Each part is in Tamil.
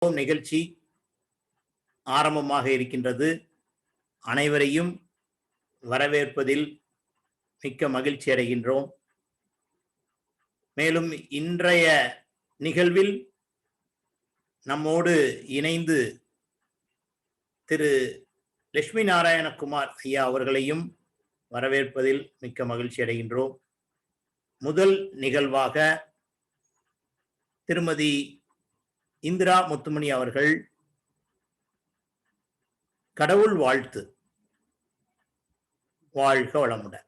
நிகழ்ச்சி ஆரம்பமாக இருக்கின்றது. அனைவரையும் வரவேற்பதில் மிக்க மகிழ்ச்சி அடைகின்றோம். மேலும் இன்றைய நிகழ்வில் நம்மோடு இணைந்து திரு லட்சுமி நாராயணகுமார் ஐயா அவர்களையும் வரவேற்பதில் மிக்க மகிழ்ச்சி அடைகின்றோம். முதல் நிகழ்வாக திருமதி இந்திரா முத்துமணி அவர்கள் கடவுள் வாழ்த்து. வாழ்க வளமுடன்.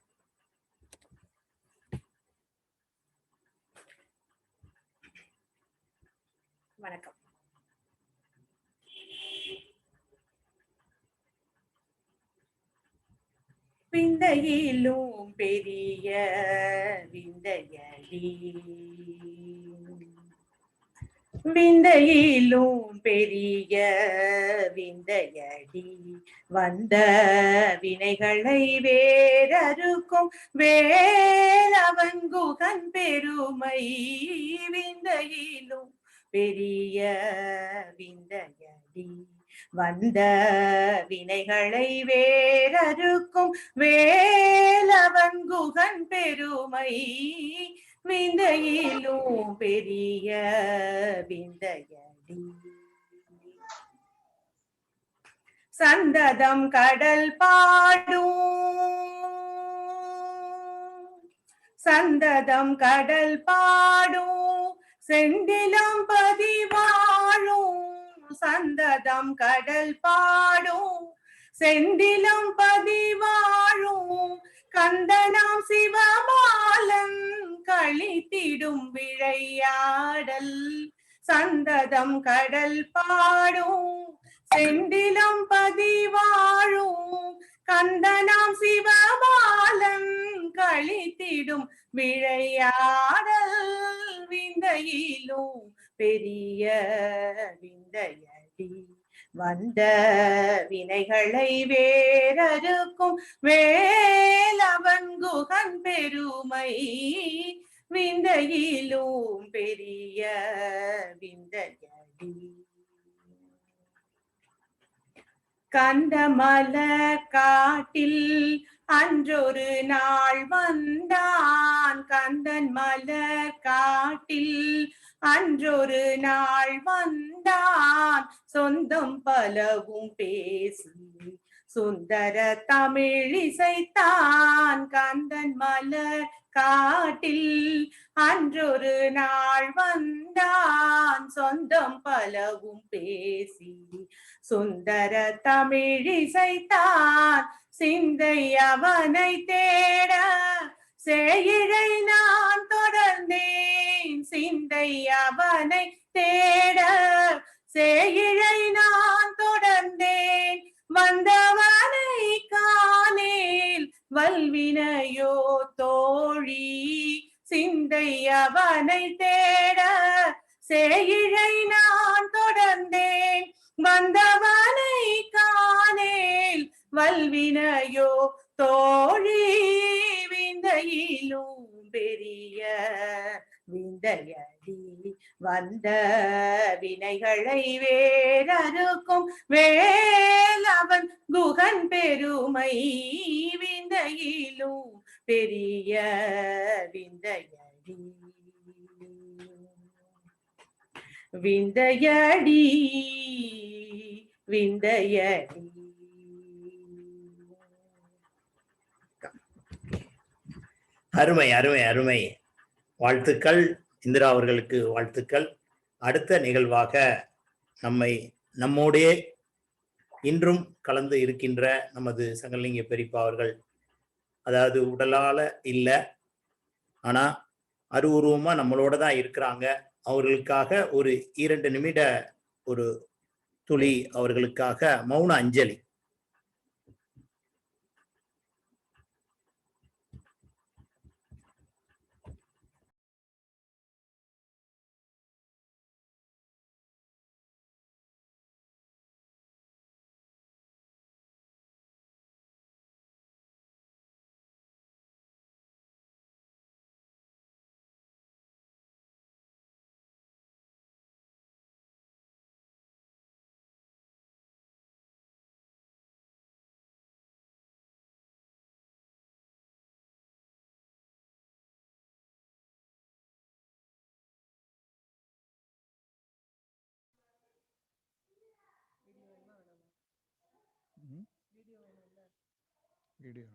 வணக்கம். விந்தையிலும் பெரிய விந்தையடி, விந்தையிலும் பெரிய விந்தையடி, வந்த வினைகளை வேறறுக்கும் வேலவன் குகன் பெருமை. விந்தையிலும் பெரிய விந்தையடி, வந்த வினைகளை வேறறுக்கும் வேலவன் குகன் பெருமை. விந்தையிலும் பெரிய விந்தையடி, சந்ததம் கடல் பாடும், சந்ததம் கடல் பாடும், செந்திலம் பதிவாழும். சந்ததம் கடல் பாடும், செந்திலம் பதிவாழும், கந்தனாம் சிவமாலன் கழித்திடும் விளையாடல். சந்ததம் கடல் பாடும், செந்திலம் பதிவாழும், கந்தனாம் சிவமாலன் கழித்திடும் விளையாடல். விந்தையிலும் பெரிய விந்தையடி, வந்த வினைகளை வேறறுக்கும் வேலவன் குகன் பெருமை. விந்தையிலும் பெரிய விந்தையடி, கந்தமல காட்டில் அன்றொரு நாள் வந்தான். கந்தன் மலர் காட்டில் அன்றொரு நாள் வந்தான், சொந்தம் பலவும் பேசி சுந்தர தமிழிசைத்தான். கந்தன் மலர் காட்டில் அன்றொரு நாள் வந்தான், சொந்தம் பலவும் பேசி சுந்தர தமிழிசைத்தான். சிந்தை அவனை தேட சேயிழை நான் தொடர்ந்தேன். சிந்தை அவனை தேட சேயிழை நான் தொடர்ந்தேன், வந்தவனை காணேல் வல்வினையோ தோழி. சிந்தை அவனை தேட சேயிழை நான் தொடர்ந்தேன், வந்தவனை காணேல் வல்வினையோ தோழி. விந்தையிலும் பெரிய விந்தையடி, வந்த வினைகளை வேறறுக்கும் வேலவன் குகன் பெருமை. விந்தையிலும் பெரிய விந்தையடி, விந்தையடி விந்தையடி. அருமை அருமை அருமை. வாழ்த்துக்கள் இந்திரா அவர்களுக்கு, வாழ்த்துக்கள். அடுத்த நிகழ்வாக நம்மோடே இன்றும் கலந்து இருக்கின்ற நமது சங்கலிங்க பெரியப்பா அவர்கள், அதாவது உடலால இல்லை, ஆனா அருவுருவமா நம்மளோட தான் இருக்கிறாங்க. அவர்களுக்காக ஒரு 2 நிமிட ஒரு துளி அவர்களுக்காக மௌன அஞ்சலி. வீடியோ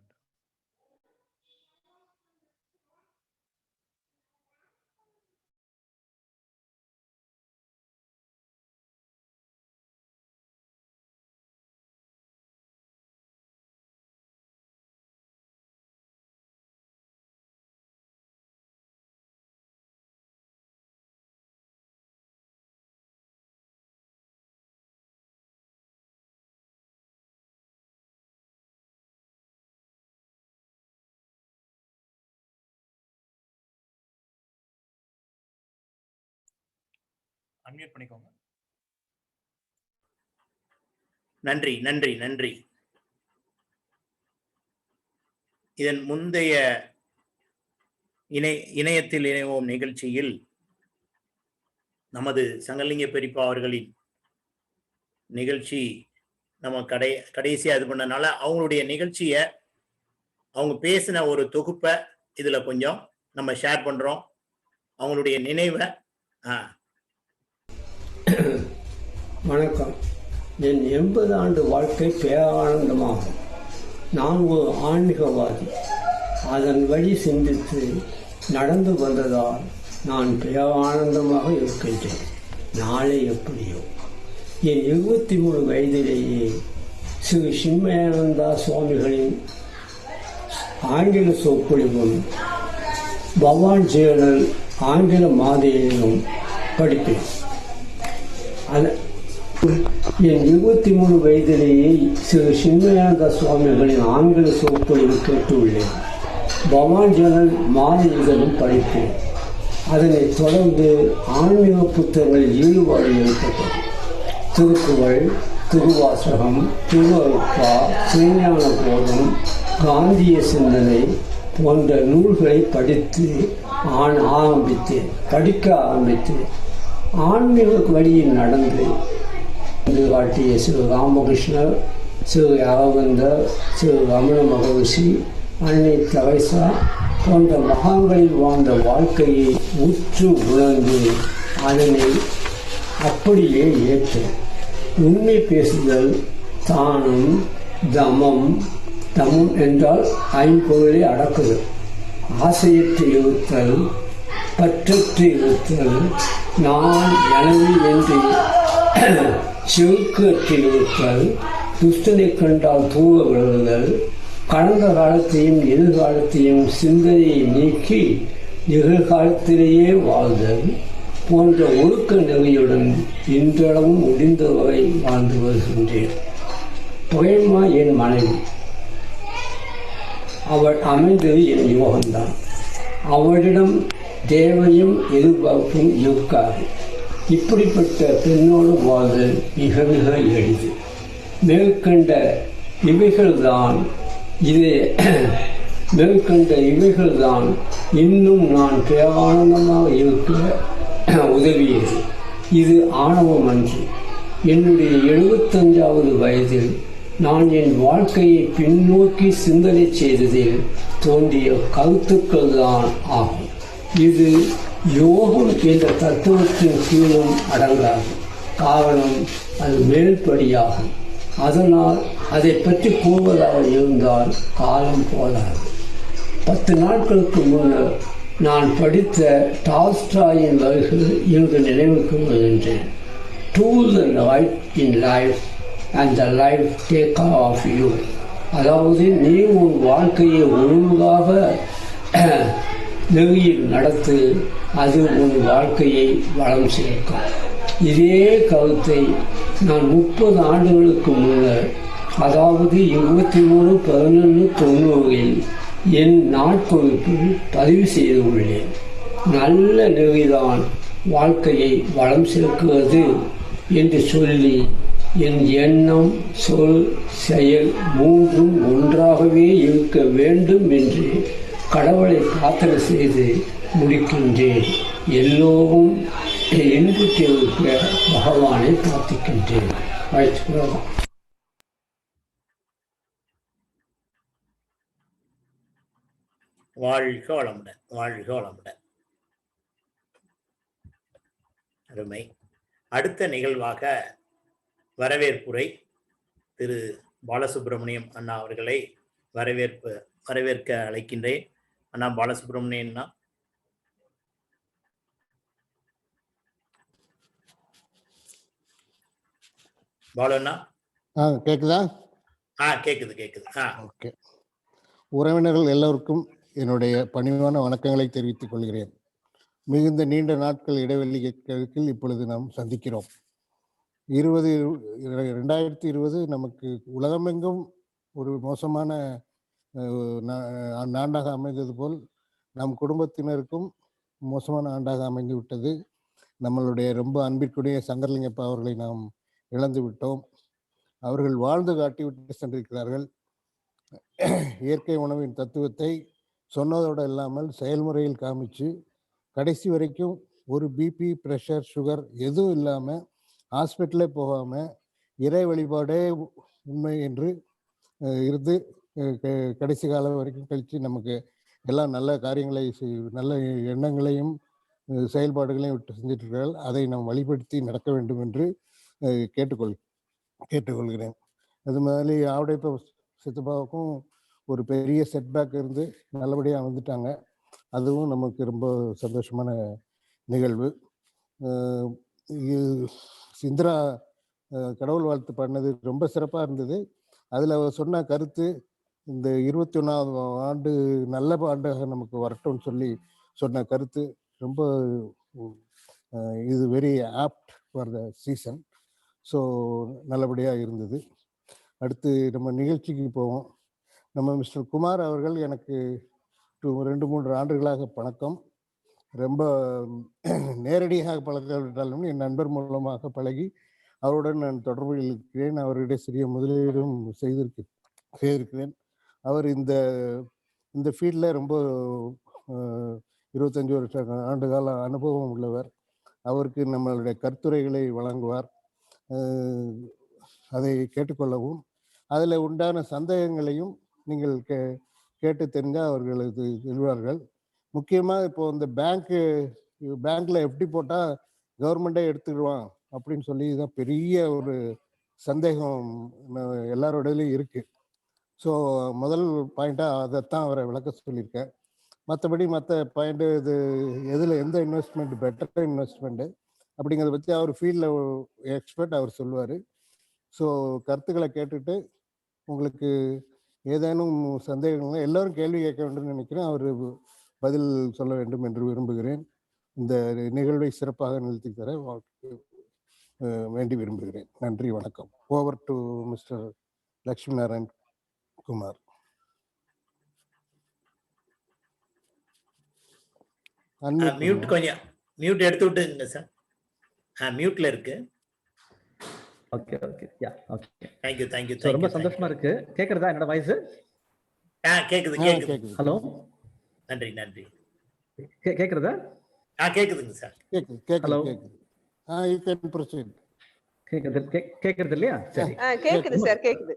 அன்மியூட் பண்ணிக்கோங்க. நன்றி நன்றி நன்றி. இதன் முந்தைய இணையத்தில் இணைவோம் நிகழ்ச்சியில் நமது சங்கலிங்க பெரியப்பா அவர்களின் நிகழ்ச்சி நம்ம கடைசியா இது பண்ணனால அவங்களுடைய நிகழ்ச்சிய அவங்க பேசின ஒரு தொகுப்பை இதுல கொஞ்சம் நம்ம ஷேர் பண்றோம். அவங்களுடைய நினைவை வணக்கம். என் 80 ஆண்டு வாழ்க்கை பேரானந்தமாகும். நான் ஒரு ஆன்மீகவாதி. அதன் வழி சிந்தித்து நடந்து வந்ததால் நான் பேரானந்தமாக இருக்கின்றேன். நாளை எப்படியோ. என் 23 வயதிலேயே ஸ்ரீ சின்மயானந்தா சுவாமிகளின் ஆங்கில சொற்பொழிவும் பவான் ஜேர்னல் ஆங்கில மாதிரியிலும் படிப்பேன். என் 23 வயதிலேயே ஸ்ரீ சின்மயானந்தா சுவாமிகளின் ஆங்கில சொற்பொழிவு கேட்டுள்ளேன். பவான் ஜேர்னல் மாதிரிகளும் படிப்பேன். அதனைத் தொடர்ந்து ஆன்மீக புத்தகங்களில் ஈடுபாடு ஏற்பட்டது. திருக்குறள், திருவாசகம், திருவருட்பா, சிவஞான போதம், காந்திய சிந்தனை போன்ற நூல்களை படிக்க ஆரம்பித்தேன். ஆன்மீக வழியில் நடந்து காட்டிய சிறு ராமகிருஷ்ணர், சிறு அரவிந்தர், சிறு ரமண மகரிஷி, அன்னை தெரசா போன்ற மகான்களில் வாழ்ந்த வாழ்க்கையை உற்று உணர்ந்து அதனை அப்படியே ஏற்றேன். உண்மை பேசுதல், தானம், தமம் என்றால் ஐம்பொருளை அடக்குதல், ஆசையற்று இருத்தல், பற்றற்று இருத்தல், நான் எனது என்று செவுக்கற்று இருத்தல், துஷ்டனை கண்டால் தூர விழுதல், கடந்த காலத்தையும் எதிர்காலத்தையும் சிந்தனையை நீக்கி நிகழ்காலத்திலேயே வாழ்தல் போன்ற ஒழுக்க நெறியுடன் இன்றளவும் முடிந்தவரை வாழ்ந்து வருகின்றேன். பிரேமா என் மனைவி. அவள் அமைந்தது என் யோகம்தான். அவளிடம் தேவையும் எதிர்பார்ப்பும் இருக்காது. இப்படிப்பட்ட பெண்ணோடு வாழ்தல் மிக மிக எளிது. மேற்கண்ட இவைகள்தான் இன்னும் நான் பேரானந்தமாக இருக்க உதவியது. இது ஆணவம் அன்று. என்னுடைய 75வது வயதில் நான் என் வாழ்க்கையை பின்னோக்கி சிந்தனை செய்ததில் தோன்றிய கருத்துக்கள் தான் ஆகும். இது யோகம் என்ற தத்துவத்தின் கீழும் அடங்காது. காரணம் அது மேல்படியாகும். அதனால் அதை பற்றி கூறுவதாக இருந்தால் காலம் போதாது. 10 நாட்களுக்கு முன்னர் நான் படித்த டால்ஸ்டாயின் வரிகள் இன்று நினைவுக்கு வருகின்றேன். Choose the right in life and the life take care of you. அதாவது நீ உன் வாழ்க்கையை ஒழுங்காக நெறியில் நடத்து, அது உன் வாழ்க்கையை வளம் சேர்க்கும். இதே கருத்தை நான் 30 ஆண்டுகளுக்கு முன்னர், அதாவது 23/11/90 என் நாட்குறிப்பில் பதிவு செய்து உள்ளேன். நல்ல நெறிதான் வாழ்க்கையை வளம் சேர்க்கிறது என்று சொல்லி என் எண்ணம், சொல், செயல் மூன்றும் ஒன்றாகவே இருக்க வேண்டும் என்று கடவுளை பிரார்த்தனை செய்து முடிக்கின்றேன். எல்லோரும் இன்புற்றிருக்க பகவானை பிரார்த்திக்கின்றேன். வாழ்க வளமுடன், வாழ்க வளமுடன். அருமை. அடுத்த நிகழ்வாக வரவேற்புரை திரு பாலசுப்ரமணியம் அண்ணா அவர்களை வரவேற்க அழைக்கின்றேன். அண்ணா பாலசுப்ரமணியம் அண்ணா. பாலு அண்ணா. கேக்குதா? கேக்குது. ஓகே. உறவினர்கள் எல்லோருக்கும் என்னுடைய பணிவான வணக்கங்களை தெரிவித்துக் கொள்கிறேன். மிகுந்த நீண்ட நாட்கள் இடைவெளிக்கு இப்பொழுது நாம் சந்திக்கிறோம். 2020 நமக்கு உலகமெங்கும் ஒரு மோசமான ஆண்டாக அமைந்தது போல் நம் குடும்பத்தினருக்கும் மோசமான ஆண்டாக அமைந்து விட்டது. நம்மளுடைய ரொம்ப அன்பிற்குரிய சங்கரலிங்கப்பா அவர்களை நாம் இழந்து விட்டோம். அவர்கள் வாழ்ந்து காட்டிவிட்டு சென்றிருக்கிறார்கள். இயற்கை உணவின் தத்துவத்தை சொன்னதோடு இல்லாமல் செயல்முறையில் காமிச்சு கடைசி வரைக்கும் ஒரு பிபி, ப்ரெஷர், சுகர் எதுவும் இல்லாமல் ஹாஸ்பிட்டலே போகாமல் இறை வழிபாடே உண்மை என்று இருந்து கடைசி காலம் வரைக்கும் கழித்து நமக்கு எல்லாம் நல்ல காரியங்களை நல்ல எண்ணங்களையும் செயல்பாடுகளையும் விட்டு செஞ்சுட்டு இருக்கிறார்கள். அதை நாம் வழிபடுத்தி நடக்க வேண்டும் என்று கேட்டுக்கொள்கிறேன். அது மாதிரி ஆவடைப்ப சித்தப்பாவுக்கும் ஒரு பெரிய செட்பேக் இருந்து நல்லபடியாக வந்துட்டாங்க. அதுவும் நமக்கு ரொம்ப சந்தோஷமான நிகழ்வு. இந்திரா கடவுள் வாழ்த்து பண்ணது ரொம்ப சிறப்பாக இருந்தது. அதில் சொன்ன கருத்து இந்த 21ஆவது ஆண்டு நல்ல ஆண்டாக நமக்கு வரட்டும்னு சொல்லி சொன்ன கருத்து ரொம்ப இது very opt for the season. So நல்லபடியாக இருந்தது. அடுத்து நம்ம நிகழ்ச்சிக்கு போவோம். நம்ம மிஸ்டர் குமார் அவர்கள் எனக்கு 2-3 ஆண்டுகளாக பழக்கம். ரொம்ப நேரடியாக பழக்கப்பட்டாலும் என் நண்பர் மூலமாக பழகி அவருடன் நான் தொடர்பில் இருக்கிறேன். அவருடைய சிறிய முதலீடும் செய்திருக்கிறேன். அவர் இந்த ஃபீல்டில் ரொம்ப 25 ஆண்டு கால அனுபவம் உள்ளவர். அவருக்கு நம்மளுடைய கருத்துரைகளை வழங்குவார். அதை கேட்டுக்கொள்ளவும் அதில் உண்டான சந்தேகங்களையும் நீங்கள் கேட்டு தெரிஞ்சால் அவர்கள் இது சொல்வார்கள். முக்கியமாக இப்போ இந்த பேங்க்கில் எப்படி போட்டால் கவர்மெண்ட்டே எடுத்துக்கிடுவான் அப்படின்னு சொல்லி தான் பெரிய ஒரு சந்தேகம் எல்லாரோடையிலையும் இருக்குது. ஸோ முதல் பாயிண்ட்டாக அதைத்தான் அவரை விளக்க சொல்லியிருக்கேன். மற்றபடி மற்ற பாயிண்ட்டு இது எதில் எந்த இன்வெஸ்ட்மெண்ட் பெட்டர் இன்வெஸ்ட்மெண்ட்டு அப்படிங்கிறத பற்றி அவர் ஃபீல்டில் எக்ஸ்பர்ட், அவர் சொல்லுவார். ஸோ கருத்துக்களை கேட்டுட்டு உங்களுக்கு ஏதேனும் சந்தேகங்கள் எல்லோரும் கேள்வி கேட்க வேண்டும் நினைக்கிறேன். அவர் பதில் சொல்ல வேண்டும் என்று விரும்புகிறேன். இந்த நிகழ்வை சிறப்பாக நிறுத்தி தர வேண்டி விரும்புகிறேன். நன்றி, வணக்கம். Over to mister Lakshmi Narayan Kumar. Mute எடுத்து விட்டுங்க சார். மியூட்ல இருக்கு. ஓகே. Thank you. ரொம்ப சந்தோஷமா இருக்கு. கேக்குறதா என்னோட வாய்ஸ்? கேக்குது. ஹலோ, நன்றி. கேக்குறதா? கேக்குதுங்க sir. Hello, you can proceed. கேக்குறது இல்லையா? சரி, கேக்குது சார், கேக்குது.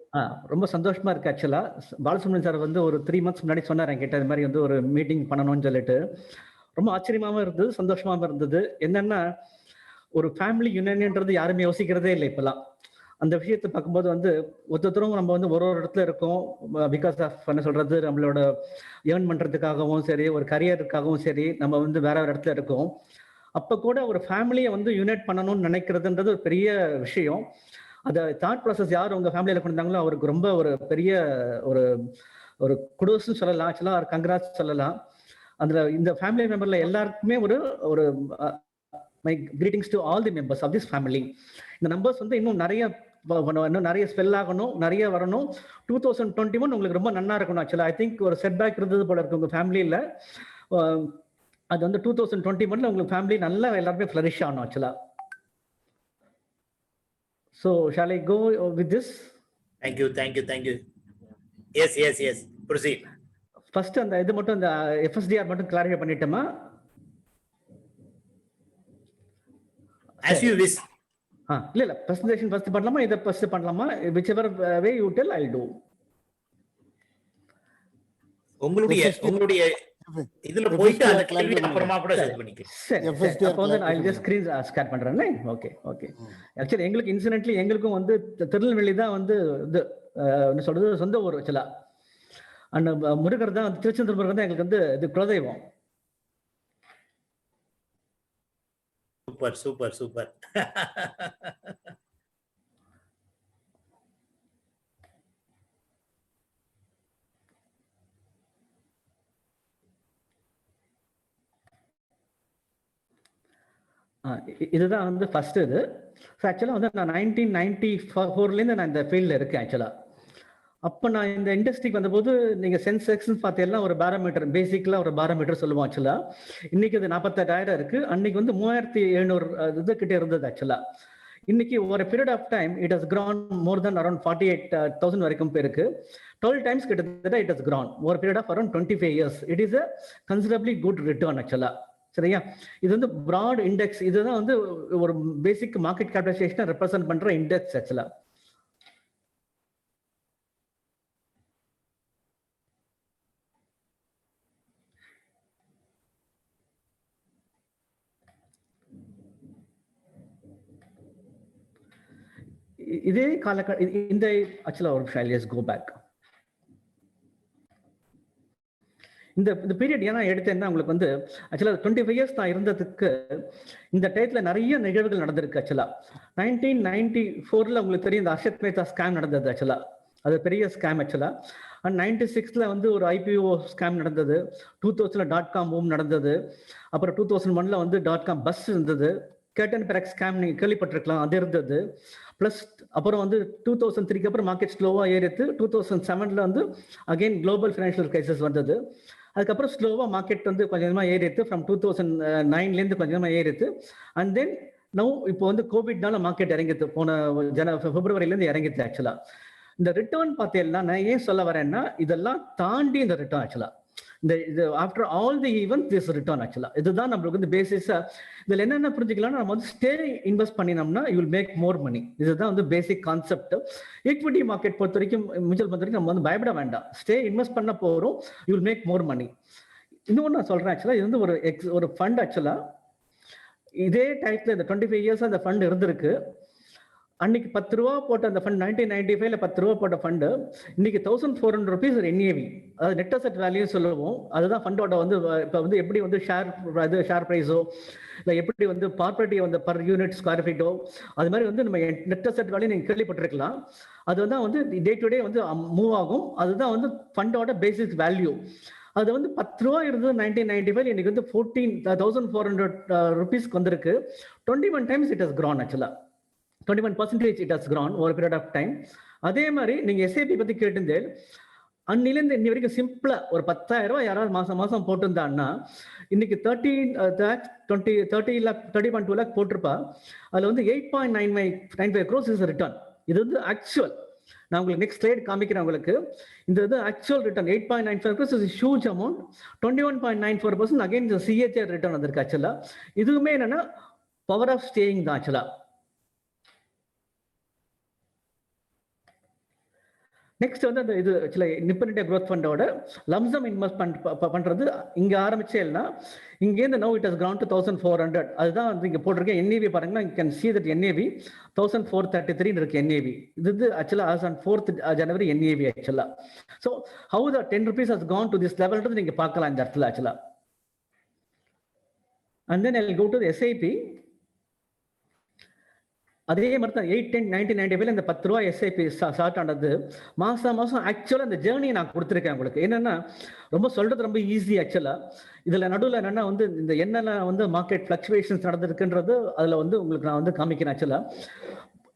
ரொம்ப சந்தோஷமா இருக்கு. ஆக்சுவலா பாலசுப்ரமணியன் சார் வந்து ஒரு 3 months முன்னாடி சொன்னார் என்கிட்ட, இது மாதிரி வந்து ஒரு மீட்டிங் பண்ணணும்னு சொல்லிட்டு. ரொம்ப ஆச்சரியமாவும் இருந்தது, சந்தோஷமாவும் இருந்தது. என்னன்னா, ஒரு ஃபேமிலி யூனியன்ன்றது யாருமே யோசிக்கிறதே இல்லை இப்பெல்லாம். அந்த விஷயத்தை பார்க்கும்போது வந்து ஒருத்தரும் நம்ம வந்து ஒரு இடத்துல இருக்கோம் பிகாஸ் ஆஃப் என்ன சொல்றது, நம்மளோட ஏர்ன் பண்றதுக்காகவும் சரி, ஒரு கரியருக்காகவும் சரி, நம்ம வந்து வேற ஒரு இடத்துல இருக்கோம். அப்ப கூட ஒரு ஃபேமிலியை வந்து யூனைட் பண்ணணும்னு நினைக்கிறதுன்றது ஒரு பெரிய விஷயம். அதை தாட் ப்ராசஸ் யார் உங்க ஃபேமிலியில கொண்டு வந்தாங்களோ அவருக்கு ரொம்ப ஒரு பெரிய ஒரு குடோஸ்ன்னு சொல்லலாம், ஆக்சுவலா ஒரு கங்க்ராட்ஸ் சொல்லலாம். அதுல இந்த ஃபேமிலி மெம்பர்ல எல்லாருக்குமே ஒரு my greetings to all the members of this family. இந்த நம்பர்ஸ் வந்து இன்னும் நிறைய ஸ்பெல் ஆகணும், நிறைய வரணும். 2021 உங்களுக்கு ரொம்ப நன்னா இருக்கணும். ஆக்சுவலா ஐ திங்க் ஒரு செட்பேக் இருந்தது போல இருக்கு உங்க ஃபேமிலியில. அது வந்து 2021 உங்களுக்கு ஃபேமிலி நல்லா எல்லாருமே ஃப்ளரிஷ் ஆகணும் ஆக்சுவலா. So shall I go with this? Thank you. Yes. Proceed. First அந்த இது மட்டும், இந்த FSDR மட்டும் கிளாரிஃபை பண்ணிட்டோமா? As you wish. இல்ல பிரசன்டேஷன் ஃபர்ஸ்ட் பண்ணலாமா, இத ஃபர்ஸ்ட் பண்ணலாமா? whichever way you tell I'll do. உங்களுடைய இதுல போயிட்டு அந்த கேள்வி அப்புறமா கூட செட் பண்ணிக்கலாம். சரி, அப்போ வந்து I'll just screen share பண்றேன். ஓகே. ஆக்சுவலி எங்களுக்கு இன்சிடென்ட்லி எங்களுக்கும் வந்து திருநெல்வேலி தான் வந்து இது என்ன சொல்றது, சொந்த ஊர் ஆக்சுவலா. அந்த முருகர் தான், திருச்செந்தூர் முருகர் தான் எங்களுக்கு வந்து இது குலதெய்வம். Super super super. இதுதான் வந்து ஃபர்ஸ்ட் இது. ஆக்சுவலா வந்து நான் 1994 நான் இந்த ஃபீல்ட்ல இருக்கேன் ஆக்சுவலா. அப்போ நான் இந்த இண்டஸ்ட்ரிக்கு வந்தபோது நீங்க சென்செக்ஸ் பார்த்தீங்கன்னா ஒரு பாரோமீட்டர், பேசிக்கலா ஒரு பாரோமீட்டர் சொல்லுவோம் ஆக்சுவலா. இன்னைக்கு அது 48,000 இருக்கு. அன்னைக்கு வந்து 3700 இது கிட்ட இருந்தது ஆக்சுவலா. இன்னைக்கு ஒரு period of time it has grown more than around 48,000 வரைக்கும் போயிருக்கு. 12 டைம்ஸ் கிட்டத்தட்ட இட் ஹஸ் கிரான் ஒரு period of around 25 years. It is a considerably good return actually. சரியா? இது வந்து பிராட் இண்டெக்ஸ். இதுதான் வந்து ஒரு பேசிக் மார்க்கெட் கேபிடலைசேஷனை ரெப்ரசென்ட் பண்ற இண்டெக்ஸ் ஆக்சுவலா. இதே இந்த ஆக்சுவலா ஒரு நிமிஷம், கோ பேக். இந்த பீரியட் ஏன்னா எடுத்தேன்னா உங்களுக்கு வந்து ஆக்சுவலா 25 இயர்ஸ் நான் இருந்ததுக்கு இந்த டயத்துல நிறைய நிகழ்வுகள் நடந்திருக்கு ஆக்சுவலா. 1994 உங்களுக்கு தெரியும் இந்த அர்ஷத் மேத்தா ஸ்கேம் நடந்தது ஆக்சுவலா. அது பெரிய ஸ்கேம் ஆக்சுவலா. அண்ட் 96 வந்து ஒரு IPO ஸ்கேம் நடந்தது. 2000 .com பூம் நடந்தது. அப்புறம் 2001 வந்து .com பஸ் இருந்தது. கேட்டன் பெரக் ஸ்கேம் நீங்க கேள்விப்பட்டிருக்கலாம், அது இருந்தது. பிளஸ் அப்புறம் வந்து 2003 அப்புறம் மார்க்கெட் ஸ்லோவா ஏறித்து. 2007 வந்து அகைன் குளோபல் ஃபினான்ஷியல் கிரைசிஸ் வந்தது. அதுக்கப்புறம் ஸ்லோவா மார்க்கெட் வந்து கொஞ்சமா ஏறித்து. ஃப்ரம் 2009 கொஞ்சமா ஏறித்து. அண்ட் தென் நவ் இப்போ வந்து கோவிட்னால மார்க்கெட் இறங்கிது. போன பிப்ரவரியிலேருந்து இறங்கிது ஆக்சுவலா. இந்த ரிட்டர்ன் பார்த்தீங்கன்னா நான் ஏன் சொல்ல வரேன்னா இதெல்லாம் தாண்டி இந்த ரிட்டர்ன் ஆக்சுவலா. இது after all the event this return ஆக்சுவலா. இதுதான் நம்மளுக்கு வந்து பேசிஸா. இதுல என்னென்ன புரிஞ்சுக்கலாம்னா நம்ம வந்து ஸ்டே இன்வெஸ்ட் பண்ணினோம்னா you will make more money. இதுதான் வந்து பேசிக் கான்செப்ட். ஈக்விட்டி மார்க்கெட் பொறுத்த வரைக்கும், மியூச்சுவல் பொறுத்த வரைக்கும் நம்ம வந்து பயப்பட வேண்டாம். ஸ்டே இன்வெஸ்ட் பண்ண போறோம், யூ வில் மேக் மோர் மணி. இன்னொன்று நான் சொல்றேன் ஆக்சுவலா, இது வந்து ஒரு ஃபண்ட் ஆக்சுவலா. இதே டைப்ல இந்த 25 இயர்ஸ் அந்த ஃபண்ட் இருந்திருக்கு. அன்னைக்கு 10 ரூபா போட்ட அந்த ஃபண்ட் 1995 10 ரூபா போட்ட ஃபண்டு இன்னைக்கு 1400 rupees ஒரு NAV, அதாவது நெட் அசெட் வேல்யூ சொல்லுவோம். அதுதான் ஃபண்டோட வந்து இப்போ வந்து எப்படி வந்து ஷேர் ப்ரைஸோ இல்லை எப்படி வந்து ப்ராப்பர்ட்டி வந்து பர் யூனிட் ஸ்கொயர் ஃபீட்டோ அது மாதிரி வந்து நம்ம நெட் அசெட் வேல்யூ நீங்கள் கேள்விப்பட்டிருக்கலாம். அது தான் வந்து டே டு டே வந்து மூவ் ஆகும். அதுதான் வந்து ஃபண்டோட பேசிக் வேல்யூ. அது வந்து 10 ரூபா இருந்தது 1995, இன்னைக்கு வந்து 14,400 rupeesக்கு வந்திருக்கு. 21 times it has grown ஆக்சுவலா. 21% it has grown over a period of time. அதே மாதிரி நீங்க SIP பத்தி கேட்டிருந்தேன். அன்னிலேருந்து இன்னி வரைக்கும் சிம்பிளா ஒரு 10,000 ரூபாய் யாராவது மாசம் போட்டிருந்தாங்கன்னா இன்னைக்கு 30.2 lakh போட்டிருப்பா. அதுல வந்து 8.95 crores is return. இது வந்து ஆக்சுவல். நான் உங்களுக்கு நெக்ஸ்ட் ஸ்லைட் காமிக்கிறேன் உங்களுக்கு. இந்த இது actual return 8.95 crores is a huge amount. 21.94% again CAGR return வந்திருக்கு ஆக்சுவலா. இதுவுமே என்னன்னா பவர் ஆஃப் ஸ்டேயிங் தான் ஆக்சுவலா. நெக்ஸ்ட் வந்து அந்த இது ஆக்சுவலா நிப்பன் இந்தியா growth ஃபண்டோட லம்சம் இன்வெஸ்ட் பண்றது இங்க ஆரம்பிச்சேன்னா இங்கேருந்து no it has grown to 1400. அதுதான் வந்து இங்க போட்டிருக்கேன். NAV பாருங்கன்னா you can see that NAV 1433 இருக்கு NAV. இது ஆக்சுவலா as on 4th January NAV ஆக்சுவலா. So how the 10 rupees has gone to this level நீங்க பார்க்கலாம் இந்த இடத்துல ஆக்சுவலா. And then I'll go to the SIP. அதே மாதிரி தான் 8/10/1995 இந்த 10 ரூபாய் SIP ஸ்டார்ட் ஆனது. மாசம் ஆக்சுவலா இந்த ஜேர்னி நான் கொடுத்துருக்கேன் உங்களுக்கு. என்னன்னா ரொம்ப சொல்றது ரொம்ப ஈஸி ஆக்சுவலா. இதுல நடுவில் என்னன்னா வந்து இந்த என்னென்ன வந்து மார்க்கெட் பிளக்சுவேஷன்ஸ் நடந்திருக்குன்றது அதுல வந்து உங்களுக்கு நான் வந்து காமிக்கிறேன் ஆக்சுவலா.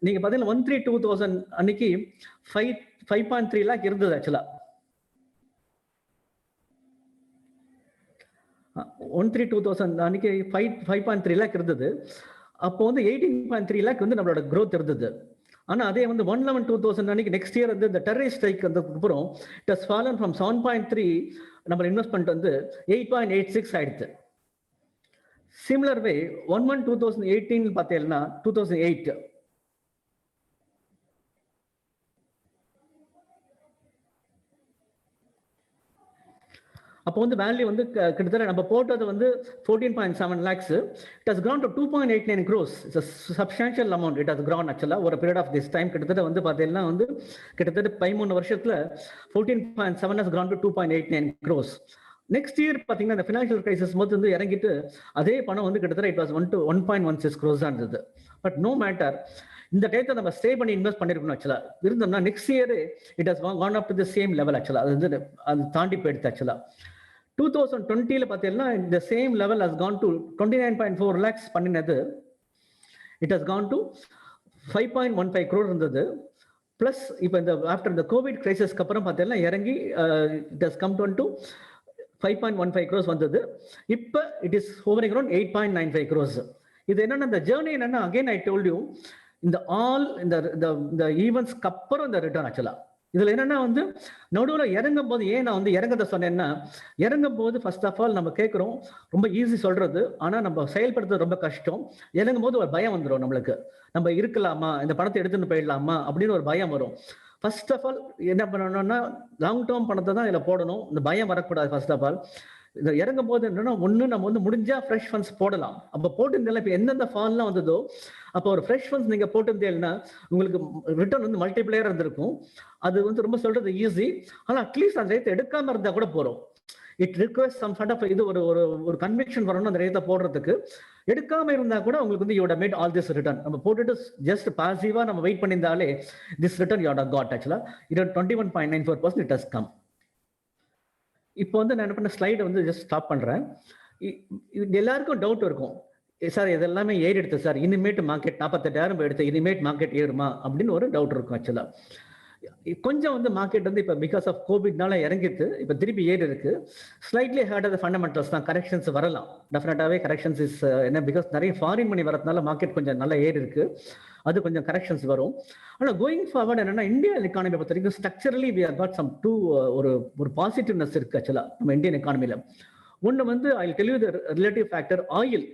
நீங்க பாத்தீங்கன்னா 13/2000 அன்னைக்கு 5.3 lakh இருந்தது ஆக்சுவலா. 13/2000 அன்னைக்கு 5.3 lakh இருந்தது. அப்போ வந்து 18.3 lakh வந்து நம்மளோட growth இருந்தது. ஆனா அதே வந்து 1/11/2000 அன்னைக்கு நெக்ஸ்ட் இயர் வந்து இந்த டெரரிஸ்ட் ஸ்ட்ரைக் வந்ததுக்கு அப்புறம் இட் ஹஸ் ஃபாலன் ஃப்ரம் 7.3 நம்ம இன்வெஸ்ட்மெண்ட் வந்து 8.86 ஆயிடுச்சு. சிமிலர் வே 1/1/2018 பார்த்தீங்கன்னா 2008 2008 அப்போ வந்து வேல்யூ வந்து கிட்டத்தட்ட நம்ம போட்டது வந்து 14.7 lakhs. It has grown to 2.89 crores. It's a substantial amount. It has grown actually over a period of this time. கிட்டத்தட்ட வந்து பார்த்தீங்கன்னா வந்து கிட்டத்தட்ட 13 வருஷத்துல 14.7 has grown to 2.89 crores. Next year பார்த்தீங்கன்னா இந்த ஃபினான்ஷியல் கிரைசிஸ் போது வந்து இறங்கிட்டு அதே பணம் வந்து கிட்டத்தட்ட இட் வாஸ் 1.16 crores தான் இருந்தது. பட் நோ மேட்டர், இந்த டயத்தை நம்ம ஸ்டே பண்ணி இன்வெஸ்ட் பண்ணிருக்கணும் ஆக்சுவலா. இருந்தோம்னா next year it has gone up to the same level ஆக்சுவலா. அது வந்து அது தாண்டி போயிடுது ஆக்சுவலா. 2020 பார்த்தீங்கன்னா இந்த same level has gone to 29.4 lakhs பண்ணினது it has gone to 5.15 crore இருந்தது. பிளஸ் இப்போ இந்த ஆஃப்டர் இந்த கோவிட் கிரைசிஸ்க்கு அப்புறம் பார்த்தீங்கன்னா இறங்கி it has come to 5.15 crores வந்தது. இப்போ it is hovering around 8.95 crores. இது என்னன்னா இந்த ஜேர்னி என்னன்னா அகைன் ஐ டோல்ட் யூ இந்த ஆல் இந்த ஈவெண்ட்ஸ்க்கு அப்புறம் இந்த ரிட்டர்ன் ஆக்சுவலா. இதுல என்னன்னா வந்து நடுவில் இறங்கும் போது ஏன் நான் வந்து இறங்கத சொன்னேன்னா, இறங்கும் போது ஃபர்ஸ்ட் ஆஃப் ஆல் நம்ம கேட்குறோம் ரொம்ப ஈஸி சொல்றது, ஆனா நம்ம செயல்படுத்துறது ரொம்ப கஷ்டம். இறங்கும் போது ஒரு பயம் வந்துடும் நம்மளுக்கு, நம்ம இருக்கலாமா, இந்த பணத்தை எடுத்துன்னு போயிடலாமா அப்படின்னு ஒரு பயம் வரும். ஃபர்ஸ்ட் ஆஃப் ஆல் என்ன பண்ணணும்னா லாங் டேர்ம் பணத்தை தான் இதில் போடணும், இந்த பயம் வரக்கூடாது. ஃபர்ஸ்ட் ஆஃப் ஆல் இதை இறங்கும் போது என்னன்னா ஒன்று நம்ம வந்து முடிஞ்சா ஃப்ரெஷ் ஃபண்ட்ஸ் போடலாம். அப்போ போட்டுருந்தேன் இப்போ எந்தெந்த ஃபால்லாம் வந்ததோ அப்போ ஒரு ஃப்ரெஷ் ஃபண்ட்ஸ் நீங்கள் போட்டிருந்தீங்கன்னா உங்களுக்கு ரிட்டர்ன் வந்து மல்டிப்ளேயர் இருந்திருக்கும். அது வந்து ரொம்ப சொல்றது ஈஸி, ஆனால் அட்லீஸ்ட் அந்த ரேத்தை எடுக்காம இருந்தால் கூட போகிறோம். It request some sort of இது ஒரு கன்விக்ஷன் வரணும் அந்த ரேத்தை போடுறதுக்கு. எடுக்காம இருந்தா கூட உங்களுக்கு வந்து யூட் மேட் ஆல் திஸ் ரிட்டர்ன். நம்ம போட்டுட்டு ஜஸ்ட் பாசிவா நம்ம வெயிட் பண்ணியிருந்தாலே திஸ் ரிட்டர்ன் யூட் காட் ஆக்சுவலா. இது 21.94% இட் ஹஸ் கம். இப்போ வந்து நான் என்ன பண்ண ஸ்லைடை வந்து ஜஸ்ட் ஸ்டாப் பண்றேன். எல்லாருக்கும் டவுட் இருக்கும், சார் இதெல்லாமே ஏறி எடுத்து சார் இனிமேட் மார்க்கெட் 48,000 எடுத்து இனிமேட் மார்க்கெட் ஏறுமா அப்படின்னு ஒரு டவுட் இருக்கும் ஆக்சுவலா. கொஞ்சம் வந்து மார்க்கெட் வந்து இப்போ பிகாஸ் ஆஃப் கோவிட்னால இறங்கிட்டு இப்போ திருப்பி ஏறி இருக்கு. ஸ்லைட்லி ஹேர்ட் ஆஃப் ஃபண்டமெண்டல்ஸ் தான், கரெக்ஷன்ஸ் வரலாம் டெஃபினட்டாகவே. கரெக்ஷன்ஸ் இஸ் என்ன பிகாஸ் நிறைய ஃபாரின் மணி வரதுனால மார்க்கெட் கொஞ்சம் நல்லா ஏறி இருக்கு, அது கொஞ்சம் கரெக்ஷன்ஸ் வரும். ஆனால் கோயிங் ஃபார்வர்ட் என்னன்னா இந்தியன் எக்கானமி பொறுத்த வரைக்கும் structurally we have got some ஒரு பாசிட்டிவ்னஸ் இருக்கு ஆக்சுவலா நம்ம இந்தியன் எக்கானமியில. ஒன்று வந்து I tell you the relative factor oil.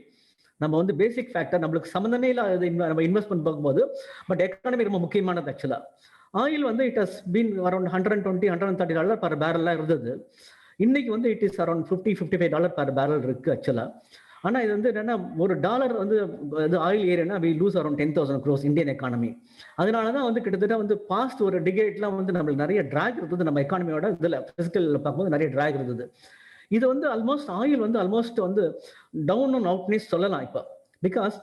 நம்ம வந்து பேசிக் ஃபேக்டர் நம்மளுக்கு சம்மந்தமே இல்லாத நம்ம இன்வெஸ்ட்மெண்ட் பார்க்கும்போது, பட் எக்கானமி ரொம்ப முக்கியமானது ஆக்சுவலா. ஆயில் வந்து it has been around $120-130 per barrel இருந்தது. இன்னைக்கு வந்து it is around $50-55 per barrel இருக்கு ஆக்சுவலா. ஆனா இது வந்து என்னன்னா $1 வந்து ஆயில் ஏறினா we lose around 10,000 crores Indian economy. அதனாலதான் வந்து கிட்டத்தட்ட வந்து பாஸ்ட் ஒரு டிகேட்லாம் வந்து நம்மளுக்கு நிறைய டிராக் இருந்தது நம்ம எக்கானமியோட. இதுல பிசிக்கல் பார்க்கும்போது நிறைய டிராக் இருந்தது. இது வந்து ஆல்மோஸ்ட் ஆயில் வந்து ஆல்மோஸ்ட் வந்து டவுன் அண்ட் அவுட்னே சொல்லலாம் இப்போ. பிகாஸ்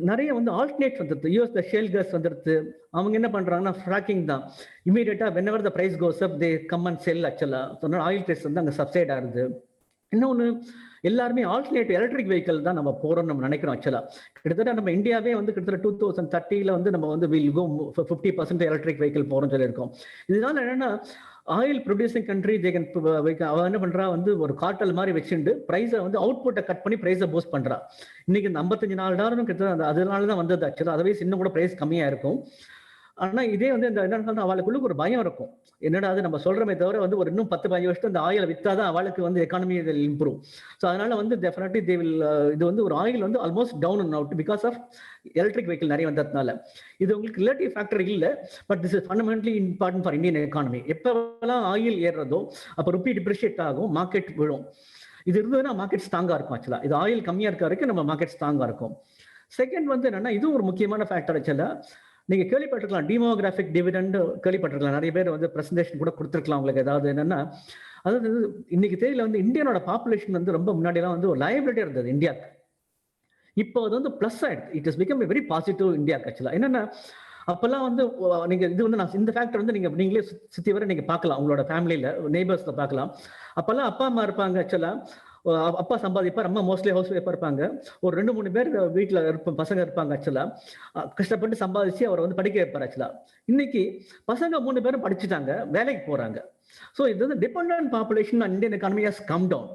நிறைய வந்து ஆல்டர்னேட் வந்துடுது. யூஎஸ் ஷேல் கேஸ் வந்துடுது. அவங்க என்ன பண்றாங்கன்னா ஃப்ராக்கிங் தான். இமீடியட்டா whenever the price goes up they come and sell ஆக்சுவலா. ஆயில் பிரைஸ் வந்து அங்கே சப்சைட் ஆகுது. இன்னொன்று எல்லாருமே ஆல்டர்னேட்டிவ் எலக்ட்ரிக் வெஹிக்கல் தான் நம்ம போறோம்னு நம்ம நினைக்கிறோம் ஆக்சுவலா. கிட்டத்தட்ட நம்ம இந்தியாவே வந்து கிட்டத்தட்ட 2030 வந்து நம்ம வந்து வில் கோ 50% எலக்ட்ரிக் வெஹிக்கல் போறோம்னு சொல்லியிருக்கோம். இதனால என்னன்னா ஆயில் ப்ரொடியூசிங் கண்ட்ரி அவ என்ன பண்றா வந்து ஒரு கார்டல் மாதிரி வச்சுட்டு பிரைஸை வந்து அவுட்புட்டை கட் பண்ணி பிரைஸை பூஸ்ட் பண்றா. இன்னைக்கு இந்த $55 கிட்ட அதனாலதான் வந்தது ஆக்சுவலா. அதர்வைஸ் இன்னும் கூட பிரைஸ் கம்மியா இருக்கும். ஆனா இதே வந்து இந்த என்ன அவளுக்குள்ள ஒரு பயம் இருக்கும், என்னடா அது நம்ம சொல்றமே தவிர வந்து ஒரு இன்னும் 10-15 வருஷம் இந்த ஆயில் வித்தாதான் அவளுக்கு வந்து எக்கானமி இம்ப்ரூவ். ஸோ அதனால வந்து டெஃபினெட்லி தே வில் இது வந்து ஒரு ஆயில் வந்து almost down and out because of electric vehicle நிறைய வந்ததுனால. இது உங்களுக்கு ரிலேட்டிவ் ஃபேக்டர் இல்லை, but this is fundamentally important for Indian economy. எப்பெல்லாம் ஆயில் ஏறுறதோ அப்போ ருப்பி டிப்ரிஷியேட் ஆகும், மார்க்கெட் விழும். இது இருந்ததுன்னா மார்க்கெட் ஸ்ட்ராங்கா இருக்கும் ஆக்சுவலா. இது ஆயில் கம்மியா இருக்க வரைக்கும் நம்ம மார்க்கெட் ஸ்ட்ராங்கா இருக்கும். செகண்ட் வந்து என்னன்னா இது ஒரு முக்கியமான ஃபேக்டர் ஆக்சுவலா. நீங்க கேள்விப்பட்டிருக்கலாம் டீமோகிராஃபிக் டிவிடெண்ட் கேள்விப்பட்டிருக்கலாம். நிறைய பேர் வந்து பிரசன்டேஷன் கூட கொடுத்துருக்கலாம் உங்களுக்கு. ஏதாவது என்னன்னா அதாவது இன்னைக்கு தேதியில வந்து இந்தியனோட பாப்புலேஷன் வந்து ரொம்ப முன்னாடிலாம் வந்து ஒரு லயபிலிட்டியா இருந்தது இந்தியாவுக்கு. இப்போ அது வந்து பிளஸ் ஆயிடுது. It is become very positive இந்தியாவுக்கு ஆக்சுவலா. என்னன்னா அப்பெல்லாம் வந்து நீங்க இது வந்து நான் இந்த ஃபேக்டர் வந்து நீங்களே சுத்தி வர நீங்க பார்க்கலாம், உங்களோட ஃபேமிலியில நெய்பர்ஸ்ல பார்க்கலாம். அப்பெல்லாம் அப்பா அம்மா இருப்பாங்க ஆக்சுவலா, அப்பா சம்பாதிப்பார், அம்மா மோஸ்ட்லி ஹவுஸ் ஒய்ஃபா இருப்பாங்க. ஒரு 2-3 பேர் வீட்டுல பசங்க இருப்பாங்க ஆக்சுவலா. கஷ்டப்பட்டு சம்பாதிச்சு அவரை வந்து படிக்க வைப்பார் ஆக்சுவலா. இன்னைக்கு பசங்க 3 பேரும் படிச்சுட்டாங்க, வேலைக்கு போறாங்க. ஸோ இது வந்து dependent population Indian economy has come down.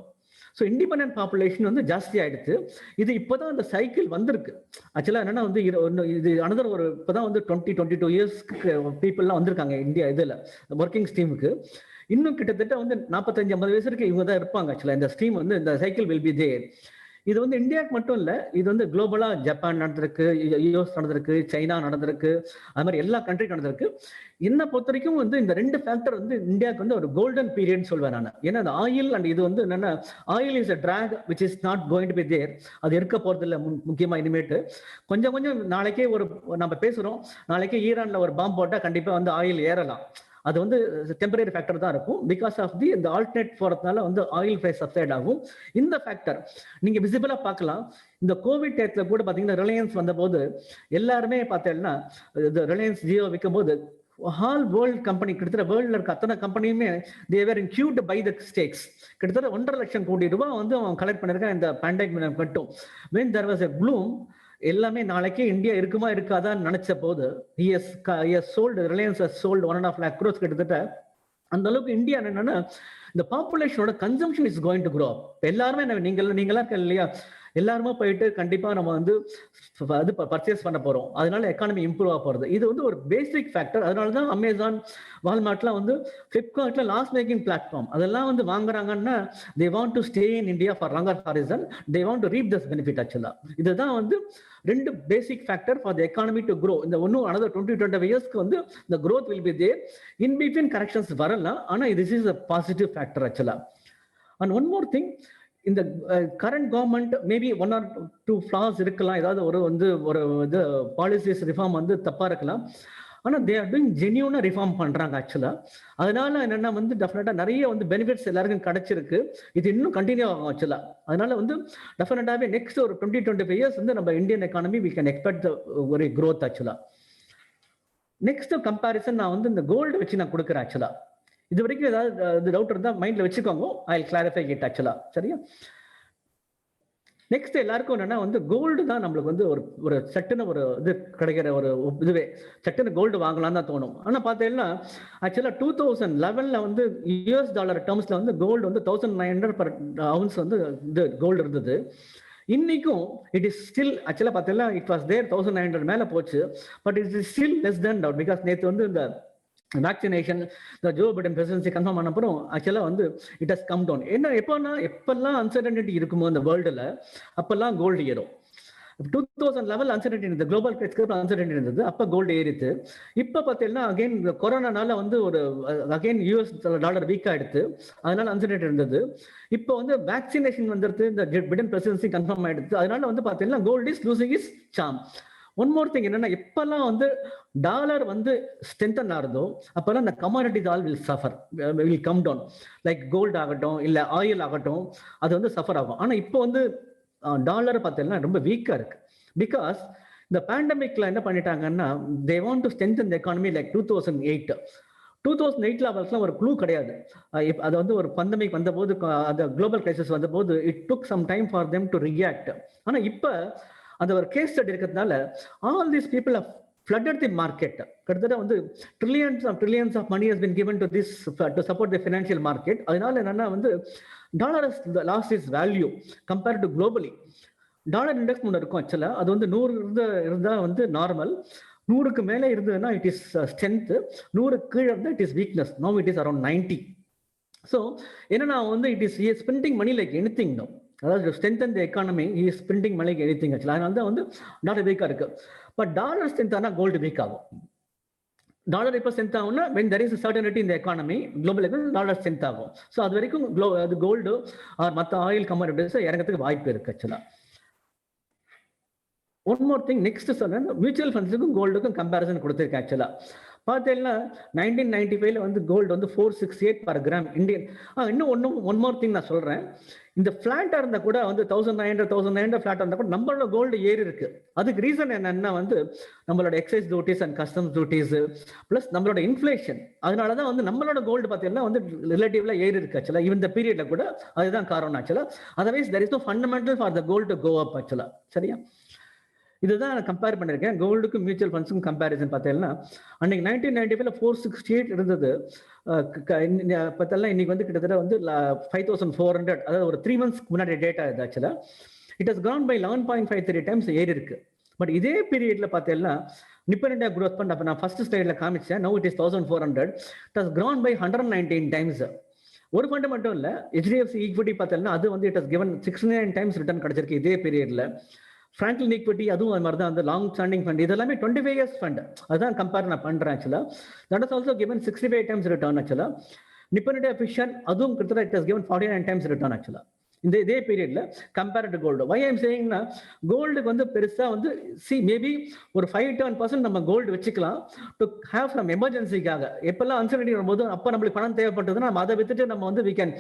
So independent population வந்து ஜாஸ்தி ஆயிடுச்சு. இது இப்போதான் அந்த சைக்கிள் வந்திருக்கு ஆக்சுவலா. என்னன்னா வந்து இது அனதர் ஒரு இப்போதான் வந்து 20-22 இயர்ஸ்க்கு பீப்புள்லாம் வந்திருக்காங்க இந்தியா இதுல ஒர்க்கிங் ஸ்ட்ரீமுக்கு. இன்னும் கிட்டத்தட்ட வந்து 45-50 வயசு இருக்கு இவங்க தான் இருப்பாங்க ஆக்சுவலா. இந்த ஸ்ட்ரீம் வந்து இந்த சைக்கிள் வில் பி தேர். இது வந்து இந்தியாவுக்கு மட்டும் இல்ல, இது வந்து குளோபலா ஜப்பான் நடந்திருக்கு, யூஎஸ் நடந்திருக்கு, சைனா நடந்திருக்கு, அது மாதிரி எல்லா கண்ட்ரி நடந்திருக்கு. என்ன பொறுத்த வரைக்கும் வந்து இந்த 2 ஃபேக்டர் வந்து இந்தியாவுக்கு வந்து ஒரு கோல்டன் பீரியட் சொல்வேன் நான். ஏன்னா அந்த ஆயில் அண்ட் இது வந்து என்னன்னா, oil is a drag which is not going to be there. அது இருக்க போறது இல்லை முக்கியமா இனிமேட்டு. கொஞ்சம் கொஞ்சம் நாளைக்கே நம்ம பேசுறோம், நாளைக்கே ஈரான்ல ஒரு பாம்பு போட்டா கண்டிப்பா வந்து ஆயில் ஏறலாம். அது வந்து டெம்பரரி ஃபேக்டர் தான் இருக்கும். பிகாஸ் ஆஃப் இந்த ஆல்டர்னேட் போறதுனால வந்து ஆயில் பிரைஸ் சப்சைட் ஆகும். இந்த ஃபேக்டர் நீங்க விசிபிளா பார்க்கலாம். இந்த கோவிட் டயத்துல கூட பாத்தீங்கன்னா ரிலையன்ஸ் வந்த போது எல்லாருமே பார்த்தீங்கன்னா ரிலையன்ஸ் ஜியோ விற்கும் போது ஆல் வேர்ல்ட் கம்பெனி, கிட்டத்தட்ட வேர்ல்ட்ல இருக்க அத்தனை கம்பெனியுமே தேவர் இன்க்யூட் பை த ஸ்டேக்ஸ். கிட்டத்தட்ட 1.5 லட்சம் கோடி ரூபாய் வந்து அவன் கலெக்ட் பண்ணிருக்கான் இந்த பேண்டமிக் மட்டும். when there was a gloom, எல்லாமே நாளைக்கே இந்தியா இருக்குமா இருக்காதான்னு நினைச்ச போது ரிலையன்ஸ் சோல்டு 1.5 lakh crores கிட்டத்தட்ட. அந்த அளவுக்கு இந்தியா என்னன்னா இந்த பாப்புலேஷனோட consumption is going to grow up. எல்லாருமே நீங்களா இல்லையா, எல்லாருமே போயிட்டு கண்டிப்பா நம்ம வந்து அது பர்ச்சேஸ் பண்ண போறோம். அதனால எக்கானமி இம்ப்ரூவ் ஆக போறது. இது வந்து ஒரு பேசிக் ஃபேக்டர். அதனாலதான் அமேசான், வால்மார்ட்லாம் வந்து பிளிப்கார்ட்ல லாஸ் மேக்கிங் பிளாட்ஃபார்ம் அதெல்லாம் வந்து வாங்குறாங்கன்னா they want to stay in India for longer horizon. They want to reap this benefit actually. இதுதான் வந்து 2 basic factor for the economy to grow. இந்த ஒன்னும் another 20-25 இயர்ஸ்க்கு வந்து the growth will be there. In between corrections வரலாம், ஆனா this is a positive factor actually. And one more thing, இந்த current government maybe 1 or 2 flaws இருக்கலாம், ஏதாவது ஒரு இது பாலிசிஸ் ரிஃபார்ம் வந்து தப்பா இருக்கலாம். ஆனா தே ஆர் டூயிங் ஜென்யூனா ரிஃபார்ம் பண்றாங்க ஆக்சுவலா. அதனால என்னன்னா வந்து டெஃபினட்டா நிறைய வந்து பெனிஃபிட்ஸ் எல்லாருக்கும் கிடைச்சிருக்கு. இது இன்னும் கண்டினியூ ஆகும் ஆக்சுவலா. அதனால வந்து டெஃபினட்டாவே நெக்ஸ்ட் ஒரு 20-25 இயர்ஸ் வந்து நம்ம Indian economy we can expect ஒரு growth ஆக்சுவலா. நெக்ஸ்ட் கம்பேரிசன் நான் வந்து இந்த கோல்டு வச்சு நான் கொடுக்குறேன் ஆக்சுவலா. இது வரைக்கும் ஏதாவது டவுட் இருந்தா மைண்ட்ல வச்சுக்கோங்க. ஐ வில் கிளாரிஃபை இட் ஆக்சுவலா. சரியா? நெக்ஸ்ட் எல்லாருக்கும் என்னன்னா வந்து கோல்டு தான் நம்மளுக்கு வந்து ஒரு சட்டுன்னு ஒரு இது கிடைக்கிற ஒரு இதுவே சட்டுன்னு கோல்டு வாங்கலாம் தான் தோணும். ஆனா பார்த்தீங்கன்னா ஆக்சுவலா 2011 வந்து $US டேர்ம்ஸ்ல வந்து கோல்டு வந்து 1900 per ounce வந்து இது கோல்டு இருந்தது. இன்னைக்கும் இட் இஸ் ஸ்டில் ஆக்சுவலா பார்த்தீங்கன்னா இட் வாஸ் தேர் 1900 மேல போச்சு. But it is still less than doubt. Because நேற்று வந்து இந்த vaccination Joe Biden presidency confirm பண்ண அப்புறம் ஆக்சுவலா வந்து இட் ஹஸ் கம் டவுன். என்ன எப்பெல்லாம் அன்சர்டனிட்டி இருக்குமோ இந்த வேர்ல்டுல அப்பெல்லாம் கோல்டு ஏறும். 2011 அன்சர்டனிட்டி இருந்தது, குளோபல் கிரைசிஸ்க்கு அன்சர்டனிட்டி இருந்தது, அப்ப கோல்டு ஏறித்து. இப்ப பார்த்தீங்கன்னா அகைன் கொரோனானால வந்து அகைன் $US வீக் ஆயிடுத்து, அதனால அன்சர்டனிட்டி இருந்தது. இப்போ வந்து வேக்சினேஷன் வந்துருது, இந்த பைடன் பிரசிடென்சி கன்ஃபார்ம் ஆயிடுது, அதனால வந்து பார்த்தீங்கன்னா gold is losing is charm. One more thing என்னன்னா, எப்பெல்லாம் வந்து டாலர் வந்து ஸ்ட்ரென்தன் ஆகுதோ அப்பெல்லாம் இந்த commodities all will suffer, will come down. Like gold ஆகட்டும் இல்ல ஆயில் ஆகட்டும், அது வந்து சஃபர் ஆகும். ஆனா இப்போ வந்து டாலர் பார்த்தீங்கன்னா ரொம்ப வீக்கா இருக்கு. பிகாஸ் இந்த பேண்டமிக்ல என்ன பண்ணிட்டாங்கன்னா they want to strengthen the economy like 2008 அவர்களுக்கு ஒரு க்ளூ கிடையாது. அது வந்து ஒரு பண்டமிக் வந்த போது, அந்த குளோபல் கிரைசிஸ் வந்த போது it took some time for them to react. ஆனா இப்ப அந்த ஒரு கேஸ் ஸ்டடி இருக்கிறதுனால all these people have flooded the market. கிட்டத்தட்ட வந்து trillions of money has been given to this to support the financial market. அதனால என்னன்னா வந்து dollar loss is value compared to globally. Dollar index ஒன்று இருக்கும் ஆக்சுவலா, அது வந்து 100 இருந்தா வந்து நார்மல், 100க்கு மேலே இருந்ததுன்னா இட் இஸ் ஸ்ட்ரென்த், 100 கீழே இருந்தால் it is weakness. No it is around 90. So என்னன்னா வந்து it is spending money like anything. No, அதாவது strengthen the economy is spending money like anything actually. அதனால தான் வந்து டாலர் வீக்கா இருக்கு. பட் டாலர் ஸ்ட்ரென்த் ஆனா கோல்டு வீக் ஆகும். டாலர் இப்போ ஸ்ட்ரென்த் ஆகும்னா when there is a certainty in the economy, global economy, dollar strength ஆகும். ஸோ அது வரைக்கும் அது கோல்டு மற்ற ஆயில் கமாடிட்டிஸ் இறங்கிறதுக்கு வாய்ப்பு இருக்கு ஆக்சுவலா. ஒன் மோர் திங், நெக்ஸ்ட் சொன்ன மியூச்சுவல் ஃபண்ட்ஸுக்கும் கோல்டுக்கும் கம்பேரிசன் கொடுத்துருக்கு ஆக்சுவலா. பார்த்தீங்கன்னா 1995 வந்து கோல்டு வந்து 468 per gram இந்தியன். இன்னும் ஒன் மோர் திங் நான் சொல்றேன். இந்த பிளாட்டா இருந்தா கூட வந்து 1900 பிளாட்டா இருந்தா கூட நம்மளோட கோல்டு ஏறி இருக்கு. அதுக்கு ரீசன் என்னன்னா வந்து நம்மளோட exercise duties and customs duties plus நம்மளோட இன்ஃபிளேஷன். அதனாலதான் வந்து நம்மளோட கோல்டு பார்த்தீங்கன்னா வந்து ரிலேட்டிவ்ல ஏறி இருக்கு ஆக்சுவலா. இந்த பீரியட்ல கூட அதுதான் காரணம் ஆக்சுவலா. Otherwise there is no fundamental for the gold to go up ஆக்சுவலா. சரியா? இதுதான் நான் கம்பேர் பண்ணிருக்கேன் கோல்டுக்கும் மியூச்சுவல் ஃபண்ட்ஸுக்கும் கம்பேரிசன் பார்த்தீங்கன்னா. அன்னைக்கு 1995 468 இருந்தது. பார்த்தெல்லாம் இன்னைக்கு வந்து கிட்டத்தட்ட வந்து 5400, அதாவது ஒரு 3 months முன்னாடி டேட்டா இது actually. It has grown by 11.53 times ஏறி இருக்கு. பட் இதே பீரியட்ல பார்த்தீங்கன்னா நிப்பன் இந்தியா growth fund அப்ப நான் ஃபர்ஸ்ட் ஸ்லைட்ல காமிச்சேன். No it is 1400. It has grown by 119 times. ஒரு ஃபண்ட் மட்டும் இல்ல, HDFC ஈக்விட்டி பார்த்தீங்கன்னா அது வந்து it has given 69 times return கிடைச்சிருக்கு இதே பீரியட்ல. ஃப்ராங்க்லின் ஈக்விட்டி அதுவும் அது மாதிரி தான், அந்த லாங் ஸ்டாண்டிங் ஃபண்ட் இதெல்லாமே 25 இயர்ஸ் ஃபண்ட். அதுதான் கம்பேர் நான் பண்றேன் actually. That is also given 65 times return actually. Nippon India ஃபிஷன் அதுவும் கிட்டத்தட்ட it has given 49 times return actually இந்த இதே பீரியட்ல compared to gold. Why I'm சேயிங்னா கோல்டுக்கு வந்து பெருசா வந்து மேபி ஒரு 5-10% நம்ம கோல்டு வச்சுக்கலாம் டு ஹேவ் சம் எமர்ஜென்சிக்காக. எப்பெல்லாம் அன்சர்டனிட்டி வரும்போது அப்போ நம்மளுக்கு பணம் தேவைப்பட்டதுன்னா நம்ம அதை வித்துட்டு நம்ம வந்து வி கேன்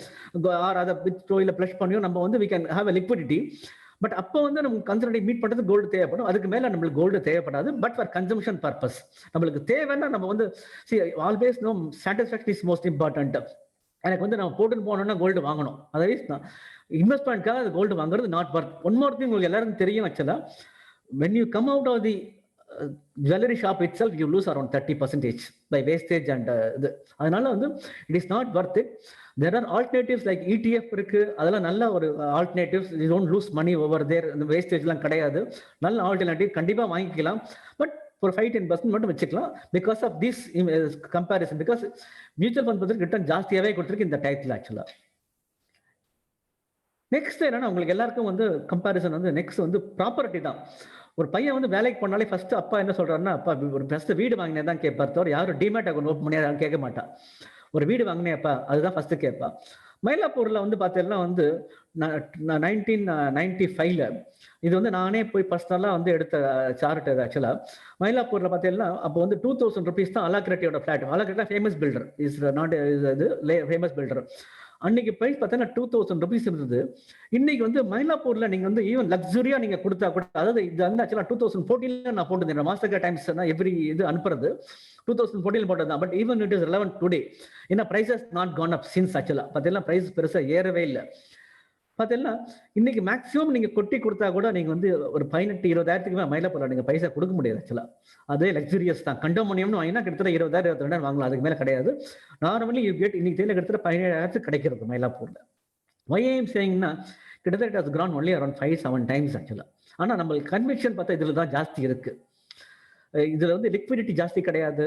ஆர் அதை வித்ட்ரோ இல்லை ப்ளஷ் பண்ணியும் நம்ம வந்து we can have a liquidity. But அப்போ வந்து நமக்கு கன்சர்டன்ட் மீட் பண்றது கோல்டு தேவைப்படும். அதுக்கு மேல நம்மளுக்கு கோல்டு தேவைப்படாது. பட் ஃபார் கன்சம்ஷன் பர்பஸ் நம்மளுக்கு தேவைன்னா நம்ம வந்து always no satisfaction is most important. எனக்கு வந்து நம்ம போட்டுன்னு போனோம்னா கோல்டு வாங்கணும், அதர்வைஸ் நான் இன்வெஸ்ட்மெண்ட்காக அது கோல்டு வாங்குறது not worth. One more thing உங்களுக்கு எல்லாருக்கும் தெரியும் ஆக்சுவலா, when you come out of the jewelry shop itself you lose around 30% by wastage and இது. அதனால வந்து it is not worth it. There are alternatives like ETF இருக்கு, அதெல்லாம் நல்ல ஒரு alternatives. You don't lose money over there. இந்த வேஸ்டேஜ் எல்லாம் கிடையாது. நல்ல ஆல்டர்னேட்டிவ் கண்டிப்பா வாங்கிக்கலாம். பட் ஒரு 5-10% மட்டும் வச்சுக்கலாம் because of this comparison. Because mutual fund பத்தி ரிட்டர்ன் ஜாஸ்தியாவே கொடுத்துருக்கு இந்த டைத்துல ஆக்சுவலா. நெக்ஸ்ட் என்னன்னா உங்களுக்கு எல்லாருக்கும் வந்து கம்பேரிசன் வந்து நெக்ஸ்ட் வந்து ப்ராப்பர்ட்டி தான். ஒரு பையன் வந்து வேலைக்கு போனாலே ஃபர்ஸ்ட் அப்பா என்ன சொல்றாருன்னா, அப்பா ஒரு ஃபர்ஸ்ட் வீடு வாங்கினே தான் கேட்பார் தவிர யாரும் டிமேட் அக்கௌண்ட் ஓப்பன் பண்ணி கேட்க மாட்டான். ஒரு வீடு வாங்கினேப்பா அதுதான் ஃபர்ஸ்ட் கேட்பா. மயிலாப்பூர்ல வந்து பார்த்தீங்கன்னா வந்து 1995 இது வந்து நானே போய் பர்சனலா வந்து எடுத்த சார்ட் ஆக்சுவலா. மயிலாப்பூர்ல பார்த்தீங்கன்னா அப்போ வந்து 2000 rupees தான் அலாக்ரெட்டியோட ஃபிளாட். அலாக்ரெட்டா ஃபேமஸ் பில்டர் இஸ் நாட் இது ஃபேமஸ் பில்டர். அன்னைக்கு பிரைஸ் பார்த்தீங்கன்னா 2000 rupees இருந்தது. இன்னைக்கு வந்து மயிலாப்பூர்ல நீங்க வந்து ஈவன் லக்ஸுரியா நீங்க கொடுத்தா கூட, அதாவது இது வந்து ஆக்சுவலா 2014 நான் போட்டு மாஸ்டர் கார்ட் டைம்ஸ் எவ்ரி இது அனுப்புறது 2014 போட்டது தான். But even it is relevant today. ஏன்னா prices not gone up since actually. பார்த்தீங்கன்னா பிரைஸ் பெருசா ஏறவே இல்லை. பார்த்தீங்கன்னா இன்னைக்கு மேக்ஸிமம் நீங்க கொட்டி கொடுத்தா கூட நீங்க வந்து ஒரு 18-20,000 மயிலாப்பூர்ல நீங்க பைசா கொடுக்க முடியாது ஆக்சுவலா. அதே லக்ஸுரியஸ் தான். கண்டோமோனியம்னு வாங்கினா கிட்டத்தட்ட 20,000-22,000 வாங்கலாம், அதுக்கு மேல கிடையாது. நார்மலி யூ கெட் இன்னைக்கு தேவையில கிட்டத்தட்ட 17,000 கிடைக்கிறது மயிலாப்பூர்ல. ஒய்ஏஎம் சேயிங்னா கிட்டத்தட்ட it has Kiran only around 5-7 times ஆக்சுவலா. ஆனா நம்மளுக்கு கன்விக்ஷன் பார்த்தா இதுல தான் ஜாஸ்தி இருக்கு. இதுல வந்து லிக்விடிட்டி ஜாஸ்தி கிடையாது,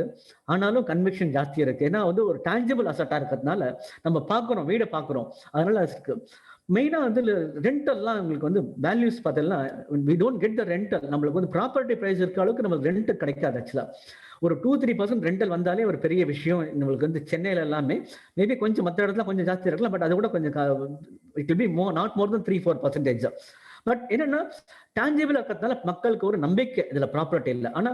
ஆனாலும் கன்விக்ஷன் ஜாஸ்தி இருக்கு. ஏன்னா வந்து ஒரு டான்ஜிபிள் அசட்டா இருக்கிறதுனால நம்ம பாக்குறோம், வீடை பாக்குறோம், அதனால இருக்கு. மெயினா வந்து ரெண்டல்லாம் உங்களுக்கு வந்து வேல்யூஸ் பார்த்தீங்கன்னா we don't get the rental. நம்மளுக்கு வந்து ப்ராப்பர்ட்டி பிரைஸ் இருக்க அளவுக்கு நம்மளுக்கு ரெண்ட் கிடைக்காது ஆக்சுவலா. ஒரு 2-3% ரெண்டல் வந்தாலே ஒரு பெரிய விஷயம். நம்மளுக்கு வந்து சென்னையில எல்லாமே மேபி கொஞ்சம் மற்ற இடத்துல கொஞ்சம் ஜாஸ்தி இருக்கலாம், பட் அது கூட கொஞ்சம் it will B not more then 3-4%. But என்னன்னா டான்ஜிபிள் இருக்கிறதுனால மக்களுக்கு ஒரு நம்பிக்கை இதுல ப்ராப்பர்ட்டி இல்லை. ஆனா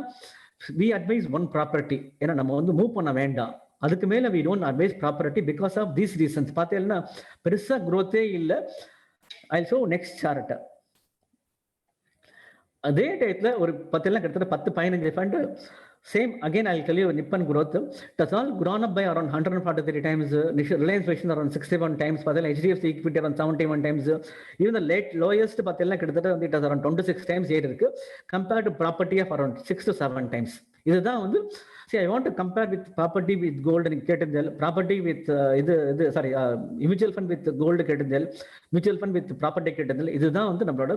we advise one property. ஏன்னா நம்ம வந்து மூவ் பண்ண வேண்டாம், அதுக்கு மேல we don't advise property because of these reasons. பார்த்தீங்கன்னா பெருசா growth இல்லை. I'll show next chart. அதே டயத்துல ஒரு பார்த்தீங்கன்னா கிட்டத்தட்ட 10-15 fund same again I'll tell you Nippon growth. It has all grown up by around 143 times. Reliance Vision around 61 times. பார்த்தீங்கன்னா HDFC equity around 71 times. Even the lowest பார்த்தீங்கன்னா கிட்டத்தட்ட வந்து it has around 26 times ஏறி இருக்கு compared to property of around 6-7 times. இதுதான் வந்து I want to compare with property with gold and கேட்டதில், property with mutual fund with gold கேட்டதில், mutual fund with property கேட்டதில். இதுதான் வந்து நம்மளோட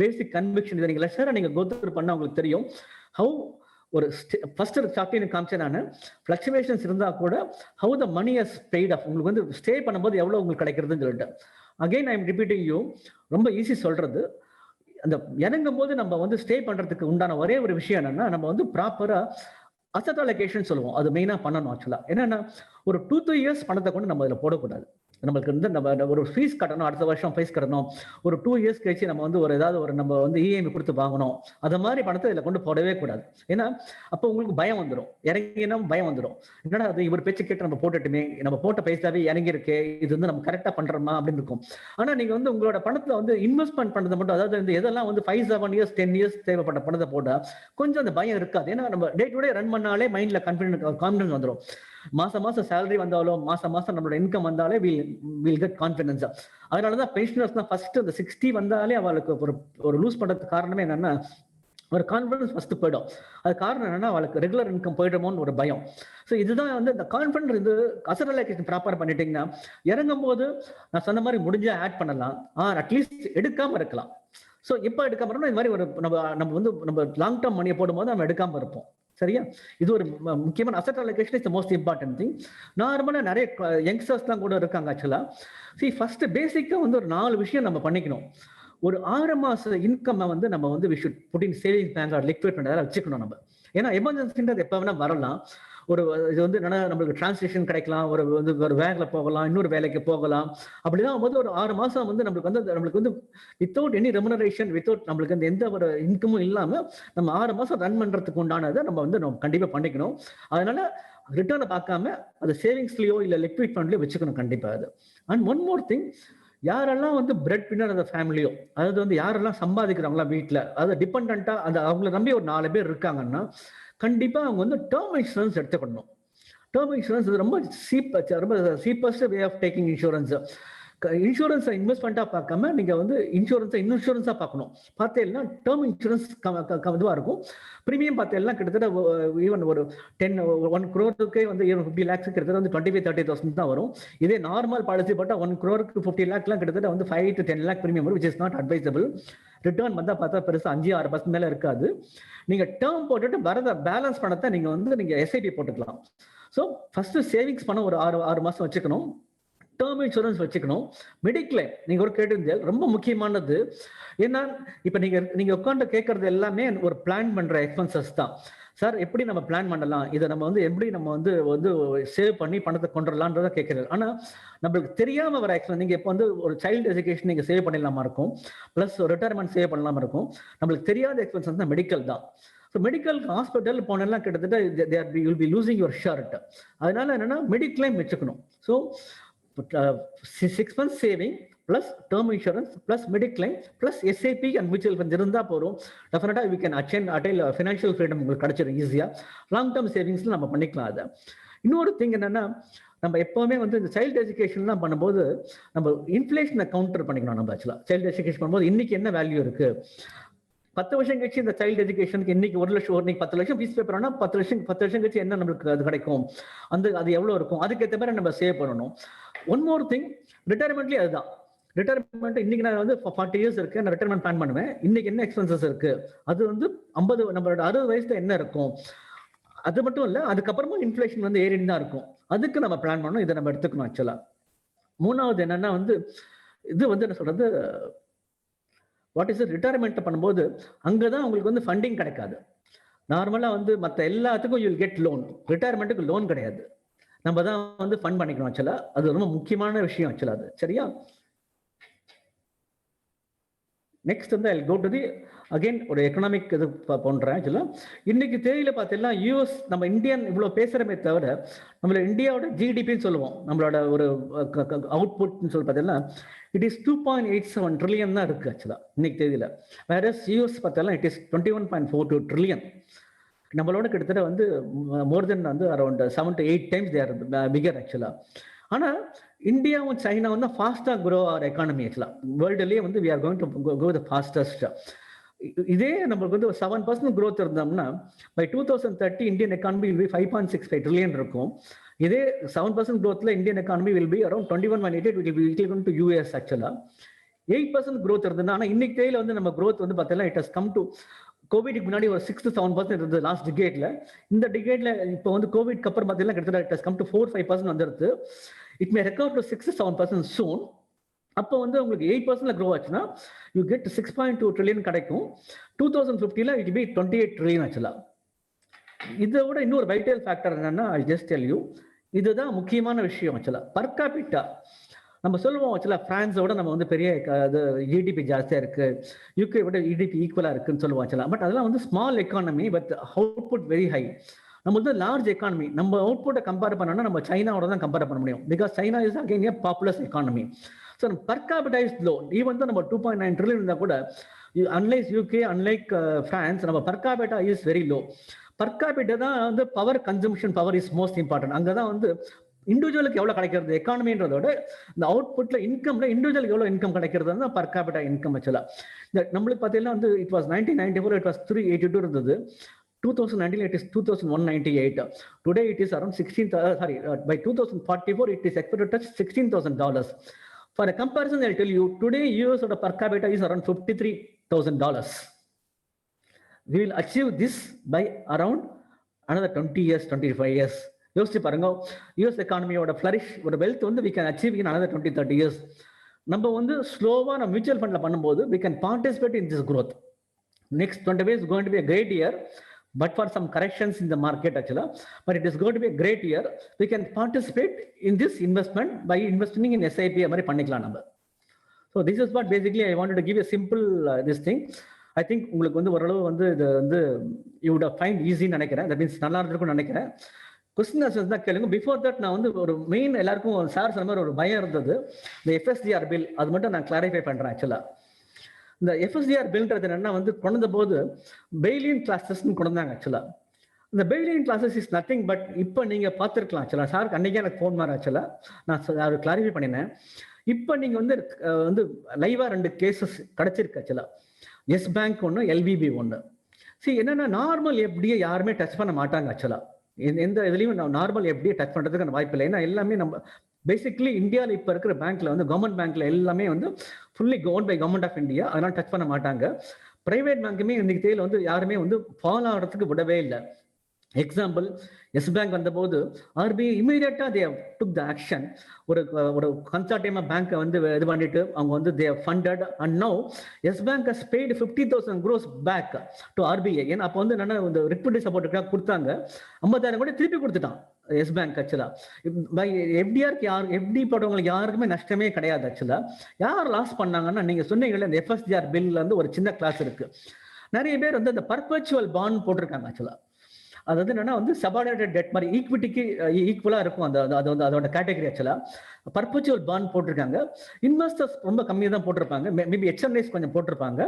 பேசிக் கன்விக்ஷன். இதை நீங்க லெக்சரா நீங்க கோ த்ரூ பண்ணா உங்களுக்கு தெரியும் ஹவு ஒரு ஃபர்ஸ்ட் சாப்டர் காமிச்சேன் நான். ஃபிளக்சுவேஷன்ஸ் இருந்தா கூட how the money has paid off, உங்களுக்கு வந்து ஸ்டே பண்ணும்போது எவ்வளவு உங்களுக்கு கிடைக்கிறதுன்னு சொல்லிட்டு. Again I am repeating you, ரொம்ப ஈஸி சொல்றது. அந்த இறங்கும் போது நம்ம வந்து ஸ்டே பண்றதுக்கு உண்டான ஒரே ஒரு விஷயம் என்னன்னா, நம்ம வந்து ப்ராப்பரா அசட் அலோகேஷன் சொல்லுவோம், அது மெயினா பண்ணணும் ஆக்சுவலா. என்னன்னா ஒரு 2-3 years பணத்தை கொண்டு நம்ம இதுல போடக்கூடாது. நம்மளுக்கு வந்து நம்ம ஒரு ஃபீஸ் கட்டணும், அடுத்த வருஷம் ஃபீஸ் கட்டணும், ஒரு 2 years கழிச்சு நம்ம வந்து ஒரு ஏதாவது ஒரு நம்ம வந்து இஎம்ஐ கொடுத்து வாங்கணும், அதை மாதிரி பணத்தை இதில் கொண்டு போடவே கூடாது. ஏன்னா அப்போ உங்களுக்கு பயம் வந்துடும், இறங்கினா பயம் வந்துடும். என்னடா அது இவர் பேச்சு கேட்டு நம்ம போட்டுட்டுமே, நம்ம போட்ட பைசாவே இறங்கி இருக்கே, இது வந்து நம்ம கரெக்டா பண்றோமா அப்படின்னு இருக்கும். ஆனா நீங்க வந்து உங்களோட பணத்துல வந்து இன்வெஸ்ட்மெண்ட் பண்ணது மட்டும், அதாவது இந்த எதெல்லாம் வந்து 5-7 years 10 years தேவைப்பட்ட பணத்தை போட்டா கொஞ்சம் அந்த பயம் இருக்காது. ஏன்னா நம்ம டே டு டே ரன் பண்ணாலே மைண்ட்ல கான்ஃபிடன்ஸ் வந்துடும். மாசம் சேலரி வந்தாலும் மாசம் நம்மளோட இன்கம் வந்தாலே வில் கெட் கான்ஃபிடன்ஸ். அதனாலதான் பென்ஷனர்ஸ் தான் ஃபர்ஸ்ட் அந்த 60 வந்தாலே அவளுக்கு ஒரு லூஸ் பண்றதுக்கு காரணமே என்னன்னா ஒரு கான்ஃபிடன்ஸ் ஃபர்ஸ்ட் போயிடும். அது காரணம் என்னன்னா அவளுக்கு ரெகுலர் இன்கம் போயிடுமோன்னு ஒரு பயம். ஸோ இதுதான் வந்து இந்த கான்ஃபிடன்ஸ் இது அசட் அலோகேஷன் ப்ராப்பர் பண்ணிட்டீங்கன்னா இறங்கும் போது நான் சொன்ன மாதிரி முடிஞ்சா ஆட் பண்ணலாம், அட்லீஸ்ட் எடுக்காம இருக்கலாம். ஸோ இப்போ எடுக்காம இருக்கணும். இது மாதிரி ஒரு நம்ம வந்து நம்ம லாங் டேர்ம் மணியை போடும்போது நம்ம எடுக்காம இருப்போம். சரியா? இது ஒரு முக்கியமான asset allocation is the most important thing. நார்மலா நிறைய யங்ஸ்டர்ஸ்லாம் கூட இருக்காங்க ஆக்சுவலா. ஃபர்ஸ்ட் பேசிக்கா வந்து ஒரு 4 விஷயம் நம்ம பண்ணிக்கணும். ஒரு 6 மாச இன்கம் வந்து நம்ம வந்து we should put in savings bank or liquid fund வச்சுக்கணும் நம்ம. ஏன்னா எமர்ஜென்சின்றது எப்ப வேணா வரலாம். ஒரு இது வந்து என்னன்னா நம்மளுக்கு டிரான்ஸ்லேஷன் கிடைக்கலாம், ஒரு வந்து ஒரு வேலைல போகலாம், இன்னொரு வேலைக்கு போகலாம். அப்படிதான் போது ஒரு 6 மாசம் வந்து நம்மளுக்கு வந்து வித்தவுட் எனி ரெமுனரேஷன், வித்தவுட் நம்மளுக்கு அந்த எந்த ஒரு இன்கமும் இல்லாம நம்ம 6 மாசம் ரன் பண்றதுக்கு உண்டானதை நம்ம கண்டிப்பா பண்ணிக்கணும். அதனால ரிட்டர்னை பார்க்காம அது சேவிங்ஸ்லயோ இல்ல லிக்விட் ஃபண்ட்லயோ வச்சுக்கணும் கண்டிப்பா அது. அண்ட் ஒன் மோர் திங், யாரெல்லாம் வந்து பிரெட் வின்னர் அந்த ஃபேமிலியோ, அதாவது வந்து யாரெல்லாம் சம்பாதிக்கிறாங்களா வீட்டுல, அதாவது டிபெண்டா அந்த அவங்களை நம்பி ஒரு 4 பேர் இருக்காங்கன்னா கண்டிப்பா அவங்க வந்து டேர்ம் இன்சூரன்ஸ் எடுத்துக்கணும். டேர்ம் இன்சூரன்ஸ் ரொம்ப cheapest way of taking insurance. இன்சூரன்ஸை இன்வெஸ்ட்மெண்ட்டா பார்க்காம நீங்க வந்து இன்சூரன்ஸா பார்க்கணும். பார்த்தீங்கன்னா டேர்ம் இன்சூரன்ஸ் இதுவா இருக்கும். பிரீமியம் பார்த்தீங்கன்னா கிட்டத்தட்ட ஈவன் ஒரு 1 crore வந்து 50 lakhs கிட்டத்தட்ட வந்து 25,000-30,000 தான் வரும். இதே நார்மல் பாலிசி பார்த்தா 1 crore 50 lakhலாம் கிட்டத்தட்ட வந்து 5 to 10 lakh பிரீமியம் வரும், which is not advisable. Return வந்தா பார்த்தா பெருசா 5-6% மேல இருக்காது. நீங்க டேர்ம் போட்டுட்டு வரத பேலன்ஸ் பண்ணத்தை நீங்க எஸ்ஐபி போட்டுக்கலாம். ஸோ ஃபர்ஸ்ட் சேவிங்ஸ் பண்ண ஒரு 6 மாசம் வச்சுக்கணும். டேர்ம் இன்சூரன்ஸ் வச்சுக்கணும். மெடிக்ளைம் நீங்க ஒரு கேட்டிருந்தீங்க, ரொம்ப முக்கியமானது. ஏன்னா இப்ப நீங்க உட்காந்து கேட்கறது எல்லாமே ஒரு பிளான் பண்ற எக்ஸ்பென்சஸ் தான். சார் எப்படி நம்ம பிளான் பண்ணலாம், இதை நம்ம வந்து எப்படி நம்ம வந்து சேவ் பண்ணி பணத்தை கொண்டுடலான்றதை கேட்கறது. ஆனா நம்மளுக்கு தெரியாம வர எக்ஸ்பென்ஸ், நீங்க இப்போ வந்து ஒரு சைல்டு எஜுகேஷன் நீங்க சேவ் பண்ணிடலாமா இருக்கும், பிளஸ் ரிட்டையர்மெண்ட் சேவ் பண்ணலாமா இருக்கும். நம்மளுக்கு தெரியாத எக்ஸ்பென்சஸ் தான் மெடிக்கல் தான். ஸோ மெடிக்கல் ஹாஸ்பிட்டல் போனெல்லாம் கிட்டத்தட்ட you'll be losing your shirt. அதனால என்னன்னா மெடிக்ளைம் வச்சுக்கணும். So 6 months saving plus term insurance plus mediclaim plus SIP and mutual fund இருந்தா போறோம். டெஃபினட்டா வி கேன் அட்டைல் ஃபினான்ஷியல் ஃப்ரீடம் உங்களுக்கு கிடைச்சிடும் ஈஸியா. லாங் டேர்ம் சேவிங்ஸ்ல நம்ம பண்ணிக்கலாம் அதை. இன்னொரு திங் என்னன்னா, நம்ம எப்பவுமே வந்து இந்த சைல்டு எஜுகேஷன்லாம் பண்ணும்போது நம்ம இன்ஃபிளேஷனை கவுண்டர் பண்ணிக்கணும். நம்ம ஆக்சுவலா சைல்டு எஜுகேஷன் பண்ணும்போது இன்னைக்கு என்ன வேல்யூ இருக்கு, 10 வருஷம் கழிச்சு இந்த சைல்டு எஜுகேஷனுக்கு இன்னைக்கு 1 லட்சம், இன்னைக்கு 10 லட்சம் ஃபீஸ் பே பண்ணா 10 வருஷம் கழிச்சு என்ன நம்மளுக்கு அது கிடைக்கும், அது எவ்வளவு இருக்கும், அதுக்கேற்ற மாதிரி நம்ம சேவ் பண்ணணும். ஒன் மோர் திங், ரிட்டையர்மெண்ட்லயே அதுதான். ரிட்டையர்மெண்ட் இன்னைக்கு நான் வந்து 40 years இருக்கு, நான் ரிட்டையர்மெண்ட் பிளான் பண்ணுவேன். இன்னைக்கு என்ன எக்ஸ்பென்சஸ் இருக்கு, அது வந்து 50 நம்மளோட 60 வயசுல என்ன இருக்கும், அது மட்டும் இல்ல அதுக்கப்புறமா இன்ஃபிளேஷன் வந்து ஏறிட்டு தான் இருக்கும். அதுக்கு நம்ம பிளான் பண்ணணும். இதை நம்ம எடுத்துக்கணும் ஆக்சுவலா. மூணாவது என்னன்னா வந்து இது வந்து என்ன சொல்றது, வாட் இஸ் ரிட்டையர்மெண்ட் பண்ணும்போது அங்கதான் உங்களுக்கு வந்து ஃபண்டிங் கிடைக்காது. நார்மலா வந்து மற்ற எல்லாத்துக்கும் யூ வில் கெட் லோன், ரிட்டையர்மெண்ட்டுக்கு லோன் கிடையாது. நம்ம தான் வந்து ஃபண்ட் பண்ணிக்கணும் ஆக்சுவலா. அது ரொம்ப முக்கியமான விஷயம் ஆக்சுவலா அது. சரியா? நெக்ஸ்ட் வந்து ஐ கோ டு தி அகைன் ஒரு எக்கனாமிக் இது பண்றேன் ஆக்சுவலா. இன்னைக்கு தேதியில பார்த்தீங்கன்னா யூஎஸ், நம்ம இந்தியன் இவ்வளவு பேசுறமே தவிர நம்மளோட இந்தியாவோட ஜிடிபின்னு சொல்லுவோம், நம்மளோட ஒரு அவுட்புட்னு சொல்லி பார்த்தீங்கன்னா இட் இஸ் 2.87 trillion தான் இருக்கு ஆக்சுவலா இன்னைக்கு தேதியில. வேற யூஎஸ் பார்த்தீங்கன்னா இட் இஸ் 21.42 trillion. நம்மளோட கிட்டத்தட்ட வந்து மோர் தென் வந்து around 7 to 8 times they are bigger ஆக்சுவலா. ஆனா இந்தியாவும் சைனாவும் தான் ஃபாஸ்டா grow our economy ஆக்சுவலா. வேர்ல்டுலயே வந்து we are going to go the fastest. இதே நம்மளுக்கு வந்து 7% growth இருந்தோம்னா by 2030 Indian economy will be 5.65 trillion இருக்கும். இதே 7% growthல Indian economy will be around 21.88, will be equivalent to US ஆக்சுவலா. 8% growth இருந்ததுன்னா, ஆனா இன்னைக்கு தேதியில வந்து நம்ம growth வந்து பார்த்தீங்கன்னா it has come to கோவிட்க்கு முன்னாடி ஒரு 6 to 7% இருந்தது லாஸ்ட் டிகேட்ல. இந்த டிகேட்ல இப்போ வந்து கோவிட்க்கு அப்புறம் பார்த்தீங்கன்னா கிட்டத்தட்ட இட் ஹஸ் கம் டு 4-5% வந்துருது. It may recover to 6 to 7% சூன். அப்போ வந்து உங்களுக்கு 8% க்ரோ ஆச்சுன்னா யூ கெட் 6.2 trillion கிடைக்கும். 2050ல இட் பி 28 trillion ஆச்சுல. இதை விட இன்னொரு வைட்டல் ஃபேக்டர் என்னன்னா, ஐ ஜஸ்ட் டெல் யூ, இதுதான் முக்கியமான விஷயம் ஆக்சுவலா. பர் கேபிட்டா நம்ம சொல்லுவோம் ஆக்சுவலா, பிரான்ஸோட நம்ம வந்து பெரிய ஜிடிபி ஜாஸ்தியா இருக்கு, யூகே விட ஜிடிபி ஈக்குவலா இருக்குன்னு சொல்லுவோம் ஆக்சுவலா. பட் அதெல்லாம் வந்து small economy but output very high. நம்ம வந்து லார்ஜ் எக்கானமி, நம்ம அவுட்புட்டை கம்பேர் பண்ணோம்னா நம்ம சைனாவோட தான் கம்பேர் பண்ண முடியும். Because China is again A populous economy. So per capita is low. Even தான் நம்ம 2.9 trillion இருந்தா கூட, அன்லைக் யூகே, அன்லைக் பிரான்ஸ், நம்ம per capita is very low. Per capita தான் வந்து power consumption power is most important. அங்கதான் வந்து இண்டிவிஜுவலுக்கு எவ்வளவு கிடைக்கிறது எக்கானமின்றதோட இந்த அவுட்புட்ல இன்கம்ல இண்டிவிஜுவலுக்கு எவ்வளவு இன்கம் கிடைக்கிறது தான் பர் கேபிட்டா இன்கம் ஆக்சுவலா. நம்மளுக்கு பார்த்தீங்கன்னா வந்து இட் வாஸ் 1994 இட் வாஸ் 382 இருந்தது. 2019 it is 2198. Today it is around by 2044 it is expected to touch $16,000. For a comparison, I'll tell you, today US per capita is around $53,000. We will achieve this by around another 20 years, 25 years. யோசிச்சு பாருங்க, யூஎஸ் எக்கானமியோட ஃபிளரிஷ் ஒரு வெல்த் வந்து we can achieve in another 20-30 years. நம்ம வந்து ஸ்லோவா நம்ம மியூச்சுவல் ஃபண்ட்ல பண்ணும்போது we can participate in this growth. Next 20 years is going to be a great year, but for some corrections in the market actually, but it is going to be a great year. We can participate in this investment by investing in SIP மாதிரி பண்ணிக்கலாம் நம்ம. So this is what basically I wanted to give a simple this thing. I think உங்களுக்கு வந்து ஓரளவு வந்து இது வந்து you would have find easy நினைக்கிறேன். That means நல்லா இருக்கும்னு நினைக்கிறேன். கொஸ்டின் ஆன்சர்ஸ் தான் கேளுங்க. பிஃபோர் தட் நான் வந்து ஒரு மெயின் எல்லாருக்கும் சார் சொன்ன மாதிரி ஒரு பயம் இருந்தது. இந்த FSDR பில் அது மட்டும் நான் கிளாரிஃபை பண்றேன். ஆக்சுவலா இந்த FSDR பில்ன்றது என்னன்னா வந்து கொண்ட போது பெயிலியன் கிளாஸஸ்ன்னு கொண்டாங்க. ஆக்சுவலா இந்த பெயிலியன் கிளாஸஸ் இஸ் நத்திங் பட் இப்போ நீங்க பார்த்துருக்கலாம். ஆக்சுவலா சாருக்கு அன்னைக்கே எனக்கு ஃபோன் மாதிரி ஆக்சுவலா நான் கிளாரிஃபை பண்ணினேன். இப்போ நீங்க வந்து லைவா 2 கேசஸ் கிடைச்சிருக்கு. ஆக்சுவலா எஸ் பேங்க் ஒன்று, LVB ஒன்று. சரி, என்னன்னா நார்மல் எப்படியே யாருமே டச் பண்ண மாட்டாங்க. ஆக்சுவலா எந்த இதுலையும் நார்மல் எப்படியே டச் பண்றதுக்கான வாய்ப்பு இல்லை. ஏன்னா எல்லாமே நம்ம பேசிக்லி இந்தியாவில் இப்போ இருக்கிற பேங்க்ல வந்து கவர்மெண்ட் பேங்க்ல எல்லாமே வந்து fully govern by government of India. அதனால டச் பண்ண மாட்டாங்க. பிரைவேட் பேங்க்குமே இன்னைக்கு தேதியில் வந்து யாருமே வந்து ஃபாலோ ஆகிறதுக்கு விடவே இல்லை. எக்ஸாம்பிள், எஸ் பேங்க் வந்தபோது RBI இமீடியட்டா தே டுக் த ஆக்ஷன். ஒரு கன்சார்டியமா பேங்க் வந்து இது பண்ணிட்டு அவங்க வந்து they funded and now Yes bank has paid 50,000 crores back to RBI. ஏன்னா அப்போ வந்து என்னன்னா இந்த லிக்விடிட்டி சப்போர்ட்டுக்காக கொடுத்தாங்க. 50,000 கூட திருப்பி கொடுத்துட்டான் எஸ் பேங்க். ஆக்சுவலா FDRக்கு FD போட்டவங்களுக்கு யாருக்குமே நஷ்டமே கிடையாது. ஆக்சுவலா யார் லாஸ் பண்ணாங்கன்னா நீங்க சொன்னீங்கல்ல இந்த FSDR பில்ல வந்து ஒரு சின்ன கிளாஸ் இருக்கு. நிறைய பேர் வந்து இந்த பர்பச்சுவல் பாண்ட் போட்டிருக்காங்க. ஆக்சுவலா அது வந்து என்னன்னா வந்து சபார்டினேட்டட் டெட் மாதிரி ஈக்விட்டிக்கு ஈக்குவலா இருக்கும். அது வந்து அதோட கேட்டகரி. ஆக்சுவலா பர்பச்சுவல் பாண்ட் போட்டிருக்காங்க. இன்வெஸ்டர்ஸ் ரொம்ப கம்மியாக தான் போட்டிருப்பாங்க. மேபி HNIs கொஞ்சம் போட்டிருப்பாங்க.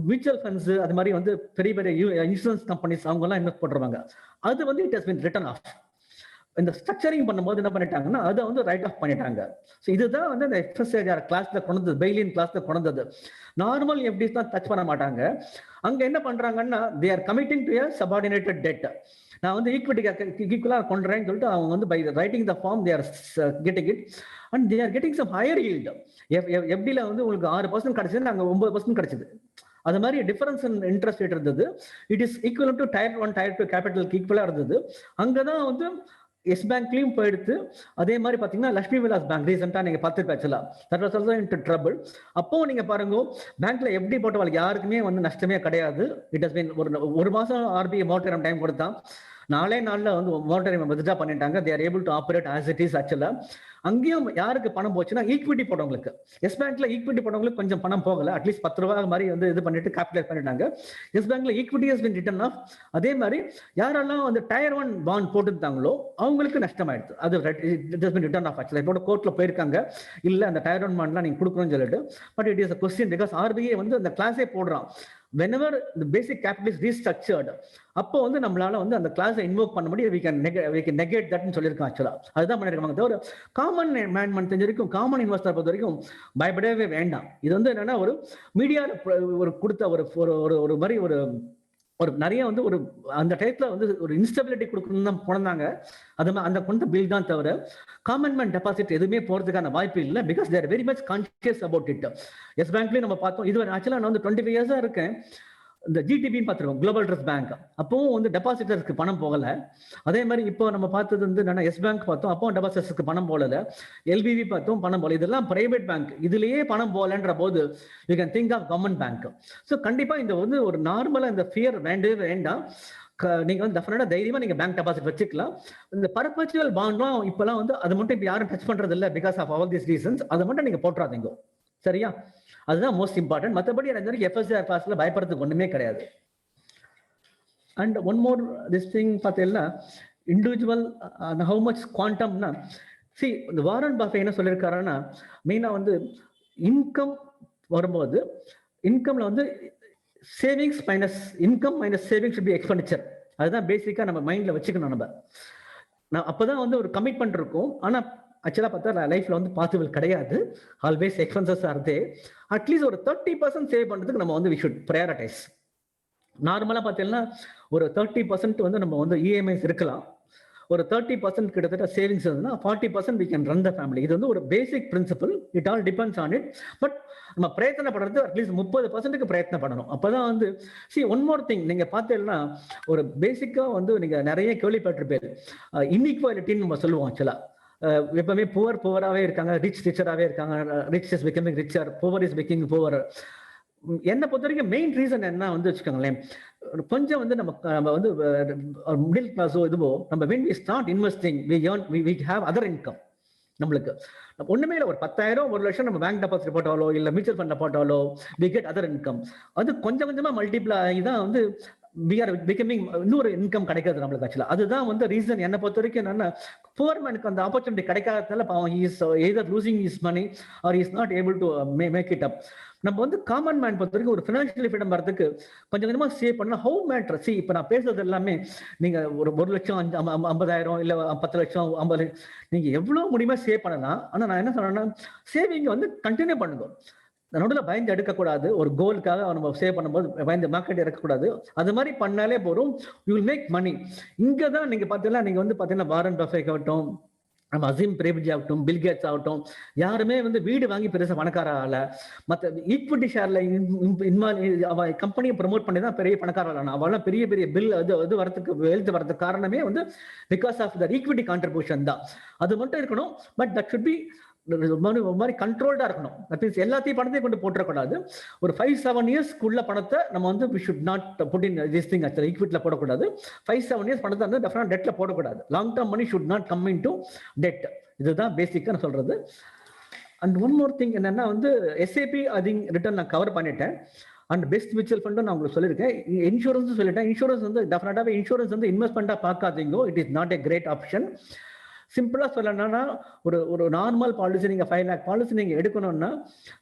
மியூச்சுவல் ஃபண்ட்ஸ் அது மாதிரி வந்து பெரிய பெரிய இன்சூரன்ஸ் கம்பெனிஸ் அவங்க எல்லாம் இன்வெஸ்ட் போட்டிருப்பாங்க. அது வந்து it has been written off. இந்த ஸ்ட்ரக்சரிங் பண்ணும்போது என்ன பண்ணிட்டாங்கன்னா அதை வந்து ரைட் ஆஃப் பண்ணிட்டாங்க. ஸோ இதுதான் வந்து இந்த FSDR கிளாஸ்ல கொண்டது, பெயிலியன் கிளாஸ்ல கொண்டது. நார்மல் FDs தான் டச் பண்ண மாட்டாங்க. அங்க என்ன பண்றாங்கன்னா they are committing to a subordinated debt. நான் வந்து ஈக்விட்டிக்கு ஈக்குவலா கொண்டுறேன்னு சொல்லிட்டு அவங்க வந்து by writing the form they are getting it and they are getting some higher yield. FDல வந்து உங்களுக்கு 6% கிடைச்சது, நாங்கள் 9% கிடைச்சது. அது மாதிரி டிஃபரன்ஸ் இன்ட்ரெஸ்ட் ரேட் இருந்தது. It is equal to Tier 1 Tier 2 கேபிட்டலுக்கு ஈக்குவலா இருந்தது. அங்கதான் வந்து எஸ் பேங்க்லயும் போயிடுத்து. அதே மாதிரி பாத்தீங்கன்னா லட்சுமி விலாஸ் பேங்க் ரீசெண்டா நீங்க பார்த்துருப்பேன். That was also into trouble. அப்போ நீங்க பாருங்க பேங்க்ல எப்படி போட்டவங்களுக்கு யாருக்குமே வந்து நஷ்டமே கிடையாது. இட் ஹஸ் பீன் ஒரு மாசம் RBI மோட்டரம் டைம் கொடுத்தான். 4 நாள்ல வந்து மோட்டரம் வித்ட்ரா பண்ணிட்டாங்க. They are able to operate as it is. ஆக்சுவலா அங்கேயும் யாருக்கு பணம் போச்சுன்னா ஈக்விட்டி போட்டவங்களுக்கு. எஸ் பேங்க்ல ஈக்விட்டி போட்டவங்களுக்கு கொஞ்சம் பணம் போகல. அட்லீஸ்ட் 10 ரூபாய் மாதிரி வந்து இது பண்ணிட்டு கேபிடலைஸ் பண்ணிட்டாங்க. எஸ் பேங்க்ல equity has been written off. அதே மாதிரி யாரெல்லாம் வந்து Tier 1 பாண்ட் போட்டுருந்தாங்களோ அவங்களுக்கு நஷ்டமாயிடுது. அது it has been written off. Actually இப்போ கோர்ட்ல போயிருக்காங்க, இல்ல அந்த Tier 1 பாண்ட்லாம் நீங்க கொடுக்கணும்னு சொல்லிட்டு. But it is a question because RBI வந்து அந்த கிளாஸே போடுறான். whenever the basic capital is restructured, அப்போ வந்து நம்மளால வந்து அந்த கிளாஸை இன்வோக் பண்ண முடியும். we can negate that ன்னு சொல்லியிருக்கோம். ஆக்சுவலா அதுதான் பண்ணிருக்காங்க. தவிர காமன் மேன் தெரிஞ்ச வரைக்கும் காமன் இன்வெஸ்டர் பொறுத்த வரைக்கும் பயப்படவே வேண்டாம். இது வந்து என்னன்னா ஒரு மீடியா ஒரு கொடுத்த ஒரு மாதிரி ஒரு நிறைய வந்து ஒரு அந்த டைப்ல வந்து ஒரு இன்ஸ்டபிலிட்டி கொடுக்கணும்னு தான் போனாங்க. அந்த கொண்ட பில் தான் தவிர காமன் மேன் டெபாசிட் எதுவுமே போறதுக்கான வாய்ப்பு இல்லை. Because there very much conscious about it. Yes பேங்க்லயும் நம்ம பார்த்தோம். இது ஆக்சுவலா நான் வந்து 25 இயர்ஸா இருக்கேன். இந்த GTBன்னு பார்த்துருக்கோம், குளோபல் ட்ரஸ்ட் பேங்க். அப்பவும் வந்து டெபாசிட்டர்ஸ்க்கு பணம் போகல. அதே மாதிரி இப்போ நம்ம பார்த்தது வந்து என்னன்னா எஸ் பேங்க் பார்த்தோம், அப்போ டெபாசிட்டர்ஸ்க்கு பணம் போகல. LVB பார்த்தோம், பணம் போகல. இதெல்லாம் பிரைவேட் பேங்க். இதுலயே பணம் போகலன்ற போது you can think of government bank. So கண்டிப்பா இந்த வந்து ஒரு நார்மலா இந்த ஃபியர் வேண்டவே வேண்டாம். நீங்க வந்து டெஃபினட்டா தைரியமா நீங்க பேங்க் டெபாசிட் வச்சுக்கலாம். இந்த பர்பச்சுவல் பாண்ட்லாம் இப்பெல்லாம் வந்து அது மட்டும் இப்போ யாரும் டச் பண்றது இல்லை. Because of all these reasons அதை மட்டும் நீங்க போட்டுறாதீங்க. சரியா? அதுதான் மோஸ்ட் இம்பார்ட்டன்ட். மற்றபடி எனக்கு FSDR கிளாஸ்ல பயப்படுறதுக்கு ஒண்ணுமே கிடையாது. And one more this thing பார்த்தீங்கன்னா இண்டிவிஜுவல் ஹவு மச் குவாண்டம்னா இந்த வாரன் பஃபே என்ன சொல்லியிருக்காருன்னா மெயினா வந்து இன்கம் வரும்போது இன்கம்ல வந்து savings minus income minus savings should be expenditure. அதுதான் பேசிக்கா நம்ம மைண்ட்ல வச்சுக்கணும். நம்ம அப்பதான் வந்து ஒரு கமிட்மெண்ட் இருக்கும். ஆனா ஆக்சுவலா பார்த்தா லைஃப்ல வந்து பாசிபிள் கிடையாது. ஆல்வேஸ் எக்ஸ்பென்சஸ் ஆர் தே. அட்லீஸ்ட் ஒரு 30% சேவ் பண்றதுக்கு நம்ம வந்து வி ஷுட் ப்ரையாரிட்டைஸ். நார்மலா பார்த்தீங்கன்னா ஒரு 30% வந்து நம்ம வந்து EMIs இருக்கலாம். ஒரு 30% கிட்டத்தட்ட சேவிங்ஸ் இருந்ததுன்னா 40% we can run the family. இது வந்து ஒரு பேசிக் principal. It all depends on it. But நம்ம பிரயத்தனப்படுறது அட்லீஸ்ட் 30%க்கு பிரயத்தனப்படணும். அப்பதான் வந்து ஒன் மோர் திங் நீங்க பார்த்தீங்கன்னா ஒரு பேசிக்கா வந்து நீங்க நிறைய கேள்விப்பட்டிருப்பேன். இன்இக்வாலிட்டின்னு நம்ம சொல்லுவோம். ஆக்சுவலா எப்பவுமே புவராகவே இருக்காங்க, ரிச்சராகவே இருக்காங்க, rich is becoming richer, poor is becoming poor. என்னை பொறுத்த வரைக்கும் மெயின் ரீசன் என்ன வந்து வச்சுக்கோங்களேன், கொஞ்சம் வந்து நம்ம வந்து மிடில் கிளாஸோ இதுவோ நம்ம when we start investing we have other income. நம்மளுக்கு ஒண்ணுமே இல்லை, ஒரு 10,000 1,00,000 நம்ம பேங்க் டெபாசிட் போட்டாலோ இல்ல mutual ஃபண்ட்ல போட்டாலோ we get other income. அது கொஞ்சம் கொஞ்சமா மல்டிப்ளை ஆகி தான் வந்து we are becoming இன்னொரு இன்கம் கிடைக்கிறது நம்மளுக்கு. ஆக்சுவலா அதுதான் வந்து ரீசன். என்னை பொறுத்த வரைக்கும் என்னன்னா புவர் மேனுக்கு அந்த ஆப்பர்ச்சுனிட்டி கிடைக்காததால பாவம் he is either losing his money or he is not able to make it up. நம்ம வந்து காமன் மேன் பொறுத்த வரைக்கும் ஒரு ஃபினான்ஷியல் ஃப்ரீடம் வரதுக்கு கொஞ்சம் கொஞ்சமா சேவ் பண்ணா ஹவு மேட்டர். இப்ப நான் பேசுறது எல்லாமே நீங்க ஒரு 1,00,000 50,000 இல்ல 10 லட்சம் 50 நீங்க எவ்வளவு முடியுமா சேவ் பண்ணலாம். ஆனா நான் என்ன சொல்றேன்னா சேவிங் வந்து கண்டினியூ பண்ணுங்க. நடுவில் பயந்து எடுக்கக்கூடாது. ஒரு கோலுக்காக நம்ம சேவ் பண்ணும்போது பயந்து மார்க்கெட் இறக்கக்கூடாது. அது மாதிரி பண்ணாலே போதும், யூ வில் மேக் மணி. இங்க தான் நீங்க பார்த்தீங்கன்னா நீங்க வந்து பார்த்தீங்கன்னா வாரன் பஃபெட் ஆகட்டும், நம்ம அசீம் பிரேம்ஜி ஆகட்டும், பில்கேட்ஸ் ஆகட்டும், யாருமே வந்து வீடு வாங்கி பெருசா பணக்கார ஆகல. மற்ற ஈக்விட்டி ஷேர்ல அவ கம்பெனியை ப்ரமோட் பண்ணி தான் பெரிய பணக்கார ஆனா அவெல்லாம் பெரிய பெரிய பில் அது வரதுக்கு வெல்த் வரதுக்கு காரணமே வந்து because of the equity contribution தான். அது மட்டும் இருக்கணும். பட் தட் ஷுட் பி மாதிரி கண்ட்ரோல்டா இருக்கணும். எல்லாத்தையும் பணத்தையும் கொண்டு போட்டுறக்கூடாது. ஒரு 5-7 இயர்ஸ்க்குள்ள பணத்தை நம்ம வந்து we should not put in this thing actually ஈக்விட்டில போடக்கூடாது. 5-7 இயர்ஸ் பணத்தை வந்து டெஃபினட் டெட்ல போடக்கூடாது. Long term money should not come into debt. இதுதான் பேசிக்கா நான் சொல்றது. அண்ட் ஒன் மோர் திங் என்னன்னா வந்து எஸ்ஐபி அதிங் ரிட்டர்ன் நான் கவர் பண்ணிட்டேன். அண்ட் பெஸ்ட் மியூச்சுவல் ஃபண்டும் நான் உங்களுக்கு சொல்லியிருக்கேன். இன்சூரன்ஸ் சொல்லிட்டேன். இன்சூரன்ஸ் வந்து டெஃபினட்டாவே இன்சூரன்ஸ் வந்து இன்வெஸ்ட்மெண்டா பார்க்காதீங்க. It is not a great option. Simply சொல்லணும்னா ஒரு நார்மல் பாலிசி நீங்க 5 lakh பாலிசி நீங்க எடுக்கணும்னா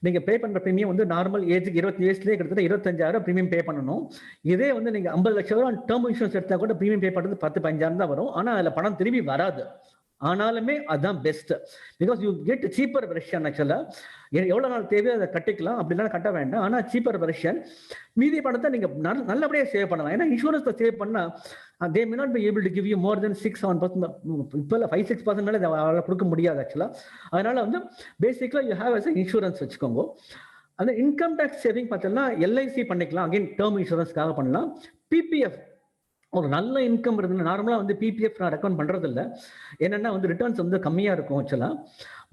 நீங்க பே பண்ற பிரீமியம் வந்து நார்மல் ஏஜுக்கு 20 இயர்ஸ்லயே கிட்டத்தட்ட 25,000 பிரீமியம் பே பண்ணணும். இதே வந்து நீங்க 50 லட்சம் டேர்ம் இன்சூரன்ஸ் எடுத்தா கூட பிரீமியம் பே பண்றது 10-15,000 தான் வரும். ஆனா அதுல பணம் திரும்பி வராது. ஆனாலுமே அதுதான் best. Because you get cheaper version. ஆக்சுவலா எவ்வளவு நாள் தேவையோ அதை கட்டிக்கலாம், அப்படிலாம் கட்ட வேண்டாம். ஆனா சீப்பர் வெர்ஷன் மீதி பணத்தை நீங்க நல்லபடியா சேவ் பண்ணலாம். ஏன்னா இன்சூரன்ஸ் சேவ் பண்ணா they may not be able to give you more than 6-7%. இப்போ 5-6% மேல அவரால் கொடுக்க முடியாது ஆக்சுவலா. அதனால வந்து பேசிக்கலா யூ ஹேவ் as இன்சூரன்ஸ் வச்சுக்கோங்க. அந்த இன்கம் டேக்ஸ் சேவிங் பார்த்தீங்கன்னா எல்ஐசி பண்ணிக்கலாம். அகைன் டேர்ம் இன்சூரன்ஸ்க்காக பண்ணலாம். பிபிஎஃப் ஒரு நல்ல இன்கம் இருந்தது. நார்மலா வந்து பிபிஎஃப் நான் ரெக்கமெண்ட் பண்றது இல்லை. என்னன்னா வந்து ரிட்டர்ன்ஸ் வந்து கம்மியா இருக்கும் ஆக்சுவலா.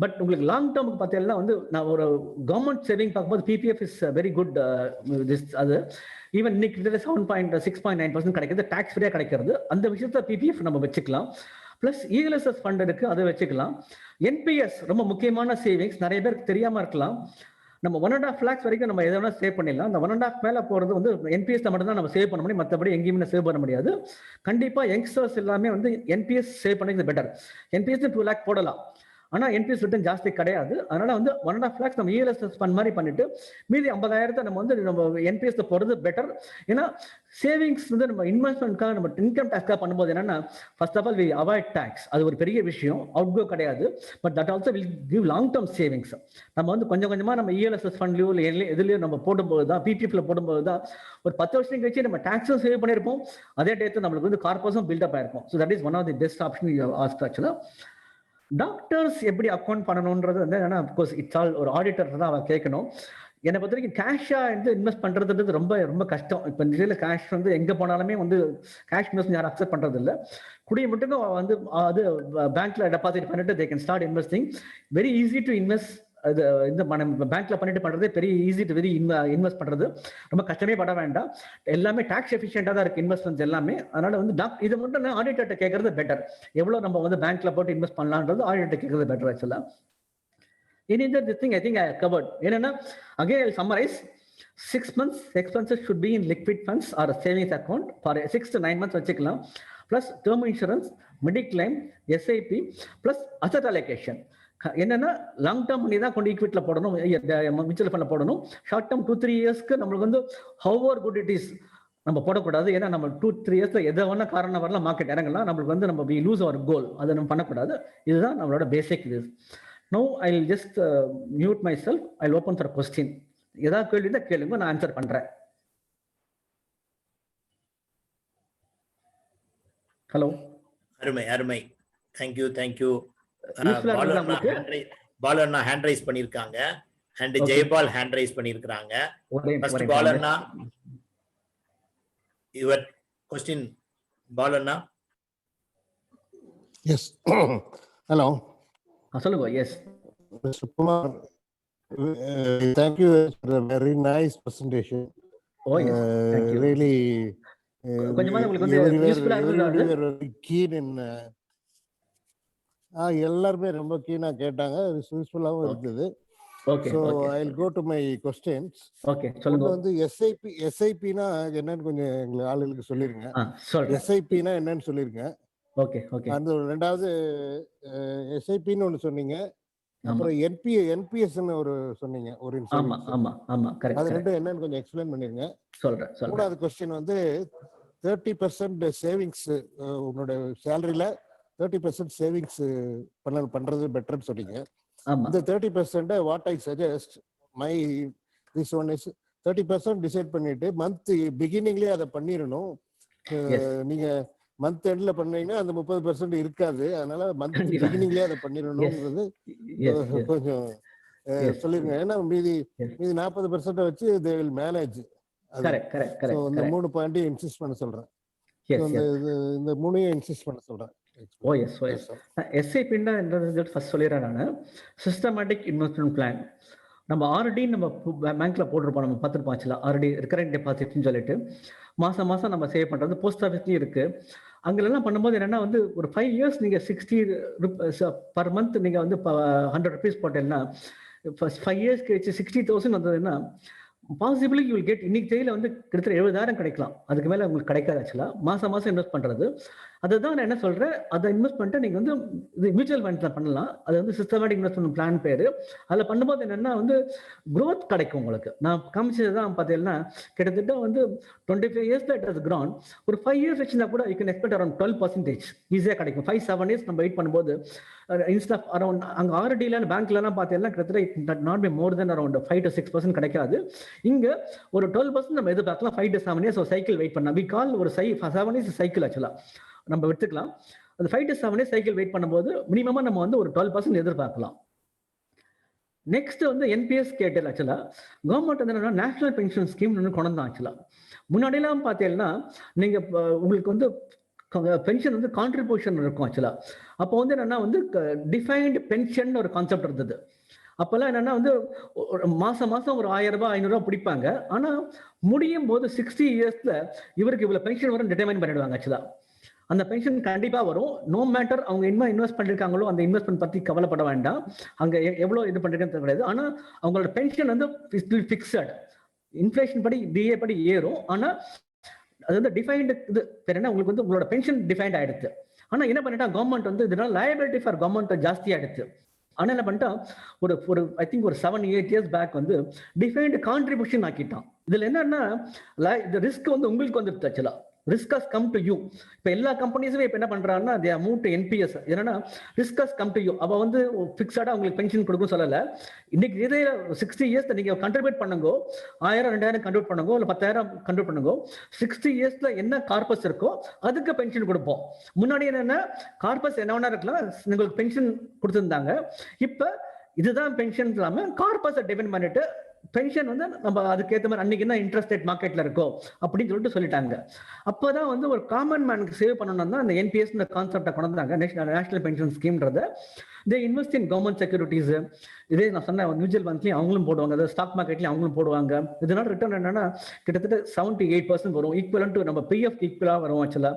பட் உங்களுக்கு லாங் டேர்முக்கு பார்த்தீங்கன்னா வந்து நான் ஒரு கவர்மெண்ட் சேவிங் பார்க்கும்போது பிபிஎஃப் இஸ் வெரி குட். அது ஈவன் இன்னைக்கு 7.6.9% கிடைக்கிறது, டாக்ஸ் ஃப்ரீயா கிடைக்கிறது. அந்த விஷயத்த பிபிஎஃப் நம்ம வச்சுக்கலாம். பிளஸ் இஎல்எஸ்எஸ் ஃபண்ட் இருக்கு, அதை வச்சுக்கலாம். என்பிஎஸ் ரொம்ப முக்கியமான சேவிங்ஸ், நிறைய பேருக்கு தெரியாம இருக்கலாம். நம்ம 1.5 lakhs வரைக்கும் நம்ம எதனா சேவ் பண்ணிடலாம். அந்த 1.5 மேல போறது வந்து என்பிஎஸ் மட்டும் தான் நம்ம சேவ் பண்ண முடியும். மற்றபடி எங்கேயுமே சேவ் பண்ண முடியாது. கண்டிப்பா யங்ஸ்டர்ஸ் எல்லாமே வந்து என்பிஎஸ் சேவ் பண்ணி பெட்டர். என்பிஎஸ் 2 lakh போடலாம். ஆனா என்பிஎஸ் ரிட்டர்ன் ஜாஸ்தி கிடையாது. அதனால வந்து 1.5 lakhs நம்ம இஎல்எஸ்எஸ் ஃபண்ட் மாதிரி பண்ணிட்டு மீதி 50,000 நம்ம வந்து நம்ம என்பிஎஸ் போறது பெட்டர். ஏன்னா சேவிங்ஸ் வந்து நம்ம இன்வெஸ்ட்மெண்ட்காக நம்ம இன்கம் டேக்ஸ்க்காக பண்ணும்போது என்னன்னா first of all we avoid tax. அது ஒரு பெரிய விஷயம், அவுட்கோ கிடையாது. But that also will give long term savings. நம்ம வந்து கொஞ்சம் கொஞ்சமா நம்ம இஎல்எஸ்எஸ் ஃபண்ட்லயோ இல்லை எதுலயோ நம்ம போடும்போது தான், பிபிஎஃப்ல போடும்போது தான் ஒரு 10 வருஷம் கழிச்சு நம்ம டாக்ஸும் சேவ் பண்ணியிருப்போம். அதே டேத்து நம்மளுக்கு வந்து கார்பஸும் பில்டப் ஆயிருக்கும். So that is one of the best option you ask actually. Doctors எப்படி அக்கௌண்ட் பண்ணணும்ன்றது வந்து என்னன்னா அப்கோர்ஸ் இட்ஸ் ஆல் ஒரு ஆடிட்டர் தான் அவன் கேட்கணும். என்னை பொறுத்த வரைக்கும் கேஷா வந்து இன்வெஸ்ட் பண்றதுன்றது ரொம்ப ரொம்ப கஷ்டம். இப்போ நிலையில கேஷ் வந்து எங்க போனாலுமே வந்து கேஷ் இன்வெஸ்ட் யாரும் அக்செப்ட் பண்றது இல்லை. குடிய மட்டும் வந்து அது பேங்க்ல டெபாசிட் பண்ணிட்டு they can start investing. Very easy to invest. அது இந்த பேங்க்ல பண்ணிட்டு பண்றதே பெரிய ஈஸி டு வெரி இன்வெஸ்ட் பண்றது ரொம்ப கஷ்டமே பட வேண்டாம். எல்லாமே டாக்ஸ் எஃபிஷியன்டா தான் இருக்கு இன்வெஸ்ட்மெண்ட்ஸ் எல்லாமே. அதனால வந்து இது மட்டும் ஆடிட்டர்ட்ட கேட்கறது பெட்டர். எவ்வளவு நம்ம வந்து பேங்க்ல போட்டு இன்வெஸ்ட் பண்ணலாம்ன்றது ஆடிட்டர் கேட்கறது பெட்டர் ஆக்சுவலா. Any other thing I think I have covered. Enna again I'll summarize. 6 months expenses should be in liquid funds or a savings account for 6 to 9 months வச்சுக்கலாம். plus term insurance, mediclaim, SIP plus asset allocation. என்னன்னா லாங் டேர்ம் பண்ணி தான் கொண்டு ஈக்விட்டில போடணும், மியூச்சுவல் ஃபண்ட்ல போடணும். ஷார்ட் டேர்ம் 2-3 இயர்ஸ்க்கு நம்மளுக்கு வந்து ஹவர் குட் இட் இஸ் நம்ம போடக்கூடாது. ஏன்னா நம்ம 2-3 இயர்ஸ்ல எதை வேணா காரணம் வரலாம், மார்க்கெட் இறங்கலாம். நம்மளுக்கு வந்து நம்ம லூஸ் அவர் கோல், அதை நம்ம பண்ணக்கூடாது. இதுதான் நம்மளோட பேசிக் இது. Now I'll just mute myself. I'll open for a question. ஏதாவது கேள்வி இருந்தா கேளுங்க, நான் ஆன்சர் பண்றேன். ஹலோ அருமை அருமை. Thank you thank you. யூஸ்ஃபுல்லா இருந்தது உங்களுக்கு? பாலு அண்ணா ஹேண்ட் ரைஸ் பண்ணிருக்காங்க. And Okay. Jayapal hand raise பண்ணிருக்காங்க. ஃபர்ஸ்ட் பாலு அண்ணா, யுவர் கொஸ்டின். பாலு அண்ணா. எஸ். ஹலோ சொல்லுங்க. Yes Mr. Kumar, thank you for a very nice presentation. Oh yes, thank you. Really, கொஞ்சமா உங்களுக்கு வந்து யூஸ்ஃபுல்லா இருந்தது. everybody were very keen in எல்லாருமே ரொம்ப கீனா கேட்டாங்க. யூஸ்ஃபுல்லாகவும் இருந்தது. Okay. So I'll go to my questions. Okay சொல்லுங்க. வந்து எஸ்ஐபினா என்னன்னு கொஞ்சம் எங்களுக்கு ஆளுகளுக்கு சொல்லிருங்க. எஸ்ஐபினா என்னன்னு சொல்லிருங்க. Okay okay. அந்த ரெண்டாவது எஸ்ஐபின்னு ஒன்று சொன்னீங்க. அப்புறம் என்பிஎஸ்ன்னு ஒரு சொன்னீங்க ஒரு ஆமா ஆமா ஆமா கரெக்ட். அது ரெண்டும் என்னன்னு கொஞ்சம் எக்ஸ்பிளைன் பண்ணிருங்க. சொல்றேன். மூணாவது கொஸ்டின் வந்து 30% சேவிங்ஸ், உன்னோட சேலரியில 30% சேவிங்ஸ் பண்றது பெட்டர்னு சொன்னீங்க. இந்த 30% what I suggest my this one is 30% decide பண்ணிட்டு மந்த் பிகினிங்லயே அதை பண்ணிடணும். நீங்க மந்த் எண்ட்ல பண்ணீங்கன்னா அந்த 30% இருக்காது. அதனால மந்த் பிகினிங்லயே அதை பண்ணிடணும்ன்றது கொஞ்சம் சொல்லிருங்க. ஏன்னா மீதி 40% வச்சு தே வில் மேனேஜ். இந்த 3 பாயிண்டையும் இன்சிஸ்ட் பண்ண சொல்றேன். இந்த 3ஐயும் இன்சிஸ்ட் பண்ண சொல்றேன். எஸ்ஐபின்னா ஃபர்ஸ்ட் சொல்லிடுறேன் நான். Systematic investment plan. நம்ம ஆர்டி நம்ம பேங்க்ல போட்டிருப்போம், நம்ம பார்த்துருப்போம். ஆக்சுவலாக ஆர்டி ரிகரண்ட் டெபாசிட்னு சொல்லிட்டு மாசம் மாசம் நம்ம சேவ் பண்றது போஸ்ட் ஆஃபீஸ்லயும் இருக்கு. அங்கெல்லாம் பண்ணும்போது என்னன்னா வந்து ஒரு 5 years நீங்க 60 பர் மந்த் நீங்க வந்து 100 rupees போட்டேன்னா 5 years கழிச்சு 60,000 வந்ததுன்னா பாசிபிளி யூ வில் கெட். இன்னைக்கு தேதியில வந்து கிட்டத்தட்ட 70,000 கிடைக்கலாம். அதுக்கு மேல உங்களுக்கு கிடைக்காது. ஆக்சுவலா மாசம் மாசம் இன்வெஸ்ட் பண்றது. அதுதான் நான் என்ன சொல்றேன், அதை இன்வெஸ்ட் பண்ணிட்டு நீங்க வந்து மியூச்சுவல் ஃபண்ட்ஸ்ல பண்ணலாம். அது வந்து சிஸ்டமேட்டிக் இன்வெஸ்ட்மெண்ட் பிளான் பேரு. அதுல பண்ணும்போது என்னன்னா வந்து growth கிடைக்கும் உங்களுக்கு. நான் காமிச்சதுதான் பார்த்தீங்கன்னா கிட்டத்தட்ட வந்து 25 years இட் ஹஸ் grown. ஒரு 5 years வச்சுனா கூட யூ கேன் எக்ஸ்பெக்ட் அரௌண்ட் 12% ஈஸியா கிடைக்கும். 5-7 years நம்ம வெயிட் பண்ணும்போது இன்ஸ்ட் ஆஃப் அரௌண்ட் அங்க ஆர்டில பேங்க்ல எல்லாம் பார்த்தீங்கன்னா கிட்டத்தட்ட not be more than around 5-6% கிடைக்காது. இங்க ஒரு 12% நம்ம எதிர்பார்க்கலாம். 5-7 years ஒரு சைக்கிள் வெயிட் பண்ணா வி கால் ஒரு 7 years சைக்கிள் ஆக்சுவலா நம்ம எடுத்துக்கலாம். அந்த 5-7 years சைக்கிள் வெயிட் பண்ணும்போது மினிமமா நம்ம வந்து ஒரு 12% எதிர்பார்க்கலாம். நெக்ஸ்ட் வந்து என்பிஎஸ் கேட்டல். ஆக்சுவலா கவர்மெண்ட் வந்து என்னன்னா நேஷனல் பென்ஷன் ஸ்கீம் கொண்டு வந்தான். ஆக்சுவலா முன்னாடி எல்லாம் பார்த்தீங்கன்னா நீங்க உங்களுக்கு வந்து பென்ஷன் வந்து கான்ட்ரிபியூஷன் இருக்கும். ஆக்சுவலா அப்போ வந்து என்னன்னா வந்து டிஃபைன்டு பென்ஷன் ஒரு கான்செப்ட் இருந்தது. அப்பெல்லாம் என்னன்னா வந்து மாசம் மாசம் ஒரு 1000 ரூபாய் 500 ரூபாய் பிடிப்பாங்க. ஆனா முடியும் போது 60 yearsல இவருக்கு இவ்வளவு பென்ஷன் வரும் டிட்டர்மைன் பண்ணிடுவாங்க. ஆக்சுவலா அந்த பென்ஷன் கண்டிப்பா வரும். நோ மேட்டர் அவங்க என்ன இன்வெஸ்ட் பண்ணிருக்காங்களோ அந்த இன்வெஸ்ட்மெண்ட் பத்தி கவலைப்பட வேண்டாம். அங்க எவ்வளவு இது பண்றீங்கன்னு கிடையாது. ஆனா அவங்களோட பென்ஷன் வந்து பிக்ஸட். இன்ஃபிளேஷன் படி டிஏ படி ஏறும். ஆனா அது வந்து டிஃபைன்டு இது என்ன உங்களுக்கு வந்து உங்களோட பென்ஷன் டிஃபைன்ட் ஆயிடுச்சு. ஆனா என்ன பண்ணிட்டா கவர்மெண்ட் வந்து இதனால லயபிலிட்டி ஃபார் கவர்மெண்ட் ஜாஸ்தி ஆயிடுச்சு. ஆனா என்ன பண்ணிட்டா ஒரு ஐ திங்க் ஒரு 7-8 years பேக் வந்து டிஃபைன்டு கான்ட்ரிபியூஷன் ஆக்கிட்டான். இதுல என்னன்னா இந்த ரிஸ்க் வந்து உங்களுக்கு வந்துருச்சு. ஆக்சுவலா risk has come to you. இப்ப எல்லா கம்பெனிஸுமே இப்ப என்ன பண்றாங்கன்னா they are moved to NPS. என்னன்னா risk has come to you. அவ வந்து பிக்ஸடா உங்களுக்கு பென்ஷன் கொடுக்கும் சொல்லல. இன்னைக்கு இதே 60 years நீங்க கண்ட்ரிபியூட் பண்ணுங்க, 1000-2000 கண்ட்ரிபியூட் பண்ணுங்க, இல்ல 10,000 கண்ட்ரிபியூட் பண்ணுங்க. 60 yearsல என்ன கார்பஸ் இருக்கோ அதுக்கு பென்ஷன் கொடுப்போம். முன்னாடி என்னன்னா கார்பஸ் என்ன வேணா இருக்கலாம், உங்களுக்கு பென்ஷன் கொடுத்திருந்தாங்க. இப்ப இதுதான் பென்ஷன் இல்லாம கார்பஸை டிபெண்ட் பண்ணிட்டு பென்ஷன் வந்து நம்ம அதுக்கேற்ற மாதிரி அன்னைக்கு என்ன இன்ட்ரெஸ்ட் ரேட் மார்க்கெட்ல இருக்கோ அப்படின்னு சொல்லிட்டாங்க. அப்பதான் வந்து ஒரு காமன் மேனுக்கு சேவ் பண்ணணும்னா அந்த என்பிஎஸ் கான்செப்டை கொண்டு வந்தாங்க. நேஷனல் பென்ஷன் ஸ்கீம்ன்றத they invest in government securities. இதே நான் சொன்ன மியூச்சுவல் ஃபண்ட்ஸ்லயும் அவங்களும் போடுவாங்க, அதாவது ஸ்டாக் மார்க்கெட்லயும் அவங்களும் போடுவாங்க. இதனால ரிட்டர்ன் என்னன்னா கிட்டத்தட்ட 7-8% வரும். ஈக்குவலன் டு நம்ம பிஎஃப் ஈக்குவலா வரும். ஆக்சுவலா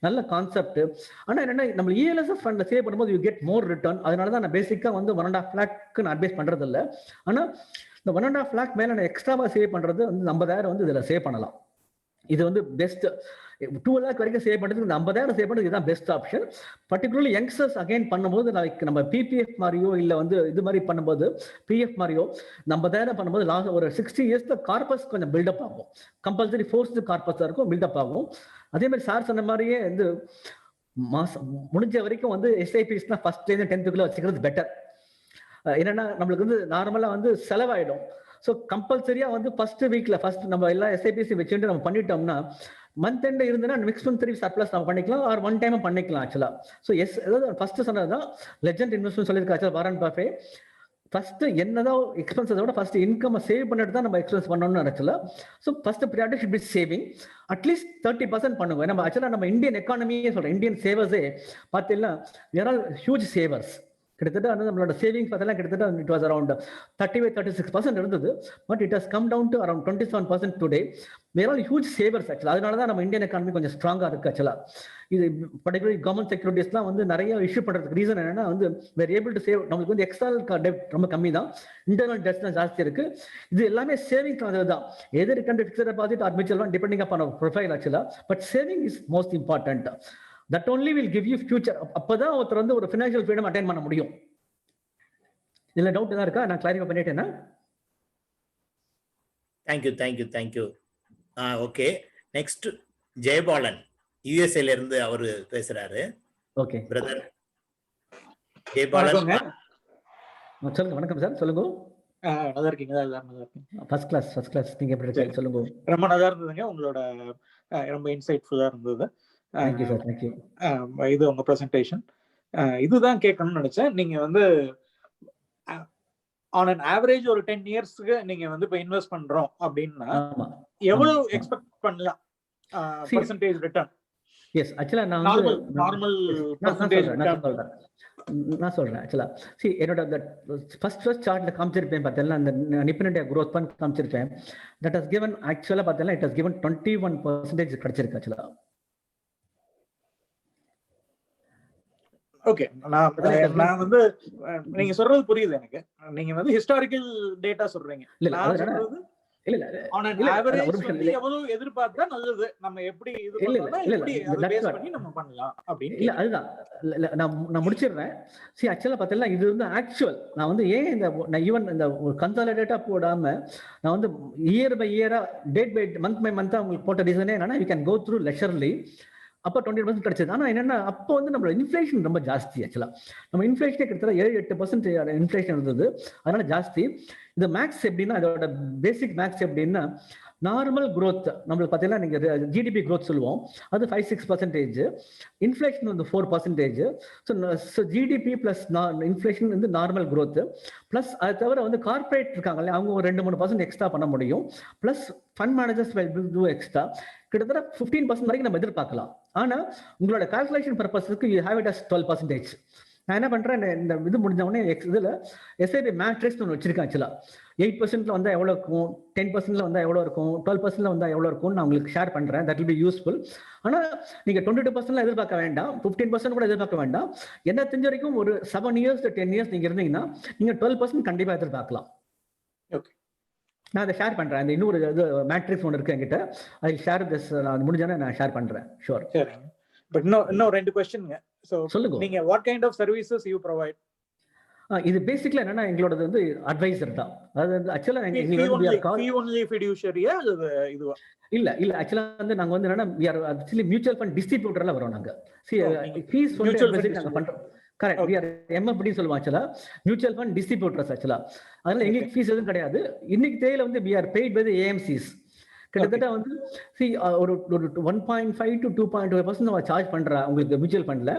நல்ல கான்செப்ட். ஆனா என்னன்னா நம்ம இஎல்எஸ்எஃப் ஃபண்ட்ல சேவ் பண்ணும்போது யூ கெட் மோர் ரிட்டர்ன். அதனாலதான் நான் பேசிக்கா வந்து 1.5 lakh நான் அட்வைஸ் பண்றது இல்லை. ஆனா இந்த 1.5 lakh மேல நான் எக்ஸ்ட்ராவா சேவ் பண்றது வந்து 50,000 வந்து இதுல சேவ் பண்ணலாம். இது வந்து பெஸ்ட். 2 lakh வரைக்கும் சேவ் பண்றதுக்கு இந்த 50,000 சேவ் பண்றது இதுதான் best option. Particularly youngsters again பண்ணும்போது நம்ம பிபிஎஃப் மாதிரியோ இல்ல வந்து இது மாதிரி பண்ணும்போது பிஎஃப் மாதிரியோ 50,000 பண்ணும்போது லாஸ்ட் ஒரு 60 yearsல கார்பஸ் கொஞ்சம் பில்டப் ஆகும். கம்பல்சரி ஃபோர்ஸ்டு கார்பஸ் இருக்கும், பில்டப் ஆகும். அதே மாதிரி சார் சொன்ன மாதிரியே வந்து மாசம் முடிஞ்ச வரைக்கும் வந்து எஸ்ஐபிஸ்னா ஃபர்ஸ்ட்லேருந்து 10th வச்சுக்கிறது பெட்டர். என்னன்னா நம்மளுக்கு வந்து நார்மலா வந்து செலவாயிடும். ஸோ கம்பல்சரியா வந்து ஃபர்ஸ்ட் வீக்ல ஃபர்ஸ்ட் நம்ம எல்லா எஸ்ஐபிசி வச்சுட்டு நம்ம பண்ணிட்டோம்னா மந்த் எண்ட் இருந்ததுன்னா நெக்ஸ்ட் மந்த் 3 சர்ப்ளஸ் நம்ம பண்ணிக்கலாம், ஆர் ஒன் டைம் பண்ணிக்கலாம் ஆக்சுவலா. ஸோ எஸ், அதாவது ஃபர்ஸ்ட் சொன்னதுதான் லெஜெண்ட் இன்வெஸ்ட்மெண்ட் சொல்லியிருக்காச்சு வாரன் பஃபே. ஃபர்ஸ்ட் என்னதான் எக்ஸ்பென்ஸை விட ஃபர்ஸ்ட் இன்கம் சேவ் பண்ணிட்டு தான் நம்ம எக்ஸ்பென்ஸ் பண்ணணும்னு ஆக்சுவலா. So first priority should be saving. At least 30% பண்ணுங்க. நம்ம ஆக்சுவலா நம்ம இந்தியன் எக்கானமியே சொல்றேன், இந்தியன் சேவர்ஸே பார்த்தீங்கன்னா தேர் ஆர் ஹியூஜ் சேவர்ஸ். கிட்டத்தட்ட வந்து நம்மளோட சேவிங்ஸ் பார்த்தீங்கன்னா கிட்டத்தட்ட இட் வாஸ் அரௌண்ட் 35-36% இருந்தது. But it has come down to around 27% today. There are huge savers actually. அதனால தான் நம்ம இந்தியன் எக்கானமி கொஞ்சம் ஸ்ட்ராங்கா இருக்கு ஆக்சுவலா. இது பர்டிகுலர் கவர்மெண்ட் செக்யூரிட்டிஸ்லாம் வந்து நிறைய இஷ்யூ பண்றதுக்கு ரீசன் என்னன்னா வந்து வேர் ஏபிள் டு சேவ். நம்மளுக்கு வந்து எக்ஸ்டர்னல் டெப்ட் ரொம்ப கம்மி தான், இன்டர்னல் டெப்ட் தான் ஜாஸ்தி இருக்கு. இது எல்லாமே சேவிங் தான். எது return fixed deposit or mutual fund depending upon profile actually. But saving is most important. That only will give you future. அப்பதான் ஒருத்தர் வந்து ஒரு ஃபினான்ஷியல் ஃப்ரீடம் அட்டைன் பண்ண முடியும். இதுல டவுட் தான் இருக்கா? நான் கிளாரிஃபை பண்ணிட்டேன்னா. தேங்க்யூ. ஓகே, நெக்ஸ்ட் ஜெயபாலன் யுஎஸ்ஏல இருந்து அவரு பேசுறாரு. ஓகே பிரதர் ஜெயபாலன் சொல்லுங்க. வணக்கம் சார், சொல்லுங்க. நல்லா இருக்கீங்களா? எல்லாரும் நல்லா இருக்கீங்க? First class. நீங்க எப்படி இருக்கீங்க சொல்லுங்க. ரொம்ப நல்லா இருந்ததுங்க, உங்களோட ரொம்ப இன்சைட்ஃபுல்லா இருந்தது. Thank you sir, thank you. இது உங்க பிரசன்டேஷன். இதுதான் கேட்கணும்னு நினைச்சேன். நீங்க வந்து ஆன் அன் ஆவரேஜ் ஒரு 10 இயர்ஸ்க்கு நீங்க வந்து இப்ப இன்வெஸ்ட் பண்றோம் அப்படின்னா எவ்வளவு எக்ஸ்பெக்ட் பண்ணலாம் பெர்சன்டேஜ் ரிட்டர்ன்? எஸ், ஆக்சுவலா நான் நார்மல் பெர்சன்டேஜ் நான் சொல்றேன் ஆக்சுவலா. சி என்னோட ஃபர்ஸ்ட் சார்ட்ல காமிச்சிருப்பேன் பார்த்தீங்கன்னா, அந்த நிபுணர் growth பண்ணி காமிச்சிருப்பேன். தட் ஹஸ் given ஆக்சுவலா பார்த்தீங்கன்னா இட் ஹஸ் given 21% கிடைச்சிருக்கு ஆக்சுவலா. ஓகே, நான் வந்து நீங்க சொல்றது புரியுது எனக்கு. நீங்க வந்து ஹிஸ்டாரிக்கல் டேட்டா சொல்றீங்க. நான் சொல்றது இல்ல ஆன் an average வந்து எவ்வளவு எதிர்பார்த்தா நல்லது, நம்ம எப்படி இது பண்ணலாம், எப்படி அதை பேஸ் பண்ணி நம்ம பண்ணலாம் அப்படின்னு. இல்ல அதுதான் நான் முடிச்சிடுறேன். சி ஆக்சுவலா பார்த்தீங்கன்னா இது வந்து ஆக்சுவல். நான் வந்து ஏன் நான் ஈவன் இந்த ஒரு கன்சாலிடேட்டா போடாம நான் வந்து இயர் பை இயரா டேட் பை மந்த் பை மந்த்தா உங்களுக்கு போட்ட ரீசனே என்னன்னா யூ கேன் கோ த்ரூ லெஷர்லி. அப்போ 20% கிடைச்சது. ஆனால் என்னன்னா அப்போ வந்து நம்மளோட இன்ஃப்ளேஷன் ரொம்ப ஜாஸ்தி ஆக்சுவலா. நம்ம இன்ஃப்ளேஷனே கிட்டத்தட்ட 7-8% இன்ஃப்ளேஷன் இருந்தது, அதனால ஜாஸ்தி. இது மேக்ஸ் எப்படின்னா, அதோட பேசிக் மேக்ஸ் எப்படின்னா, நார்மல் growth நம்மளுக்கு பார்த்தீங்கன்னா நீங்க ஜிடிபி growth சொல்லுவோம், அது 5-6%. இன்ஃப்ளேஷன் வந்து 4%. ஸோ ஜிடிபி பிளஸ் இன்ஃப்ளேஷன் வந்து நார்மல் growth. பிளஸ் அது தவிர வந்து கார்பரேட் இருக்காங்க, அவங்க ஒரு 2-3% எக்ஸ்ட்ரா பண்ண முடியும். Plus fund managers will do extra. கிட்டத்தட்ட 15% வரைக்கும் நம்ம எதிர்பார்க்கலாம். ஆனா உங்களோட கால்குலேஷன் பர்பஸ்க்கு யூ ஹேவ் இட் அஸ் 12%. நான் என்ன பண்றேன், இந்த இது முடிஞ்ச உடனே இதுல எஸ்ஐபி மேட்ரிக்ஸ் ஒன்று வச்சிருக்கேன் ஆக்சுவலா. 8% வந்தா எவ்வளவு இருக்கும், 10% வந்தா எவ்வளவு இருக்கும், 12% வந்தா எவ்வளவு இருக்கும் நான் உங்களுக்கு ஷேர் பண்றேன். That will be useful. ஆனா நீங்க 22% எதிர்பார்க்க வேண்டாம், 15% கூட எதிர்பார்க்க வேண்டாம். என்ன தெரிஞ்ச வரைக்கும் ஒரு 7 years to 10 years நீங்க இருந்தீங்கன்னா நீங்க 12% கண்டிப்பா எதிர்பார்க்கலாம். ஓகே, நான் அதை ஷேர் பண்றேன். அந்த இன்னொரு மேட்ரிக்ஸ் ஒன்று இருக்கு என்கிட்ட, ஐ ஷேர் திஸ். நான் முடிஞ்சோடனே நான் ஷேர் பண்றேன். ஷூர். சரிங்க. பட் இன்னும் 2 क्वेश्चनங்க. சோ சொல்லுங்க. நீங்க what kind of services you provide? இது பேசிக்கலா என்னன்னா எங்களோட வந்து அட்வைசர் தான். அது ஆக்சுவலா only fiduciary இதுவா? இல்ல ஆக்சுவலா வந்து நாங்க வந்து என்னன்னா we are actually mutual fund distributorல வரோம் நாங்க. ஃபீஸ் வந்து நாங்க பண்றோம். கரெக்ட், we are MFD சொல்லுவோம் ஆக்சுவலா, மியூச்சுவல் ஃபண்ட் டிஸ்ட்ரிபியூட்டர்ஸ் ஆக்சுவலா. அதனால எங்களுக்கு ஃபீஸ் எதுவும் கிடையாது. இன்னைக்கு தேதியில வந்து we are paid by the AMCs. கிட்டத்தட்ட வந்து ஒரு 1.5 to 2.5% நம்ம சார்ஜ் பண்றா உங்களுக்கு மியூச்சுவல் ஃபண்ட்ல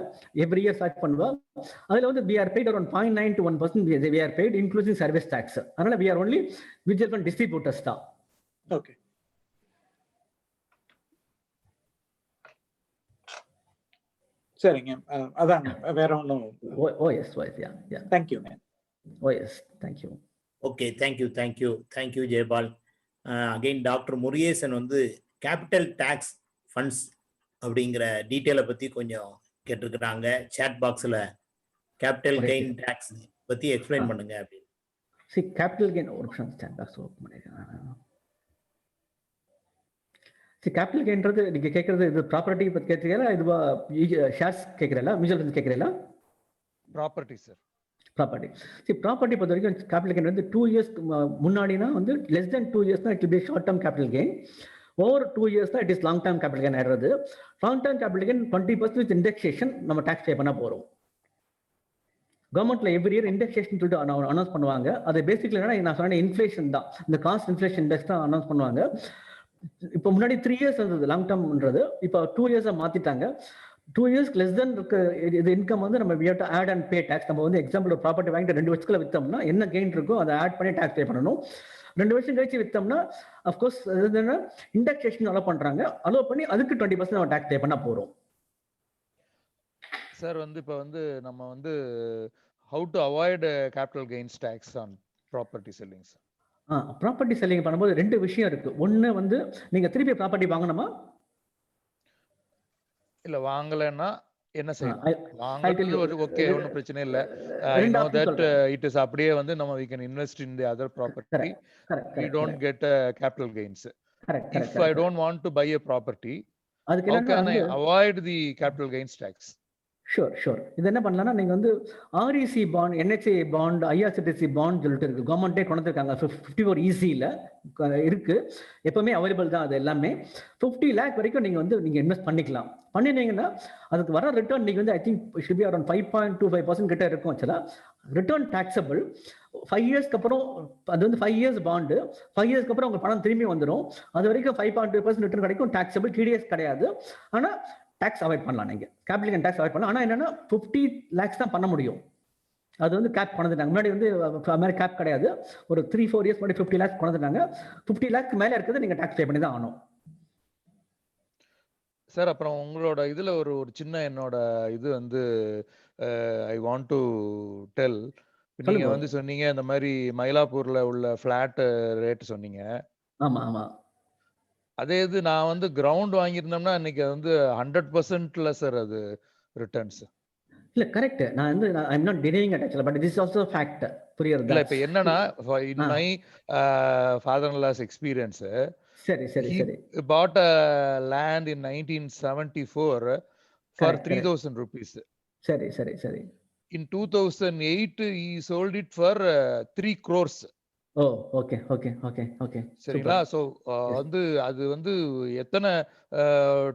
எவ்ரி இயர் சார்ஜ் பண்ணுவா. அதுல வந்து we are paid around 0.9 to 1% we are paid including service tax. அதனால we are only mutual fund distributors தான். ஓகே, சரிங்க. அதான் வேற ஒண்ணும். Oh yes ya thank you man. Oh yes thank you. Okay, thank you Jayapal. Again doctor Murugesan வந்து கேபிட்டல் டாக்ஸ் ஃபண்ட்ஸ் அப்படிங்கிற டீட்டெயிலை பத்தி கொஞ்சம் கேட்டிருக்கிறாங்க. சேட் பாக்ஸ்ல கேபிட்டல் கெயின் டாக்ஸ் பத்தி எக்ஸ்பிளைன் பண்ணுங்க அப்படின்னு. See, capital gain ஒரு நிமிஷம் சேட் பாக்ஸ் ஓபன் பண்ணிக்கிறேன். See, capital gainன்றது நீங்க கேக்குறது இது ப்ராப்பர்ட்டி பத்தி கேக்குறீங்களா, இதுவா ஷேர்ஸ் கேக்குறீங்களா, மியூச்சுவல் ஃபண்ட்ஸ் கேக்குறீங்களா? Property sir. Property. See, property பொறுத்த வரைக்கும் கேபிட்டல் கெயின் வந்து 2 years முன்னாடினா வந்து less than 2 years தான் it will be short term capital gain. Over 2 years தான் it is long term capital gain ஆயிடுறது. Long term capital gain 20% with indexation நம்ம டாக்ஸ் பே பண்ண போறோம். கவர்மெண்ட்ல எவ்ரி இயர் இண்டெக்ஸேஷன் சொல்லிட்டு அனௌன்ஸ் பண்ணுவாங்க. அது பேசிக்கலி என்னன்னா நான் சொன்ன இன்ஃப்ளேஷன் தான், இந்த காஸ்ட் இன்ஃப்ளேஷன் இண்டெக்ஸ் தான் அனௌன்ஸ் பண்ணுவாங்க. இப்போ முன்னாடி 3 இயர்ஸ் இருந்தது லாங் டேர்ம்ன்றது, இப்போ 2 இயர்ஸா மாத்திட்டாங்க. 2 இயர்ஸ்க்கு லெஸ் தென் இருக்க இது இன்கம் வந்து நம்ம we have to add and pay tax. நம்ம வந்து எக்ஸாம்பிள் ஒரு ப்ராப்பர்ட்டி வாங்கிட்டு 2 வருஷத்துக்குள்ள வித்தோம்னா என்ன கெயின் இருக்கோ அதை ஆட் பண்ணி டாக்ஸ் பே பண்ணணும். 2 வருஷம் கழிச்சு வித்தோம்னா அஃப்கோர்ஸ் இண்டெக்ஸேஷன் அலோ பண்றாங்க, அலோ பண்ணி அதுக்கு 20% நம்ம டாக்ஸ் பே பண்ண போறோம். சார் வந்து இப்போ வந்து நம்ம வந்து how to avoid capital gains tax on property selling, sir? Property selling பண்ணும்போது 2 விஷயம் இருக்கு. ஒன்னு வந்து நீங்க திருப்பி ப்ராப்பர்ட்டி வாங்கணுமா? இல்ல வாங்கலன்னா என்ன செய்யணும்? I tell வாங்குறது you, ஒரு ஓகே, ஒன்றும் பிரச்சனை இல்ல. I ரெண்டு know ஆப்ஷன் that சொல்றேன். it is அப்படியே வந்து நம்ம we can invest in the other property. Correct, correct, We correct, don't get capital gains. correct, If correct, I correct. don't want to buy a property, அதுக்கு how என்னன்னா can I வந்து avoid the capital gains tax? Sure இது என்ன பண்ணலாம்னா, நீங்க வந்து REC bond, NHA bond, IRCTC bond சொல்லிட்டு இருக்கு, கவர்மெண்டே கொண்டு வந்திருக்காங்க. 54 ஈஸியில் இருக்கு, எப்பவுமே அவைலபிள் தான். அது எல்லாமே 50 லேக் வரைக்கும் நீங்க வந்து நீங்க இன்வெஸ்ட் பண்ணிக்கலாம். பண்ணினீங்கன்னா அதுக்கு வர ரிட்டர்ன் நீங்க வந்து I think should be around 5.25% கிட்ட இருக்கும். ஆக்சுவலா ரிட்டர்ன் டாக்ஸபிள் 5 இயர்ஸ்க்கு அப்புறம். அது வந்து 5 இயர்ஸ் பாண்டு, 5 இயர்ஸ்க்கு அப்புறம் உங்க பணம் திரும்பி வந்துடும். அது வரைக்கும் 5.2% ரிட்டர்ன் கிடைக்கும், டாக்ஸபிள், டிடிஎஸ் கிடையாது. ஆனா டாக்ஸ் அவாய்ட் பண்ணலாம், நீங்க கேபிட்டல் கெயின் டாக்ஸ் அவாய்ட் பண்ணலாம். ஆனா என்னன்னா 50 லேக்ஸ் தான் பண்ண முடியும். அது வந்து கேப் பண்ணதுட்டாங்க. முன்னாடி வந்து மாதிரி கேப் கிடையாது. ஒரு 3-4 இயர்ஸ் முன்னாடி 50 லேக்ஸ் பண்ணதுட்டாங்க. 50 லேக்ஸ் மேல இருக்கிறது நீங்க டாக்ஸ் பே பண்ணி தான் ஆகணும். சார் அப்புறம் உங்களோட இதுல ஒரு சின்ன என்னோட இது வந்து ஐ வாண்ட் டு டெல். நீங்க வந்து சொன்னீங்க இந்த மாதிரி மயிலாப்பூர்ல உள்ள ஃபிளாட் ரேட் சொன்னீங்க. ஆமா ஆமா. அதே இது நான் வந்து கிரவுண்ட் வாங்கியிருந்தோம்னா இன்னைக்கு வந்து 100%ல சார் அது ரிட்டர்ன்ஸ். இல்ல கரெக்ட். நான் வந்து I am not denying it actually, but this is also fact. புரியுதா? இல்ல இப்ப என்னன்னா in my father in law's experience, சரி சரி சரி, bought a land in 1974 for 3,000 rupees. சரி சரி சரி. In 2008 he sold it for 3 crores. Oh okay okay okay okay. சரிங்களா? சோ வந்து அது வந்து எத்தனை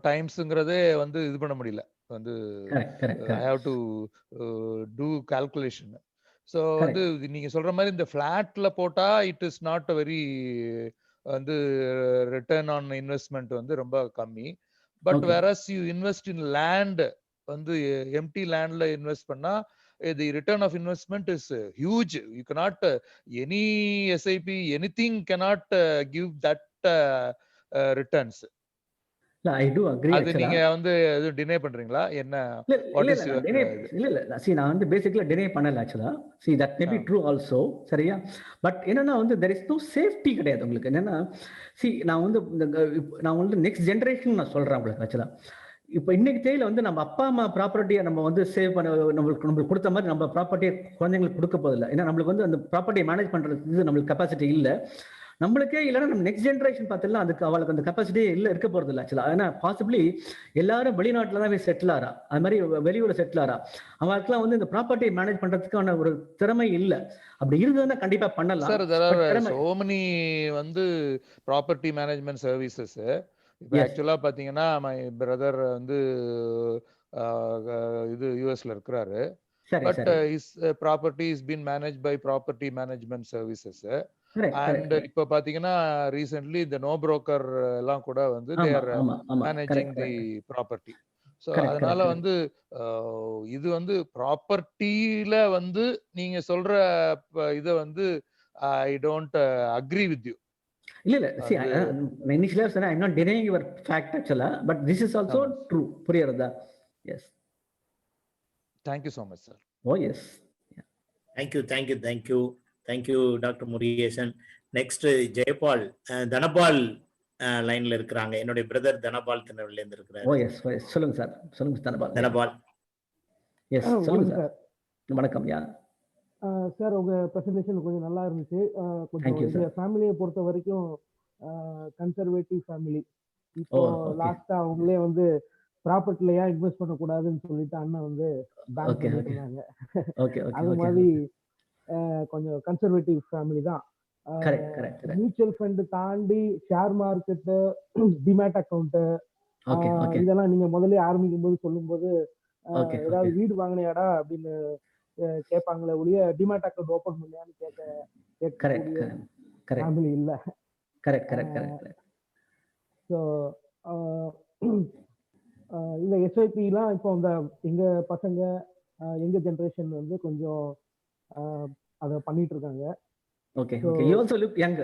டைம்ஸ்ங்கிறதே வந்து இது பண்ண முடியல. வந்து I have to do calculation. So வந்து நீங்க சொல்ற மாதிரி இந்த ஃபிளாட்ல போட்டா it is not a very வந்து ரிட்டர்ன் ஆன் இன்வெஸ்ட்மெண்ட் வந்து ரொம்ப கம்மி. But whereas you invest in land, வந்து எம்டி லேண்ட்ல இன்வெஸ்ட் பண்ணா the return of investment is huge. You cannot any SIP anything cannot give that returns. I do agree. அது நீங்க வந்து டினை பண்றீங்களா என்ன? இல்ல see நான் வந்து பேசிக்கலா டினை பண்ணல ஆக்சுவலா. see that may be true also. சரியா? பட் என்னன்னா வந்து there is no safety கிடையாது உங்களுக்கு. என்னன்னா see நான் வந்து நெக்ஸ்ட் ஜெனரேஷன் நான் சொல்றேன் உங்களுக்கு. ஆக்சுவலா இப்போ இன்னைக்கு தேதியில வந்து நம்ம அப்பா அம்மா ப்ராப்பர்ட்டியை நம்ம வந்து சேவ் பண்ண நம்மளுக்கு கொடுத்த மாதிரி நம்ம ப்ராப்பர்ட்டியை குழந்தைங்களுக்கு கொடுக்க போதில்லை. ஏன்னா நம்மளுக்கு வந்து அந்த ப்ராப்பர்ட்டியை மேனேஜ் பண்றதுக்கு நம்மளுக்கு கெப்பாசிட்டி இல்லை. நம்மளுக்கே இல்லைன்னா நம்ம நெக்ஸ்ட் ஜென்ரேஷன் பார்த்துலாம் அதுக்கு அவளுக்கு அந்த கெப்பாசிட்டியே இருக்க போறது இல்லை ஆக்சுவலா. ஏன்னா பாசிபிளி எல்லாரும் வெளிநாட்டுல தான் போய் செட்டில் ஆறா, அது மாதிரி வெளியூர்ல செட்டில் ஆறா. அவங்களுக்குலாம் வந்து இந்த ப்ராப்பர்ட்டியை மேனேஜ் பண்றதுக்கான ஒரு திறமை இல்லை. அப்படி இருந்ததுன்னா கண்டிப்பா பண்ணலாம். Sir there are so many வந்து ப்ராப்பர்ட்டி மேனேஜ்மெண்ட் சர்வீசஸ். இப்போ ஆக்சுவலா பாத்தீங்கன்னா மை பிரதர் வந்து இது யூஎஸ்ல இருக்கிறாரு. But his property is been manage by property management services. And இப்போ பாத்தீங்கன்னா ரீசென்ட்லி இந்த நோ புரோக்கர் எல்லாம் கூட வந்து they are managing the property. So அதனால வந்து இது வந்து ப்ராப்பர்ட்டியில வந்து நீங்க சொல்ற இதை வந்து I don't agree with you. இல்ல see initially I'm not denying your fact actually, but this is also true. புரியுறதா? Yes. Thank you so much, sir. Oh yes. Thank you Dr. Murugesan. Next Jayapal Dhanapal லைன்ல இருக்காங்க. என்னுடைய பிரதர் தனபால் திருநெல்வேலில இருந்து இருக்காரு. Oh yes, சொல்லுங்க சார். சொல்லுங்க தனபால். Yes, சொல்லுங்க சார். வணக்கம். யா சார் உங்க பிரசன்டேஷன் கொஞ்சம் நல்லா இருந்துச்சு. கொஞ்சம் ஃபேமிலியை பொறுத்த வரைக்கும் கன்சர்வேட்டிவ் ஃபேமிலி. இப்போ லாஸ்டா அவங்களே வந்து ப்ராப்பர்ட்டில ஏன் இன்வெஸ்ட் பண்ணக்கூடாதுன்னு சொல்லிட்டு அண்ணன் வந்து பேங்க் பண்ணிருந்தாங்க. அது மாதிரி கொஞ்சம் கன்சர்வேட்டிவ் ஃபேமிலி தான். மியூச்சுவல் ஃபண்ட் தாண்டி ஷேர் மார்க்கெட்டு, டிமேட் அக்கௌண்ட், இதெல்லாம் நீங்க முதல்ல ஆரம்பிக்கும் போது சொல்லும் போது ஏதாவது வீடு வாங்கினியாடா அப்படின்னு கேட்பாங்களே ஒழிய டிமேட் அக்கௌண்ட் ஓபன் பண்ணியான்னு கேட்க இல்ல. ஸோ இந்த எஸ்ஐபிலாம் இப்போ இந்த எங்க பசங்க எங்க ஜெனரேஷன் வந்து கொஞ்சம் அதை பண்ணிட்டு இருக்காங்க. Okay okay, you also look young.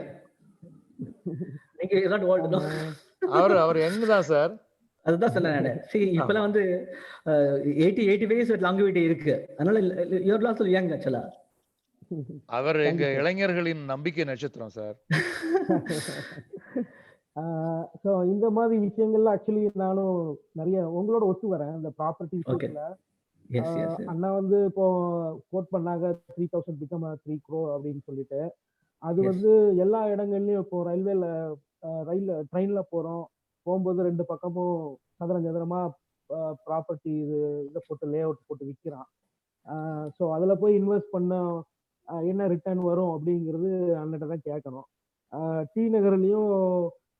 நீங்க யூ நாட் ஓல்ட் நோ. அவர் யங் தான் சார். அதுதான் சொல்றேன் நான். see இப்பலாம் வந்து 80 வயசு லாங்குவிட்டி இருக்கு. அதனால யூ ஆர் ஆல்சோ யங் ஆக்சுவலா. அவர் எங்க இளைஞர்களின் நம்பிக்கை நட்சத்திரம் சார். ஸோ இந்த மாதிரி விஷயங்கள்ல ஆக்சுவலி நானும் நிறைய உங்களோட ஒத்து வரேன். இந்த ப்ராப்பர்ட்டி இஷ்யூஸ்ல அண்ணா வந்து இப்போ கோட் பண்ணாங்க 3000 பிகம் 3 crore அப்படின்னு சொல்லிட்டு. அது வந்து எல்லா இடங்கள்லயும் இப்போ ட்ரெயின்ல போகும்போது 2 பக்கமும் சதுரமா ப்ராப்பர்ட்டி இதை போட்டு லே அவுட் போட்டு விற்கிறான். ஸோ அதுல போய் இன்வெஸ்ட் பண்ண என்ன ரிட்டர்ன் வரும் அப்படிங்கிறது அண்ணன்ட்ட தான் கேட்கணும். டி நகர்லயும்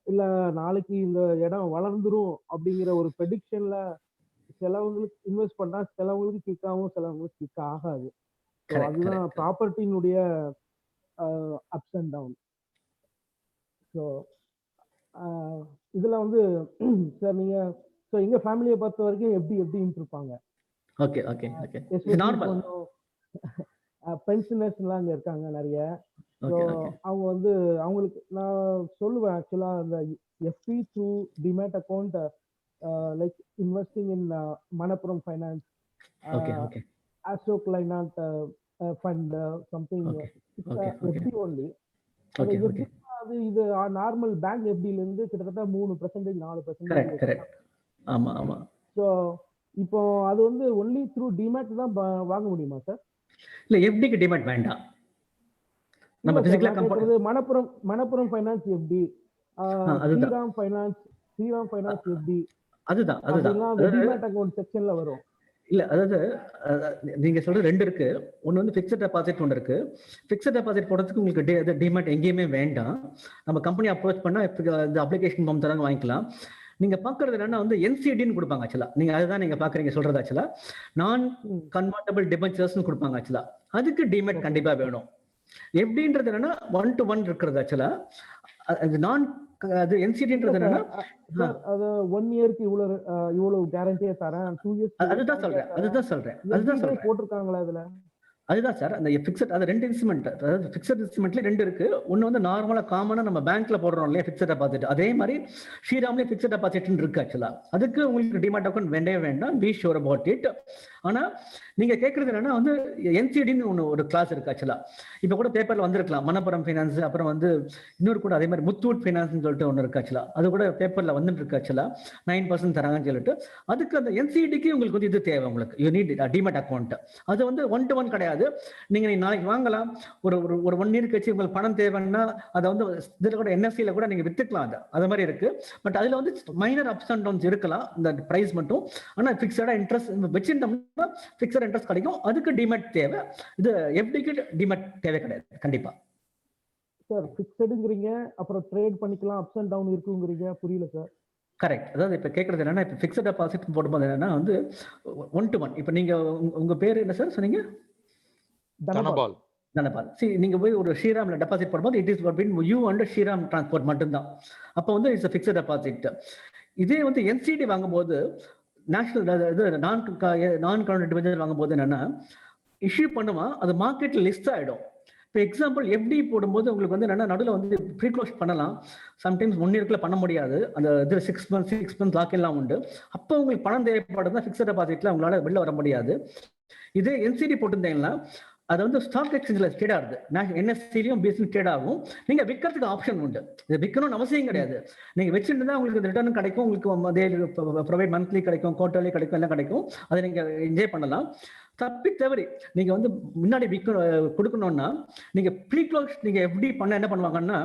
இல்ல நாளைக்கு இந்த இடம் வளர்ந்துரும் அப்படிங்கிற ஒரு ப்ரெடிக்ஷன்ல சிலவங்களுக்கு இன்வெஸ்ட் பண்ணா சிலவங்களுக்கு கிக் ஆகும், சிலவங்களுக்கு கிக் ஆகாது. அதுதான் ப்ராப்பர்ட்டியினுடைய அப்ஸ் அண்ட் டவுன். ஸோ இதுல வந்து சார் நீங்க ஸோ எங்க ஃபேமிலியை பொறுத்த வரைக்கும் எப்படின்னு இருப்பாங்க. ஓகே ஓகே ஓகே, பென்ஷனர்ஸ் எல்லாம் அங்க இருக்காங்க நிறைய. ஸோ அவங்க வந்து அவங்களுக்கு நான் சொல்லுவேன் ஆக்சுவலா அந்த FD through demat account like investing in Manappuram finance, Ashok Leyland fund something FD only. அது இது நார்மல் பேங்க் எஃப்டில இருந்து கிட்டத்தட்ட 3% 4%. ஆமா ஆமா. ஸோ இப்போ அது வந்து ஒன்லி த்ரூ டிமேட் தான் வாங்க முடியுமா சார்? இல்ல எஃப்டிக்கு டிமேட் வேண்டாம். நம்ம பிசிக்கலா company Manappuram finance FD, Shriram finance FD, அதுதான் டிமேட் அக்கவுண்ட் செக்ஷன்ல வரும். இல்ல அதாவது நீங்க சொல்ற 2 இருக்கு. ஒன்னு வந்து பிக்ஸட் டெபாசிட் ஒன்று இருக்கு. பிக்ஸட் டெபாசிட் போடுறதுக்கு உங்களுக்கு டிமேட் எங்கேயுமே வேண்டாம். நம்ம கம்பெனி அப்ரோச் பண்ணா இந்த அப்ளிகேஷன் ஃபார்ம் தராங்க, வாங்கிக்கலாம். நீங்க பாக்குறது என்னன்னா வந்து என்சிடின்னு கொடுப்பாங்க ஆக்சுவலா. நீங்க அதுதான் நீங்க பாக்குறீங்க சொல்றது ஆக்சுவலா நான் கன்வெர்ட்டபிள் டிபென்ச்சர்ஸ்னு கொடுப்பாங்க ஆக்சுவலா. அதுக்கு டிமேட் கண்டிப்பா வேணும். எப்படின்றது என்னன்னா 1-to-1 இருக்கிறது ஆக்சுவலா. அது நான் அது என்சிடின்றது என்னன்னா அது 1 இயருக்கு இவ்வளவு கேரண்டியே தரேன், 2 இயர்ஸ் அதுதான் சொல்றேன் போட்டிருக்காங்களா இதுல? அதுதான் சார் அந்த பிக்ஸட். அது 2 இன்ஸ்ட்ருமெண்ட், அதாவது பிக்ஸட் இன்ஸ்ட்ருமெண்ட்ல 2 இருக்கு. ஒன்னு வந்து நார்மலா காமனா நம்ம பேங்க்ல போடுறோம் இல்லையா பிக்ஸட் டெபாசிட், அதே மாதிரி ஸ்ரீராம்லயே பிக்ஸட் டெபாசிட் இருக்கு ஆக்சுவலா. அதுக்கு உங்களுக்கு டிமாட் அக்கௌண்ட் வேண்டவே வேண்டாம், பி ஷூர் அபவுட் இட். ஆனா நீங்க கேட்கறது என்னன்னா வந்து என்சிடின்னு ஒரு கிளாஸ் இருக்கு ஆக்சுவலா. இப்ப கூட பேப்பர்ல வந்திருக்கலாம் மணப்புரம் ஃபைனான்ஸ், அப்புறம் வந்து இன்னொரு கூட அதே மாதிரி முத்தூட் ஃபைனான்ஸ் சொல்லிட்டு ஒன்று இருக்கு ஆக்சுவலா. அது கூட பேப்பர்ல வந்துட்டு இருக்கு ஆக்சுவலா. 9% தராங்கன்னு சொல்லிட்டு. அதுக்கு அந்த என்சிடிக்கு உங்களுக்கு வந்து இது தேவை, உங்களுக்கு யூ நீட் டிமாட் அக்கௌண்ட். அது வந்து 1-to-1 கிடையாது. நீங்க நாளைக்கு வாங்கலாம், ஒரு 1 இயர் கழிச்சு உங்களுக்கு பணம் தேவைன்னா அதை வந்து இதுல கூட என்எஃப்சில கூட நீங்க வித்துக்கலாம். அது மாதிரி இருக்கு. பட் அதுல வந்து மைனர் அப்ஸ் அண்ட் டவுன்ஸ் இருக்கலாம் இந்த பிரைஸ் மட்டும். ஆனா பிக்ஸடா இன்ட்ரெஸ்ட் வச்சிருந்தோம்னா பிக்ஸட் இன்ட்ரெஸ்ட் கிடைக்கும். அதுக்கு டிமேட் தேவை. இது எஃப்டிக்கு டிமேட் தேவை கிடையாது கண்டிப்பா. சார் ஃபிக்ஸடுங்கறீங்க, அப்புறம் ட்ரேட் பண்ணிக்கலாம், அப்ஸ் அண்ட் டவுன் இருக்குங்கறீங்க, புரியல சார். கரெக்ட். அதாவது இப்ப கேக்குறது என்னன்னா இப்ப பிக்ஸட் டெபாசிட் போடும்போது என்னன்னா வந்து 1-to-1. இப்ப நீங்க உங்க பேர் என்ன சார் சொன்னீங்க? தனபால். See நீங்க போய் ஒரு ஸ்ரீராம்ல டெபாசிட் பண்ணும்போது it is between you and Shriram Transport மட்டும்தான். அப்போ வந்து இட்ஸ் ஃபிக்ஸட் டெபாசிட். இதே வந்து என்சிடி வாங்கும்போது நேஷனல் நான் கரண்ட் டிபெஞ்சர் வாங்கும்போது என்னன்னா இஷ்யூ பண்ணுவான், அது மார்க்கெட்ல லிஸ்ட் ஆயிடும். இப்போ எக்ஸாம்பிள் எப்படி போடும்போது உங்களுக்கு வந்து என்னன்னா நடுவில் வந்து ப்ரீ க்ளோஸ் பண்ணலாம், சம்டைம்ஸ் 1 இயர்க்குள்ள பண்ண முடியாது. அந்த இது 6 months லாக் எல்லாம் உண்டு. அப்போ உங்களுக்கு பணம் தேவைப்படுதுன்னா ஃபிக்ஸட் டெபாசிட்ல உங்களால வெளில வர முடியாது. இதே என்சிடி போட்டிருந்தீங்கன்னா அது வந்து ஸ்டாக் எக்ஸ்சேஞ்சில் ட்ரேட் ஆகுது, என்எஸ்சிலையும் பிஎஸ்சியும் ட்ரேட் ஆகும். நீங்க விற்கிறதுக்கு ஆப்ஷன் உண்டு. இது விற்கணும்னு அவசியம் கிடையாது. நீங்க வச்சுருந்தா உங்களுக்கு ரிட்டர்ன் கிடைக்கும், உங்களுக்கு ப்ரொவைட் மந்த்லி கிடைக்கும், குவார்டர்லி கிடைக்கும், எல்லாம் கிடைக்கும். அதை நீங்க என்ஜாய் பண்ணலாம். தப்பி தவறி நீங்க வந்து முன்னாடி கொடுக்கணும்னா நீங்க ப்ரீ க்ளோஸ் நீங்க எப்படி பண்ண என்ன பண்ணுவாங்கன்னா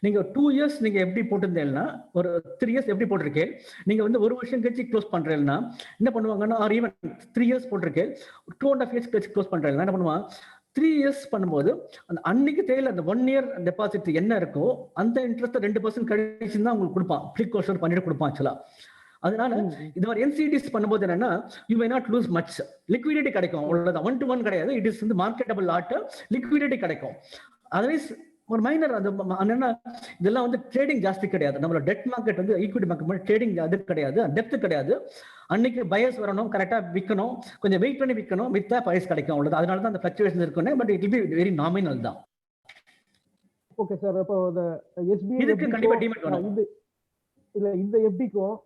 நீங்க 2 years நீங்க எப்படி போட்டிருந்தீங்கன்னா ஒரு 3 years எப்படி போட்டிருக்கேன் நீங்க வந்து 1 வருஷம் கழிச்சு க்ளோஸ் பண்றீங்கன்னா என்ன பண்ணுவாங்கன்னா ஆர் ஈவன் 3 years போட்டிருக்கேன் 2.5 years கழிச்சு க்ளோஸ் பண்றீங்கன்னா என்ன பண்ணுவாங்க 3 years பண்ணும்போது அந்த அன்னைக்கு தேவையில்ல அந்த 1 year டெபாசிட் என்ன இருக்கோ அந்த இன்ட்ரெஸ்ட் 2% கழிச்சு தான் உங்களுக்கு கொடுப்பான். ப்ரீ க்ளோஷர் பண்ணிட்டு கொடுப்பான் ஆக்சுவலா. அதனால இந்த மாதிரி என்சிடிஸ் பண்ணும்போது என்னன்னா you may not loose much, liquidity கிடைக்கும். அவ்வளவுதான், 1-to-1 கிடையாது. இட் இஸ் வந்து மார்க்கெட்டபிள் ஆட், லிக்விடிட்டி கிடைக்கும். அதர்வைஸ் ஒரு மைனர் அது என்னன்னா இதெல்லாம் வந்து ட்ரேடிங் ஜாஸ்தி கிடையாது. நம்மளோட டெட் மார்க்கெட் வந்து ஈக்விட்டி மார்க்கெட் மாதிரி ட்ரேடிங் அது கிடையாது, டெப்த் கிடையாது. அன்னைக்கு பயர்ஸ் வரணும், கரெக்டா விற்கணும், கொஞ்சம் வெயிட் பண்ணி விற்கணும், வித்தா பிரைஸ் கிடைக்கும், அவ்வளவுதான். அதனால தான் அந்த ஃபிளக்சுவேஷன் இருக்குன்னு. But it will be very nominal தான். Okay sir. அப்போ இந்த எஸ்பிஐ இதுக்கு கண்டிப்பா டிமெட் வேணும். இல்ல இந்த எஃப்டிக்கும்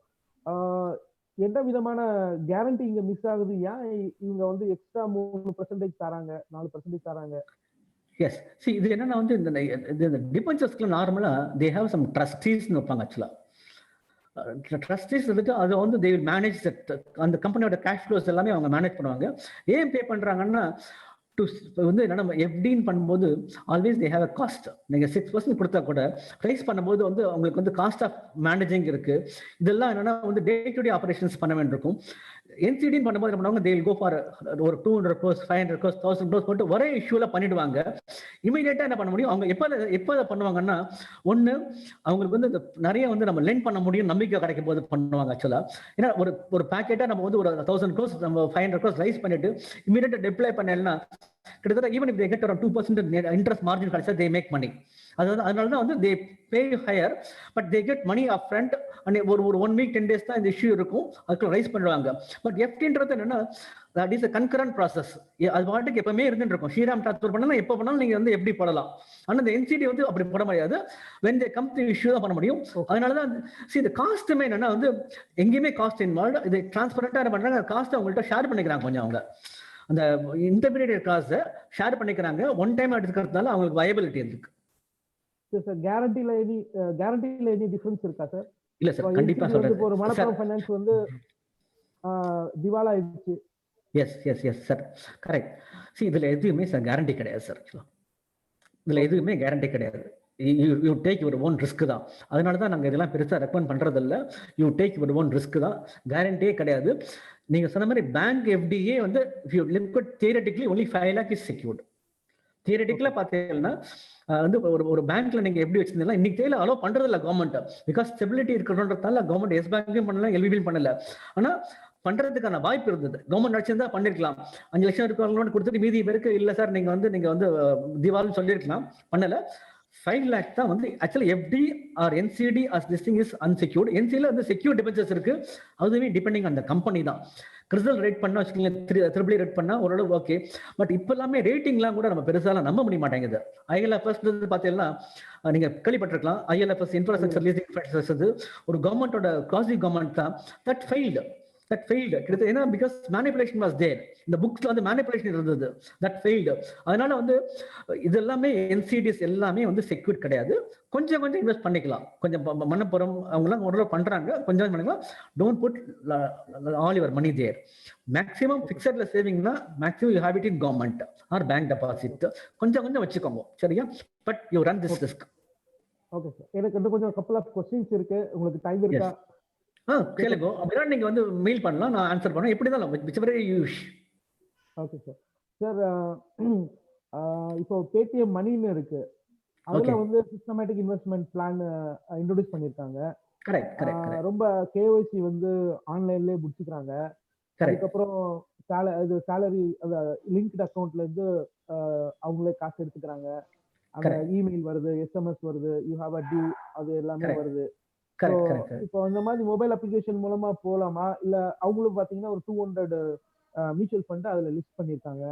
எந்த விதமான கேரண்டி இங்க மிஸ் ஆகுது? ஏன் இவங்க வந்து எக்ஸ்ட்ரா 3% தராங்க, 4% தராங்க? எஸ், சி இது என்னன்னா வந்து இந்த டிபென்ச்சர்ஸ்க்கு நார்மலா தே ஹேவ் சம் ட்ரஸ்டீஸ்னு வைப்பாங்க. ஆக்சுவலா ட்ரஸ்டீஸ் வந்துட்டு அது வந்து தே வில் மேனேஜ் அந்த கம்பெனியோட கேஷ் ஃப்ளோஸ் எல்லாமே அவங்க மேனேஜ் பண்ணுவாங்க. ஏன் பே பண்றாங்கன்னா வந்து என்னன்னா எஃப்டின்னு பண்ணும்போது always they have a cost. நீங்க 6% கொடுத்தா கூட ப்ரைஸ் பண்ணும்போது வந்து அவங்களுக்கு வந்து காஸ்ட் ஆஃப் மேனேஜிங் இருக்கு. இதெல்லாம் என்னன்னா வந்து டே டு டே ஆபரேஷன்ஸ் பண்ண வேண்டியிருக்கும். என்சிடின்னு பண்ணும்போது என்ன பண்ணுவாங்க, தே வில் கோ ஃபார் ஒரு 200 crores 500 crores 1000 crores போட்டு ஒரே இஷ்யூல பண்ணிடுவாங்க. இமீடியட்டா என்ன பண்ண முடியும், அவங்க எப்ப பண்ணுவாங்கன்னா, ஒண்ணு அவங்களுக்கு வந்து நிறைய வந்து நம்ம லெண்ட் பண்ண முடியும் நம்பிக்கை கிடைக்கும் போது பண்ணுவாங்க. ஆக்சுவலா ஏன்னா ஒரு பேக்கெட்டா நம்ம வந்து ஒரு 1000 crores நம்ம 500 crores ரைஸ் பண்ணிட்டு இமீடியட்டா டிப்ளை பண்ணலன்னா கிட்டத்தட்ட even if they get around 2% interest margin கிடைச்சா தே மேக் மணி. அதனால தான் வந்து they pay higher but they get money up front. And ஒரு 1 week 10 days தான் இந்த இஷ்யூ இருக்கும், அதுக்கு ரைஸ் பண்ணுவாங்க. பட் எஃப்டின்றது என்னன்னா that is a concurrent process. அது பாட்டுக்கு எப்பவுமே இருந்துட்டு இருக்கும். ஸ்ரீராம் ட்ரான்ஸ்ஃபர் பண்ணலாம், எப்போ பண்ணாலும் நீங்க வந்து எப்படி போடலாம். ஆனா இந்த என்சிடி வந்து அப்படி போட முடியாது. when they come to issue தான் பண்ண முடியும். அதனாலதான் இந்த காஸ்ட்டுமே என்னன்னா வந்து எங்கேயுமே காஸ்ட் இன்வால்வ். இது டிரான்ஸ்பரண்டா என்ன பண்றாங்க, காஸ்ட் அவங்கள்ட்ட ஷேர் பண்ணிக்கிறாங்க. கொஞ்சம் அவங்க அந்த இன்டர்மீடியேட் காஸ்ட் ஷேர் பண்ணிக்கிறாங்க. ஒன் டைம் எடுத்துக்கிறதுனால அவங்களுக்கு வயபிலிட்டி இருக்கு. சார் கேரண்டில எனி டிஃபரன்ஸ் இருக்கா சார்? இல்ல சார், கண்டிப்பா சொல்றேன். ஒரு மணப்புரம் ஃபைனான்ஸ் வந்து திவாலா ஆயிடுச்சு. Yes sir, correct. see இதுல எதுவுமே சார் கேரண்டி கிடையாது சார். இதுல எதுவுமே கேரண்டி கிடையாது. You take your own risk தான். அதனால தான் நாங்கள் இதெல்லாம் பெருசாக ரெக்கமெண்ட் பண்றது இல்லை. You take your own risk தான், கேரண்டியே கிடையாது. நீங்க சொன்ன மாதிரி பேங்க் எஃப்டிஏ வந்து theoretically only 5 lakh is secured. தியரட்டிக்கலா பார்த்தீங்கன்னா வந்து ஒரு பேங்க்ல நீங்க எப்படி வச்சிருந்தீங்கன்னா இன்னைக்கு தேவையில்ல அலோ பண்றது இல்லை கவர்மெண்ட். பிகாஸ் ஸ்டெபிலிட்டி இருக்கிறதுனால கவர்மெண்ட் எஸ் பேங்கையும் பண்ணல, எல்விபியும் பண்ணல. ஆனா பண்றதுக்கான வாய்ப்பு இருந்தது. கவர்மெண்ட் வச்சிருந்தா பண்ணிருக்கலாம். 5 லட்சம் இருக்கிறவங்களோட கொடுத்துட்டு மீதி பேருக்கு இல்ல சார் நீங்க வந்து திவால்னு சொல்லியிருக்கலாம், பண்ணல. 5 lakh தான் வந்து actually FD or NCD as this thing is unsecured. என்சிடில வந்து செக்யூர் டிபென்ச்சர்ஸ் இருக்கு, அதுவே டிபெண்டிங் அந்த கம்பெனி தான். கிறிஸ்டல் ரேட் பண்ணா வச்சுக்கோங்க, ட்ரிபிள் ரேட் பண்ணா ஓரளவு ஓகே. பட் இப்ப எல்லாமே ரேட்டிங்லாம் கூட நம்ம பெருசாலாம் நம்ப முடிய மாட்டேங்குது. ஐஎல்எஃப்எஸ் பார்த்தீங்கன்னா நீங்க கேள்விப்பட்டிருக்கலாம், ஐஎல்எஃப்எஸ் இன்ஃப்ராஸ்ட்ரக்சர் லீசிங் ஒரு கவர்மெண்டோட காசி கவர்மெண்ட் தான் தட் ஃபெயில்டு. ஏன்னா பிகாஸ் மேனிபுலேஷன் வாஸ் தேர். இந்த புக்ஸ்ல வந்து மேனிபுலேஷன் இருந்தது, தட் ஃபெயில்டு. அதனால வந்து இது எல்லாமே என்சிடிஎஸ் எல்லாமே வந்து செக்யூர் கிடையாது. கொஞ்சம் இன்வெஸ்ட் பண்ணிக்கலாம். கொஞ்சம் மணப்புறம் அவங்கலாம் ஓரளவு பண்றாங்க, கொஞ்சம் பண்ணிக்கலாம். Don't put all your money there. Maximum ஃபிக்ஸட்ல சேவிங்னா maximum you have it in government or bank deposit. கொஞ்சம் வச்சுக்கோங்க, சரியா? But you run this risk. Okay sir, எனக்கு வந்து கொஞ்சம் கப்பல் ஆஃப் क्वेश्चंस இருக்கு, உங்களுக்கு டைம் இருக்கா? கேளுங்க. அப்படின்னா நீங்க வந்து மெயில் பண்ணலாம், நான் ஆன்சர் பண்ணேன். எப்படி தான் whichever you wish. Okay sir. Sir இப்போ பேடிஎம் மணின்னு இருக்கு, அதுல வந்து சிஸ்டமேட்டிக் இன்வெஸ்ட்மெண்ட் பிளான் இன்ட்ரோடியூஸ் பண்ணிருக்காங்க. கரெக்ட். ரொம்ப கேஒய்சி வந்து ஆன்லைன்லயே முடிச்சுக்கிறாங்க. அதுக்கப்புறம் சேலரி லிங்க்ட் அக்கௌண்ட்ல இருந்து அவங்களே காசு எடுத்துக்கிறாங்க. அந்த இமெயில் வருது, எஸ்எம்எஸ் வருது, யூ ஹேவ் அ டியூ, அது எல்லாமே வருது. இப்போ இந்த மாதிரி மொபைல் அப்ளிகேஷன் மூலமா போலாமா, இல்ல அவங்களும் பாத்தீங்கன்னா ஒரு 200 மியூச்சுவல் ஃபண்ட் அதுல லிஸ்ட் பண்ணிருக்காங்க,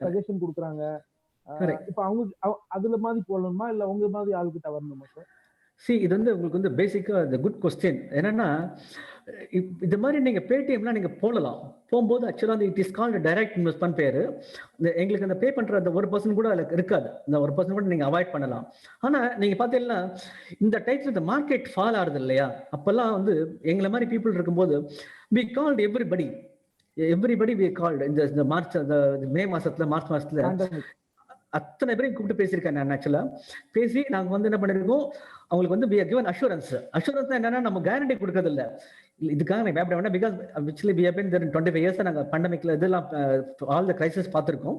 சஜஷன் கொடுக்குறாங்க. இப்போ அவங்க அதுல மாதிரி போடணுமா இல்ல உங்க மாதிரி ஆளுகிட்ட வரணுமா சார்? இது வந்து உங்களுக்கு வந்து பேசிக்கா குட் கொஸ்டின். என்னன்னா இது மாதிரி நீங்க பேடிஎம்லாம் நீங்க போடலாம். போகும்போது ஆக்சுவலா வந்து it is called direct investment பேரு. எங்களுக்கு அந்த பே பண்ற அந்த 1% கூட அதுல இருக்காது. இந்த 1% கூட நீங்க அவாய்ட் பண்ணலாம். ஆனா நீங்க பாத்தீங்கன்னா இந்த டைப்ல இந்த மார்க்கெட் ஃபால் ஆகுது இல்லையா, அப்பெல்லாம் வந்து எங்களை மாதிரி பீப்புள் இருக்கும்போது we called everybody we called இந்த மார்ச் மே மாசத்துல மார்ச் மாசத்துல அத்தனை பேரையும் கூப்பிட்டு பேசியிருக்கேன் நான். ஆக்சுவலா பேசி நாங்க வந்து என்ன பண்ணிருக்கோம், அவங்களுக்கு வந்து we are given assurance என்னன்னா நம்ம கேரண்டி கொடுக்கறது இல்ல. இதுக்காக நான் பயப்பட வேண்டாம். Because actually we have been there in 25 years. நாங்க பேண்டமிக்ல இதெல்லாம் ஆல் த கிரைசிஸ் பார்த்திருக்கோம்.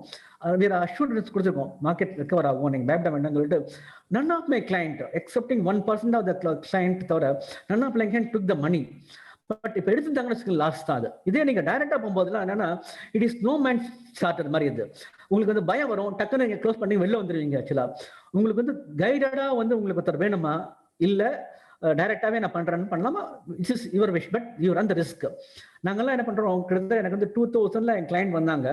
we are assurance கொடுத்திருக்கோம், மார்க்கெட் ரெக்கவர் ஆகும், நீங்க பயப்பட வேண்டாம்னு சொல்லிட்டு. none of my client excepting 1% of the client தவிர none of my client took the money. But இப்போ எடுத்துட்டாங்கன்னு லாஸ்ட் தான் அது. இதே நீங்க டைரக்டா போகும்போதுலாம் என்னன்னா it is no man starter மாதிரி இது. உங்களுக்கு வந்து பயம் வரும், டக்குன்னு நீங்க க்ளோஸ் பண்ணி வெளில வந்துருவீங்க. ஆக்சுவலா உங்களுக்கு வந்து கைடடா வந்து உங்களுக்கு ஒருத்தர் வேணுமா, இல்ல டைரக்டாவே நான் பண்றேன்னு பண்ணலாமா, it's is your wish, but you run the risk. நாங்கெல்லாம் என்ன பண்றோம், கிட்டத்தட்ட எனக்கு வந்து 2000 என் கிளைண்ட் வந்தாங்க.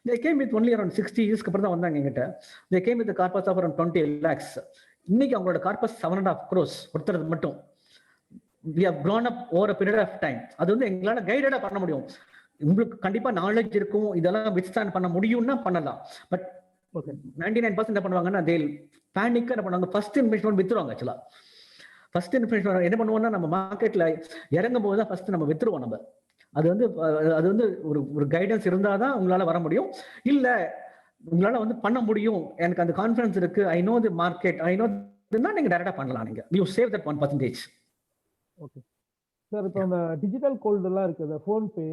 They came with only around 60 years அப்புறம் தான் வந்தாங்க எங்கிட்ட. They came with the corpus of around 20 lakhs. இன்னைக்கு அவங்களோட கார்பஸ் 7.5 crores ஒருத்தர் மட்டும். We have grown up over a period of time. அது வந்து எங்களால கைடடா பண்ண முடியும். உங்களுக்கு கண்டிப்பா நாலேஜ் இருக்கும், இதெல்லாம் வித்ஸ்டாண்ட் பண்ண முடியும்னா பண்ணலாம். பட் 99% என்ன பண்ணுவாங்கன்னா they'll panic என்ன பண்ணுவாங்க, ஃபர்ஸ்ட் இன்ஃபர்மேஷன் வித்துருவாங்க. ஆக்சுவலா ஃபர்ஸ்ட் இன்ஃபர்மேஷன் என்ன பண்ணுவோம்னா நம்ம மார்க்கெட்ல இறங்கும் போது தான் ஃபர்ஸ்ட் நம்ம வித்துருவோம். நம்ம அது வந்து ஒரு கைடன்ஸ் இருந்தாதான் உங்களால வர முடியும். இல்ல உங்களால வந்து பண்ண முடியும், எனக்கு அந்த கான்ஃபிடன்ஸ் இருக்கு, I know the market, I know, நீங்க டைரக்டா பண்ணலாம். நீங்க you save that 1%. Okay sir, இப்போ அந்த டிஜிட்டல் கோல்டு எல்லாம் இருக்குது, ஃபோன்பே,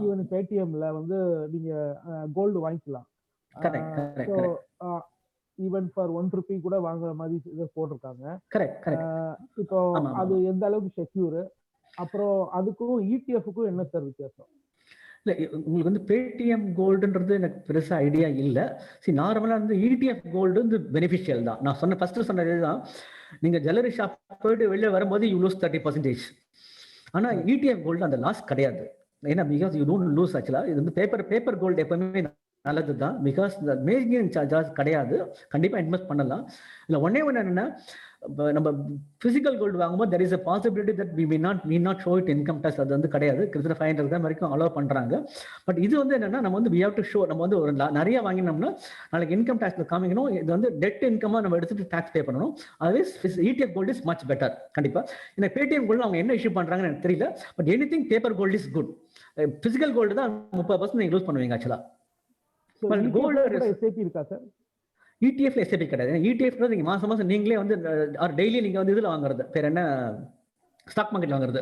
ஈவன் பேடிஎம்ல வந்து நீங்க கோல்டு வாங்கிக்கலாம். ஈவன் ஃபார் 1 ரூபி கூட வாங்குற மாதிரி இதை போட்டிருக்காங்க. இப்போ அது எந்த அளவுக்கு செக்யூர், அப்புறம் அதுக்கும் இடிஎஃப்க்கும் என்ன சார் வித்தியாசம்? இல்லை, உங்களுக்கு வந்து பேடிஎம் கோல்டுன்றது எனக்கு பெருசாக ஐடியா இல்லை. சரி, நார்மலாக வந்து இடிஎஃப் கோல்டு வந்து பெனிஃபிஷியல் தான். நான் ஃபர்ஸ்ட் சொன்னது தான், நீங்கள் ஜுவல்லரி ஷாப் போயிட்டு வெளியே வரும்போது யூ லூஸ் 30%. ஆனால் இடிஎஃப் கோல்டு அந்த லாஸ் கிடையாது. ஏன்னா பிகாஸ் யூ டோன்ட் லூஸ். ஆக்சுவலாக இது வந்து பேப்பர் கோல்டு எப்பவுமே நல்லது தான். பிகாஸ் இந்த மேக்கிங் சார்ஜஸ் கிடையாது, கண்டிப்பாக இன்வெஸ்ட் பண்ணலாம். இல்லை ஒன்னே ஒன்று என்னன்னா, நம்ம பிசிக்கல் கோல்டு வாங்கும்போது there is a possibility that we may not show it income tax. அது வந்து கிடையாது, கிட்டத்தட்ட 500 கிராம் வரைக்கும் அலோவ் பண்றாங்க. பட் இது வந்து என்னன்னா, நம்ம வந்து we have to show, நம்ம வந்து ஒரு நிறைய வாங்கினோம்னா நாளைக்கு இன்கம் டாக்ஸ்ல காமிக்கணும். இது வந்து டெட் இன்கமா நம்ம எடுத்துட்டு டாக்ஸ் பே பண்ணணும். அதுவே ETF gold is much better. கண்டிப்பா இந்த பேடிஎம் கோல்டு அவங்க என்ன இஷ்யூ பண்றாங்கன்னு எனக்கு தெரியல. But anything paper gold is good. Physical gold தான் 30% நீங்க லூஸ் பண்ணுவீங்க. ஆக்சுவலா கோல்டு எஸ்ஐபி இருக்கா சார்? இடிஎஃப்ல எஸ்ஐபி கிடையாது. இடிஎஃப்ல நீங்க மாசம் நீங்களே வந்து டெய்லி நீங்க வந்து இதுல வாங்குறது பேர் என்ன, ஸ்டாக் மார்க்கெட்ல வாங்குறது.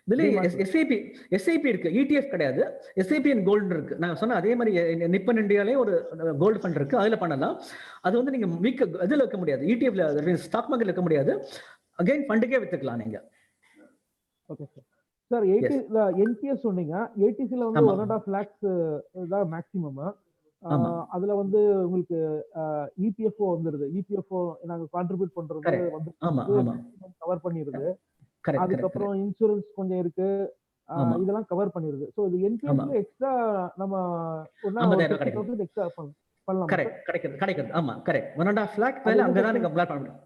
இதுல எஸ்ஐபி இருக்கு, இடிஎஃப் கிடையாது. எஸ்ஐபி அண்ட் கோல்டு இருக்கு. நான் சொன்ன அதே மாதிரி நிப்பன் இந்தியாலே ஒரு கோல்டு ஃபண்ட் இருக்கு, அதுல பண்ணலாம். அது வந்து நீங்க இதுல வைக்க முடியாது, இடிஎஃப்ல ஸ்டாக் மார்க்கெட்ல வைக்க முடியாது. அகைன் ஃபண்டுக்கே வித்துக்கலாம் நீங்க. Okay sir. சார் என்பிஎஸ் சொன்னீங்க, ஏடிசில வந்து 1.5 lakhs தான் மேக்ஸிமம். அதுல வந்து உங்களுக்கு இபிஎஃப்ஓ வந்துருது. இபிஎஃப்ஓ நாங்க கான்ட்ரிபியூட் பண்றது வந்து கவர் பண்ணிருது. அதுக்கப்புறம் இன்சூரன்ஸ் கொஞ்சம் இருக்கு, இதெல்லாம் கவர் பண்ணிருது. சோ இது என்பிஎஸ்ல எக்ஸ்ட்ரா நம்ம 50,000 எக்ஸ்ட்ரா பண்ணலாம். கிடைக்குது. ஆமா கரெக்ட். 1.5 lakh மேல அங்க தான் நீங்க அப்ளை பண்ணணும்.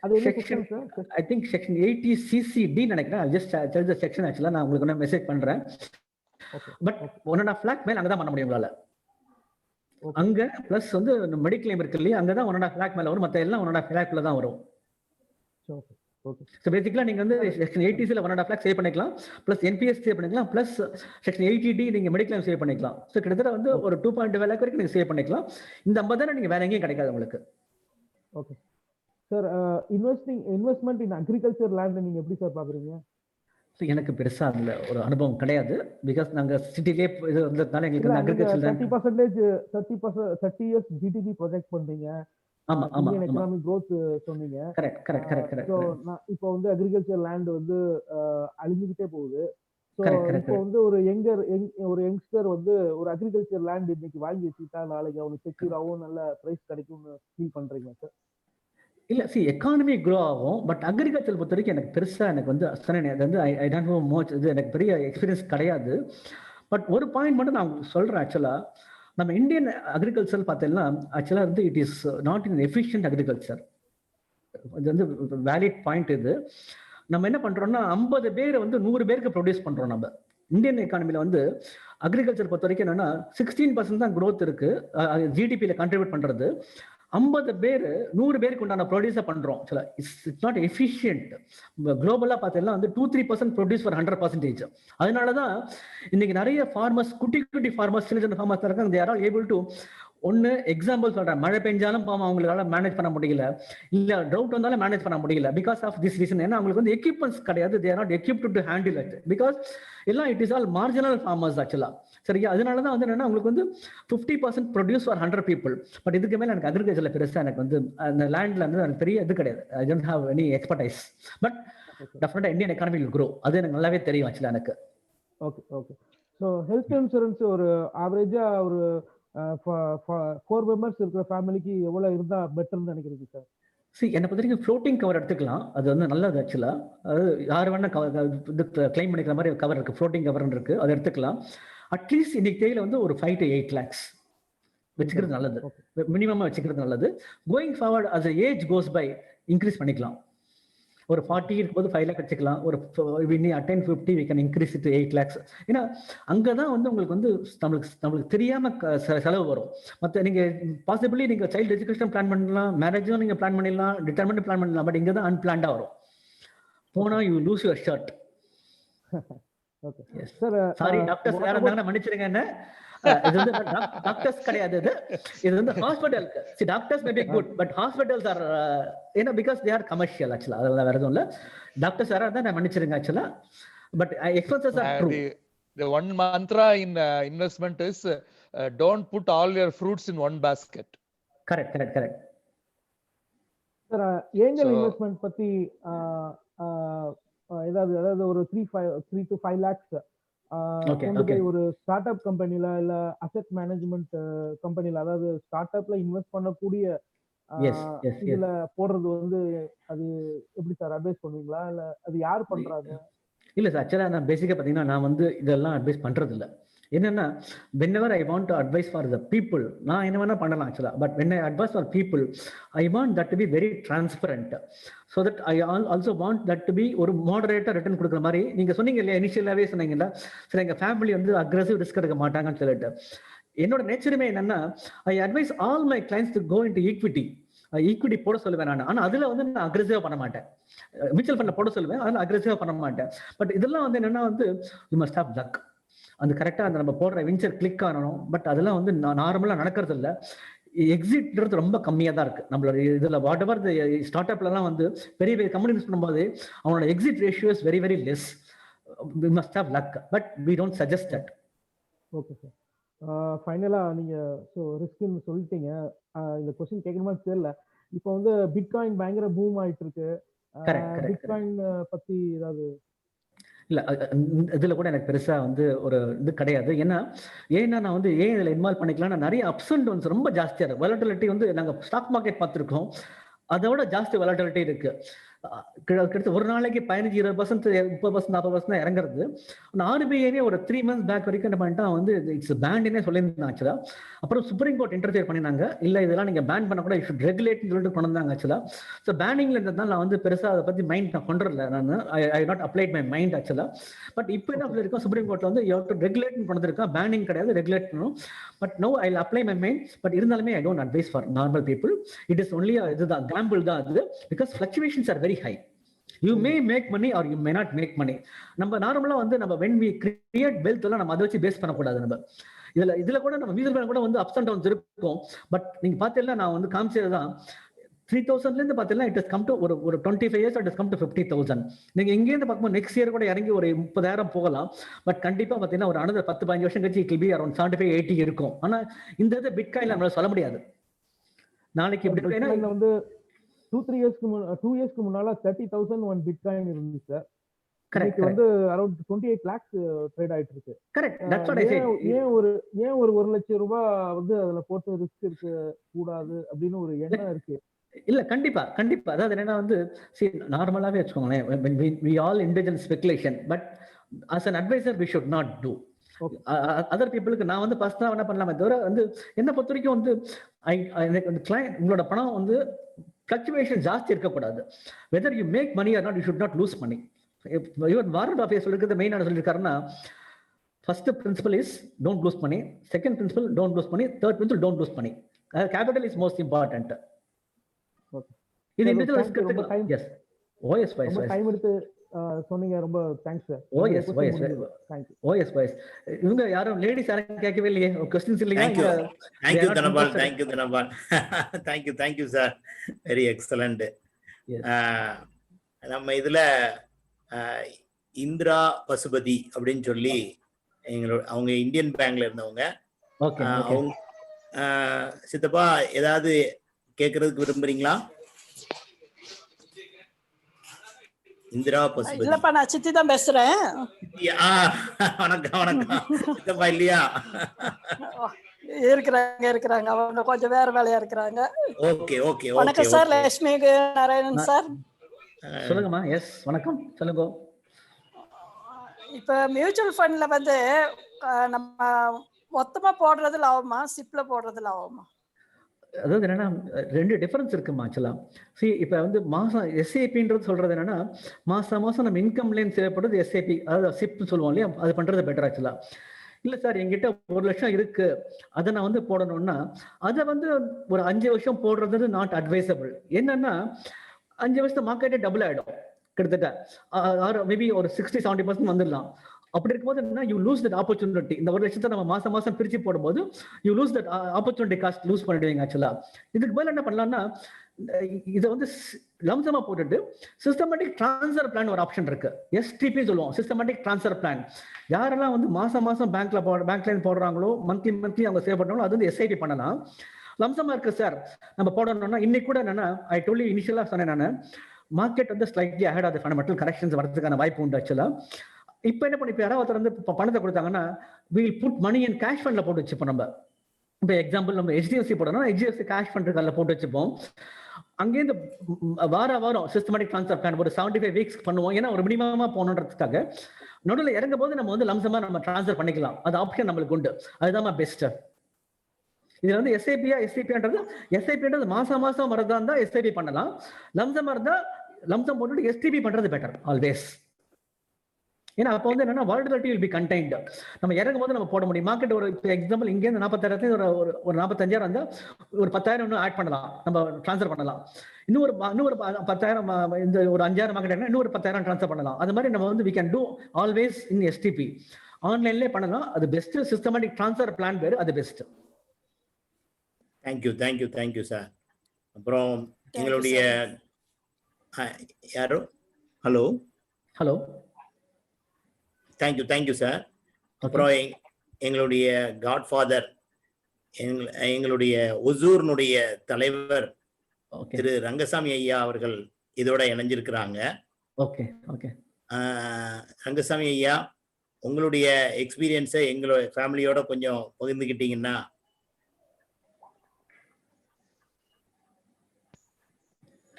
அது என்ன section sir? I think section 80CCD நினைக்கிறேன். Just tell the section. ஆக்சுவலா நான் உங்களுக்கு நான் மெசேஜ் பண்றேன். பட் 1.5 lakh மேல அங்க தான் பண்ண முடியும் உங்களால. அங்க பிளஸ் வந்து மெடிக்ளைம் இருக்கு இல்லையா, அங்கதான் 1.5 lakh மேல வரும். மத்த எல்லாம் 1.5 lakh தான் வரும். சோ பேசிக்கலா நீங்க வந்து செக்ஷன் 80ல 1.5 lakh சேவ் பண்ணிக்கலாம், பிளஸ் என்பிஎஸ் சேவ் பண்ணிக்கலாம், பிளஸ் செக்ஷன் 80D நீங்க மெடிக்ளைம் சேவ் பண்ணிக்கலாம். சோ கிட்டத்தட்ட வந்து ஒரு 2.5 lakh வரைக்கும் நீங்க சேவ் பண்ணிக்கலாம். இந்த 50,000 நீங்க வேற எங்கேயும் கிடைக்காது உங்களுக்கு. ஓகே சார், இன்வெஸ்ட்மெண்ட் இன் அக்ரிகல்ச்சர் லேண்ட் நீங்க எப்படி சார் பாக்குறீங்க? எனக்கு பெருசா அதுல ஒரு அனுபவம் கிடையாது. பிகாஸ் நாங்க சிட்டிலே இது வந்ததுனால எங்களுக்கு அந்த அக்ரிகல்ச்சர் 30 இயர்ஸ் ஜிடிபி ப்ரொஜெக்ட் பண்றீங்க. ஆமா ஆமா எகனாமிக் growth சொன்னீங்க. கரெக்ட். சோ இப்போ வந்து அக்ரிகல்ச்சர் லேண்ட் வந்து அழிஞ்சிட்டே போகுது. சோ இப்போ வந்து ஒரு யங்ஸ்டர் வந்து ஒரு அக்ரிகல்ச்சர் லேண்ட் இன்னைக்கு வாங்கி வச்சுட்டா நாளைக்கு அவனுக்கு செக்யூராவும் நல்ல பிரைஸ் கிடைக்கும்னு ஃபீல் பண்றீங்க சார்? இல்ல, எக்கானமி க்ரோ ஆகும். பட் அக்ரிகல்ச்சர் பொறுத்த வரைக்கும் எனக்கு பெருசா எனக்கு வந்து அது வந்து ஐ டோன்ட் நோ மச். இது எனக்கு பெரிய எக்ஸ்பீரியன்ஸ் கிடையாது. பட் ஒரு பாயிண்ட் மட்டும் நான் சொல்றேன். ஆக்சுவலா நம்ம இந்தியன் அக்ரிகல்ச்சர் பார்த்தீங்கன்னா ஆக்சுவலா வந்து it is not in efficient agriculture. இது வந்து வேலிட் பாயிண்ட். இது நம்ம என்ன பண்றோம்னா 50 பேர் வந்து 100 பேருக்கு ப்ரொடியூஸ் பண்றோம். நம்ம இந்தியன் எக்கானமில வந்து அக்ரிகல்ச்சர் பொறுத்த வரைக்கும் என்னன்னா 16% தான் growth இருக்கு. ஜிடிபியில கான்ட்ரிபியூட் பண்றது 50 பேர் 100 பேருக்கு உண்டான ப்ரொடியூஸை பண்றோம். It's not efficient. குளோபலா பார்த்தீங்கன்னா வந்து 2-3% ப்ரொடியூஸ் ஃபார் 100%. அதனாலதான் இன்னைக்கு நிறைய ஃபார்மர்ஸ், குட்டி ஃபார்மர்ஸ், சின்ன ஃபார்மர்ஸ் இருக்காங்க. They are all able to ஒன்னு எக்ஸாம்பிள் சொல்றேன், மழை பெஞ்சாலும் பாவம் அவங்களால மேனேஜ் பண்ண முடியல, இல்ல ட்ரவுட் வந்தாலும் மேனேஜ் பண்ண முடியல பிகாஸ் ஆஃப் திஸ் ரீசன். ஏன்னா அவங்களுக்கு வந்து எக்யூப்மெண்ட்ஸ் கிடையாது. They are not equipped to handle it because எல்லாம் it is all marginal farmers ஆக்சுவலா. சரியா? அதனாலதான் வந்து என்னன்னா உங்களுக்கு வந்து 50% ப்ரொடியூஸ் ஃபார் 100 people. பட் இதுக்கு மேல எனக்கு அக்ரிகல்ச்சர்ல பெருசா எனக்கு வந்து அந்த லேண்ட்ல வந்து எனக்கு பெரிய இது கிடையாது. I don't have any expertise. But டெஃபினட்டா இந்தியன் எக்கானமி வில் grow. அது எனக்கு நல்லாவே தெரியும் ஆக்சுவலா எனக்கு. Okay okay. So health insurance ஒரு ஆவரேஜா ஒரு 4 மெம்பர்ஸ் இருக்கிற ஃபேமிலிக்கு எவ்வளவு இருந்தா பெட்டர்னு நினைக்கிறீங்க சார்? என்னை பொறுத்த வரைக்கும் ஃப்ளோட்டிங் கவர் எடுத்துக்கலாம். அது வந்து நல்லது ஆக்சுவலா. அது யார் வேணா கிளைம் பண்ணிக்கிற மாதிரி கவர் இருக்கு, ஃப்ளோட்டிங் கவர் இருக்கு, அதை எடுத்துக்கலாம். அட்லீஸ்ட் இன்னைக்கு தேதியில வந்து ஒரு 5 to 8 lakhs வச்சுக்கிறது நல்லது, மினிமமா வச்சுக்கிறது நல்லது. Going forward as age goes by increase பண்ணிக்கலாம். ஒரு 40 இருக்கும்போது 5 lakh வச்சுக்கலாம். ஒரு attain 50 we can increase it to 8 lakhs. ஏன்னா அங்கதான் வந்து உங்களுக்கு வந்து நம்மளுக்கு தெரியாம செலவு வரும். மற்ற நீங்க பாசிபிளி நீங்க சைல்டு எஜுகேஷன் பிளான் பண்ணலாம், மேரேஜும் நீங்க பிளான் பண்ணிடலாம், ரிட்டைர்மெண்ட் பிளான் பண்ணலாம். பட் இங்க தான் அன்பிளான்டா வரும். போனா you lose your shirt. Sorry doctors யாரா இருந்தாங்கன்னா மன்னிச்சிருங்க என்ன. இது வந்து டாக்டர்ஸ் கிடையாது, இது வந்து ஹாஸ்பிட்டலுக்கு. See, doctors may be good, but hospitals are because they are commercial actually. அதெல்லாம் வேற எதுவும் இல்ல. டாக்டர்ஸ் யாரா இருந்தா நான் மன்னிச்சிருங்க actually, but expenses are true. The one mantra in investment is don't put all your fruits in one basket. Correct. Sir angel investment பத்தி ஏதாவது ஒரு 3 to 5 lakhs ஒரு ஸ்டார்ட் அப் கம்பெனில இல்ல அசெட் மேனேஜ்மெண்ட் கம்பெனில, அதாவது ஸ்டார்ட் அப்ல இன்வெஸ்ட் பண்ணக்கூடிய இதுல போடுறது வந்து அது எப்படி சார் அட்வைஸ் பண்ணுவீங்களா? இல்ல அது யார் பண்றாங்க? இல்ல சார், ஆக்சுவலா நான் பேசிக்கா பாத்தீங்கன்னா நான் வந்து இதெல்லாம் அட்வைஸ் பண்றது இல்ல. என்னன்னா whenever I want to advise for the people, நான் என்ன வேணா பண்ணலாம் ஆக்சுவலா. But when I advise for people, I want that to be very transparent, so that I also want that to be ஒரு moderator ரிட்டர்ன் கொடுக்குற மாதிரி. நீங்க சொன்னீங்க இல்லையா, இனிஷியலாவே சொன்னீங்கல்ல, சரி எங்க ஃபேமிலி வந்து அக்ரெசிவ் ரிஸ்க் எடுக்க மாட்டாங்கன்னு சொல்லிட்டு. என்னோட நேச்சருமே என்னன்னா, I advise all my clients to go into equity போட சொல்லுவேன் நான். ஆனா அதுல வந்து நான் அக்ரெசிவா பண்ண மாட்டேன். மியூச்சுவல் ஃபண்ட்ல போட சொல்லுவேன், அதனால அக்ரெசிவா பண்ண மாட்டேன். பட் இதெல்லாம் வந்து என்னன்னா வந்து யூ மஸ்ட் ஹேவ் லக். அந்த கரெக்டா அந்த நம்ம போடுற வெஞ்சர் கிளிக் ஆகணும். பட் அதெல்லாம் வந்து நார்மலா நடக்கிறது இல்லை. எக்ஸிட்ன்றது ரொம்ப கம்மியா தான் இருக்கு நம்மளோட இதுல. வாட் எவர் ஸ்டார்ட் அப்ல எல்லாம் வந்து பெரிய பெரிய கம்பெனிஸ் பண்ணும்போது அவனோட exit ratio is very very less. we must have luck, but we don't suggest that. Okay sir, ஃபைனலா நீங்க ரிஸ்க்னு சொல்லிட்டீங்க. இந்த क्वेश्चन கேட்கணுமா தெரியல. இப்போ வந்து பிட்காயின் பயங்கர பூம் ஆயிட்டு இருக்கு. பிட்காயின் பத்தி ஏதாவது? இல்ல இதுல கூட எனக்கு பெருசா வந்து ஒரு இது கிடையாது. ஏன்னா நான் வந்து இதுல இன்வால்வ் பண்ணிக்கலாம். நிறைய அப்ஸ் அண்ட் டவுன்ஸ் ரொம்ப ஜாஸ்தியா இருக்கு. வாலட்டிலிட்டி வந்து நாங்க ஸ்டாக் மார்க்கெட் பார்த்துருக்கோம், அதோட ஜாஸ்தி வாலட்டிலிட்டி இருக்கு. கிட்டத்தட்ட ஒரு நாளைக்கு 15-20%, 30%, 40% தான் இறங்குறது. ஆர்பிஐ ஒரு 3 months பேக் வரைக்கும் என்ன பண்ணிட்டா வந்து இட்ஸ் பேன்ட்னே சொல்லியிருந்தாங்க ஆக்சுவலா. அப்புறம் சுப்ரீம் கோர்ட் இன்டர்ஃபியர் பண்ணினாங்க, இல்ல இதெல்லாம் நீங்க பேன் பண்ண கூட யூ ஷுட் ரெகுலேட்னு சொல்லிட்டு கொண்டு வந்தாங்க ஆக்சுவலா. ஸோ பேனிங்ல இருந்ததுனால நான் வந்து பெருசா அதை பத்தி மைண்ட் நான் கொண்டுறல. நான் I not applied my mind ஆக்சுவலா. பட் இப்போ என்ன சொல்லியிருக்கோம், சுப்ரீம் கோர்ட்ல வந்து யூ ஹேவ் டு ரெகுலேட்னு கொண்டு வந்திருக்கோம். பேனிங் கிடையாது, ரெகுலேட் பண்ணணும். But no I will apply my mind. But இருந்தாலுமே I don't advise for normal people. It is only இதுதான் கேம்பிள் தான் அது. Because fluctuations are very high. You may make money or you may not make money. நம்ம நார்மலா வந்து நம்ம when we create wealth எல்லாம் நம்ம அதை வச்சு பேஸ் பண்ணக்கூடாது. நம்ம இதுல கூட நம்ம மியூச்சுவல் ஃபண்ட் கூட வந்து அப்ஸ் அண்ட் டவுன்ஸ் இருக்கும். பட் நீங்க பார்த்தீங்கன்னா நான் வந்து காமிச்சதுதான் 3,000ல இருந்து பார்த்தீங்கன்னா இட் ஹஸ் கம் டு ஒரு 25 years it has come to 50,000. நீங்க எங்க இருந்து பார்க்கும்போது நெக்ஸ்ட் இயர் கூட இறங்கி ஒரு 30,000 போகலாம். பட் கண்டிப்பா பார்த்தீங்கன்னா ஒரு another 10-15 வருஷம் கழிச்சு இட் வில் பி அரௌண்ட் 75-80 இருக்கும். ஆனா இந்த இது பிட்காயின்ல நம்மளால சொல்ல முடியாது. நாளைக்கு பிட்காயின் வந்து 2 இயர்ஸ்க்கு முன்னால 30,000 ஒன் பிட்காயின் இருந்துச்சு சார். கரெக்ட். வந்து அரௌண்ட் 28 lakhs ட்ரேட் ஆயிட்டு இருக்கு. கரெக்ட். தட்ஸ் வாட் ஐ சே. ஏன் ஒரு 1 லட்சம் ரூபாய் வந்து அதுல போட்டு ரிஸ்க் எடுக்க கூடாது அப்படின்னு ஒரு எண்ணம் இருக்கு. இல்ல கண்டிப்பா. அதாவது என்னன்னா வந்து நார்மலாவே வச்சுக்கோங்களேன், we all indulge in speculation, but as an advisor we should not do. Other பீப்புளுக்கு நான் வந்து பர்சனலா என்ன பண்ணலாமே தவிர வந்து என்ன பொறுத்த வரைக்கும் வந்து எனக்கு வந்து கிளையண்ட் உங்களோட பணம் வந்து ஃபிளக்சுவேஷன் ஜாஸ்தி இருக்கக்கூடாது. Whether you make money or not, you should not lose money. Even Warren Buffett சொல்லிருக்கிறது மெயினான சொல்லியிருக்காருன்னா, first principle is don't lose money, second principle don't lose money, third principle don't lose money. Capital is most important. இது இண்டிவிஜுவல் ரிஸ்க் எடுத்துக்கலாம். எஸ் ஓஎஸ் வைஸ் டைம் எடுத்து சொன்னீங்க, ரொம்ப தேங்க்ஸ் சார். ஓஎஸ் தேங்க் யூ. ஓஎஸ் இவங்க யாரும் லேடிஸ் யாரும் கேட்கவே இல்லையே, क्वेश्चंस இல்லையா? Thank you Dhanapal. Thank you sir, very excellent. நம்ம இதுல இந்திரா பசுபதி அப்படின்னு சொல்லி அவங்க இந்தியன் பேங்க்ல இருந்தவங்க. அவங்க சித்தப்பா ஏதாவது கேட்கறதுக்கு விரும்புறீங்களா? இந்திரா பசுபதி. இல்லப்பா, நான் சித்தி தான் பேசுறேன். வணக்கம் வணக்கம். சித்தப்பா இல்லையா? இருக்கிறாங்க. அவங்க கொஞ்சம் வேற வேலையா இருக்கிறாங்க. Okay okay. வணக்கம் சார். லட்சுமி நாராயணன் சார். சொல்லுங்கம்மா. எஸ், வணக்கம், சொல்லுங்க. இப்ப மியூச்சுவல் ஃபண்ட்ல வந்து நம்ம மொத்தமா போடுறது லாபமா, சிப்ல போடுறது லாபமா? அதாவது என்னன்னா, 2 டிஃபரன்ஸ் இருக்குமா ஆக்சுவலா. இப்ப வந்து மாசம் எஸ்ஐபின்றது சொல்றது என்னன்னா, மாசம் நம்ம இன்கம்லேருந்து தேவைப்படுறது எஸ்ஐபி, அதாவது சிப் சொல்லுவோம் இல்லையா, அது பண்றது பெட்டர் ஆக்சுவலா. இல்ல சார், என்கிட்ட 1 லட்சம் இருக்கு, அதை நான் வந்து போடணும்னா அதை வந்து ஒரு 5 வருஷம் போடுறது நாட் அட்வைசபிள். என்னன்னா 5 வருஷம் மார்க்கெட்டே டபுள் ஆயிடும் கிட்டத்தட்ட, மேபி ஒரு 60-70% வந்துடலாம். அப்படி இருக்கும்போது என்ன, யூ லூஸ் தட் ஆப்பர்ச்சுனிட்டி. இந்த 1 லட்சத்தை நம்ம மாசம் பிரிச்சு போடும்போது you lose that opportunity cost lose பண்ணிடுவீங்க ஆக்சுவலா. இதுக்கு பதில் என்ன பண்ணலாம்னா, இதை வந்து லம்சமா போட்டுட்டு சிஸ்டமேட்டிக் டிரான்ஸ்ஃபர் பிளான் ஒரு ஆப்ஷன் இருக்கு. எஸ்டிபி சொல்லுவோம், சிஸ்டமேட்டிக் டிரான்ஸ்ஃபர் பிளான். யாரெல்லாம் வந்து மாசம் பேங்க்ல இருந்து போடுறாங்களோ, மந்த்லி அவங்க சேவ் பண்றாங்களோ, அது வந்து எஸ்ஐபி பண்ணலாம். லம்சமா இருக்கு சார் நம்ம போடணும்னா, இன்னைக்கு கூட என்னன்னா, ஐ டோல்ட் யூ இனிஷியலா சொன்னேன் நான், மார்க்கெட் வந்து slightly ahead of the fundamental corrections வரதுக்கான வாய்ப்பு உண்டு ஆக்சுவலா. இப்போ என்ன பண்ணி, இப்போ யாராவது ஒருத்தர் வந்து பணத்தை கொடுத்தாங்கன்னா, will put money in cash ஃபண்ட்ல போட்டு வச்சுப்போம். நம்ம இப்போ எக்ஸாம்பிள் நம்ம HDFC போடணும், HDFC கேஷ் ஃபண்ட் அதில் போட்டு வச்சுப்போம். அங்கேருந்து வாரம் சிஸ்டமேட்டிக் ட்ரான்ஸ்ஃபர் பிளான் ஒரு 75 வீக்ஸ் பண்ணுவோம். ஏன்னா ஒரு மினிமமா போகணுன்றதுக்காக. நடுவில் இறங்கும் போது நம்ம வந்து லம்சமா நம்ம ட்ரான்ஸ்ஃபர் பண்ணிக்கலாம். அது ஆப்ஷன் நம்மளுக்கு உண்டு. அதுதான் பெஸ்ட். இதுல வந்து எஸ்ஐபின்றது மாசம் வரதா இருந்தா எஸ்ஐபி பண்ணலாம். லம்சமா இருந்தா லம்சம் போட்டு எஸ்டிபி பண்றது பெட்டர் ஆல்வேஸ். ஏன்னா அப்போ வந்து என்னன்னா வாலட்டிலிட்டி வில் பி கண்டெய்ன்ட். நம்ம இறங்கும் போது நம்ம போட முடியும். மார்க்கெட் ஒரு எக்ஸாம்பிள் இங்கேருந்து 40,000 ஒரு 45,000 இருந்தா ஒரு 10,000 இன்னும் ஆட் பண்ணலாம், நம்ம ட்ரான்ஸ்ஃபர் பண்ணலாம். இன்னொரு 10,000 இந்த ஒரு 5,000 மார்க்கெட் இன்னொரு 10,000 ட்ரான்ஸ்ஃபர் பண்ணலாம். அது மாதிரி நம்ம வந்து we can do always in STP. ஆன்லைன்லேயே பண்ணலாம். அது பெஸ்ட். சிஸ்டமேட்டிக் ட்ரான்ஸ்ஃபர் பிளான் பேரு, அது பெஸ்ட். Thank you sir. அப்புறம் எங்களுடைய யாரோ ஹலோ தேங்க்யூ சார். அப்புறம் எங்களுடைய காட்ஃபாதர், எங்களுடைய ஒசூர்னுடைய தலைவர் திரு ரங்கசாமி ஐயா அவர்கள் இதோட இணைஞ்சிருக்கிறாங்க. ரங்கசாமி ஐயா, உங்களுடைய எக்ஸ்பீரியன்ஸை எங்களோட ஃபேமிலியோட கொஞ்சம் பகிர்ந்துக்கிட்டீங்கன்னா.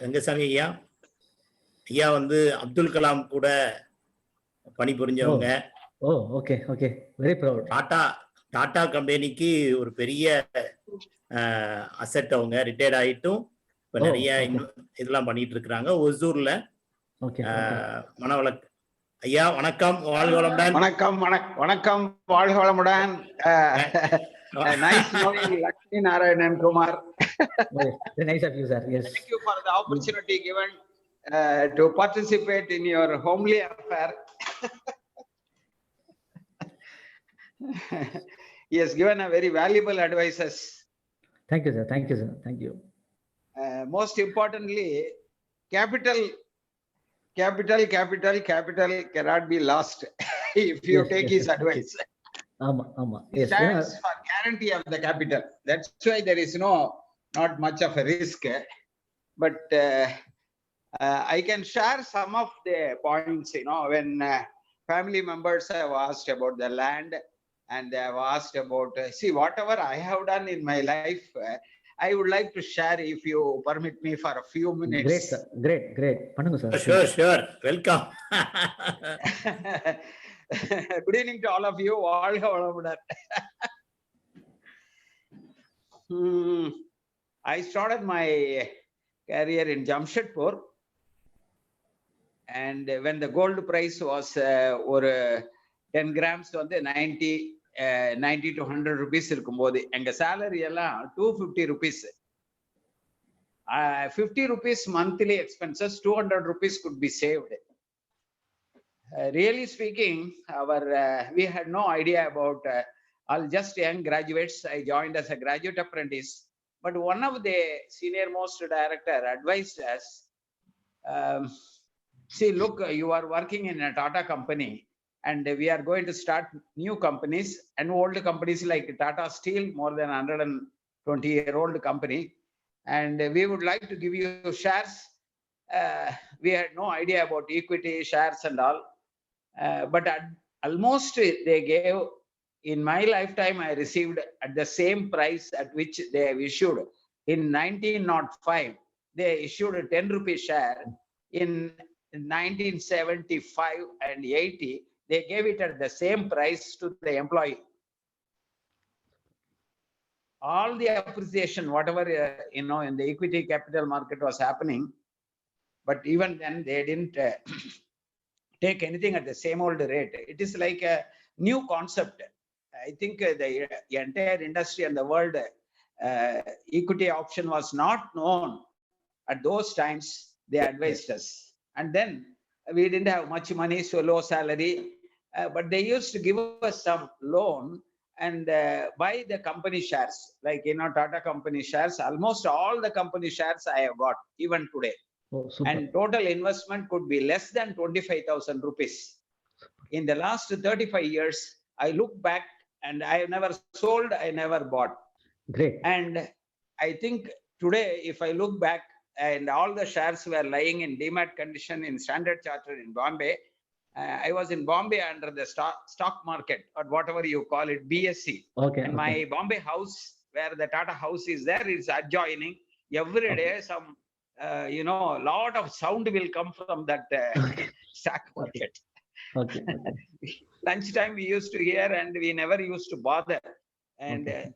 ரங்கசாமி ஐயா வந்து அப்துல் கலாம் கூட பணிபுரிஞ்சவங்க. Very proud. டாடா கம்பெனிக்கு ஒரு பெரிய அசெட். அவங்க ரிட்டையர்ட் ஆயிட்டும் இப்ப நிறைய இதெல்லாம் பண்ணிட்டு இருக்கிறாங்க ஒசூர்ல. மனவளக் ஐயா, வணக்கம், வாழ்க வளமுடன். வணக்கம், வாழ்க வளமுடன். Nice knowing Lakshmi Narayanan Kumar. Very nice of you, sir. Yes. Thank you for the opportunity given to participate in your homely affair. He has given a very valuable advices. Thank you, sir. Thank you. Most importantly, capital cannot be lost if you take his advice. It stands for guarantee of the capital. That's why there is not much of a risk. But I can share some of the points, when family members have asked about the land and they have asked about, see, whatever I have done in my life, I would like to share, if you permit me, for a few minutes. Great, sir. Great. Sure. Welcome. Good evening to all of you. I started my career in Jamshedpur, and when the gold price was 10 grams வந்து 90 to 100 rupees இருக்கும்போது எங்க salary எல்லாம் 250 rupees. 50 rupees monthly expenses, 200 rupees could be saved. Really speaking, we had no idea about all just young graduates. I joined as a graduate apprentice, but one of the senior most director advised us, see, look, you are working in a Tata company, and we are going to start new companies and old companies like Tata Steel, more than 120-year-old company, and we would like to give you shares we had no idea about equity shares and all. But almost they gave, in my lifetime, I received at the same price at which they have issued. In 1905, they issued a 10 rupee share. In 1975 and 80, they gave it at the same price to the employee. All the appreciation, whatever, in the equity capital market was happening, but even then they didn't take anything at the same old rate. It is like a new concept. I think the entire industry and the world equity option was not known at those times. They advised us, and then we didn't have much money, so low salary, but they used to give us some loan and buy the company shares, like Tata company shares. Almost all the company shares I have got even today. Oh, and total investment could be less than 25,000 rupees. In the last 35 years, I look back and I have never sold, I never bought. Great. And I think today, if I look back, and all the shares were lying in demat condition in Standard Chartered in Bombay. I was in Bombay under the stock market, or whatever you call it, BSc. Okay. And my Bombay house, where the Tata house is there, is adjoining. Every day, some lot of sound will come from that stock market. Okay. Lunchtime we used to hear, and we never used to bother. And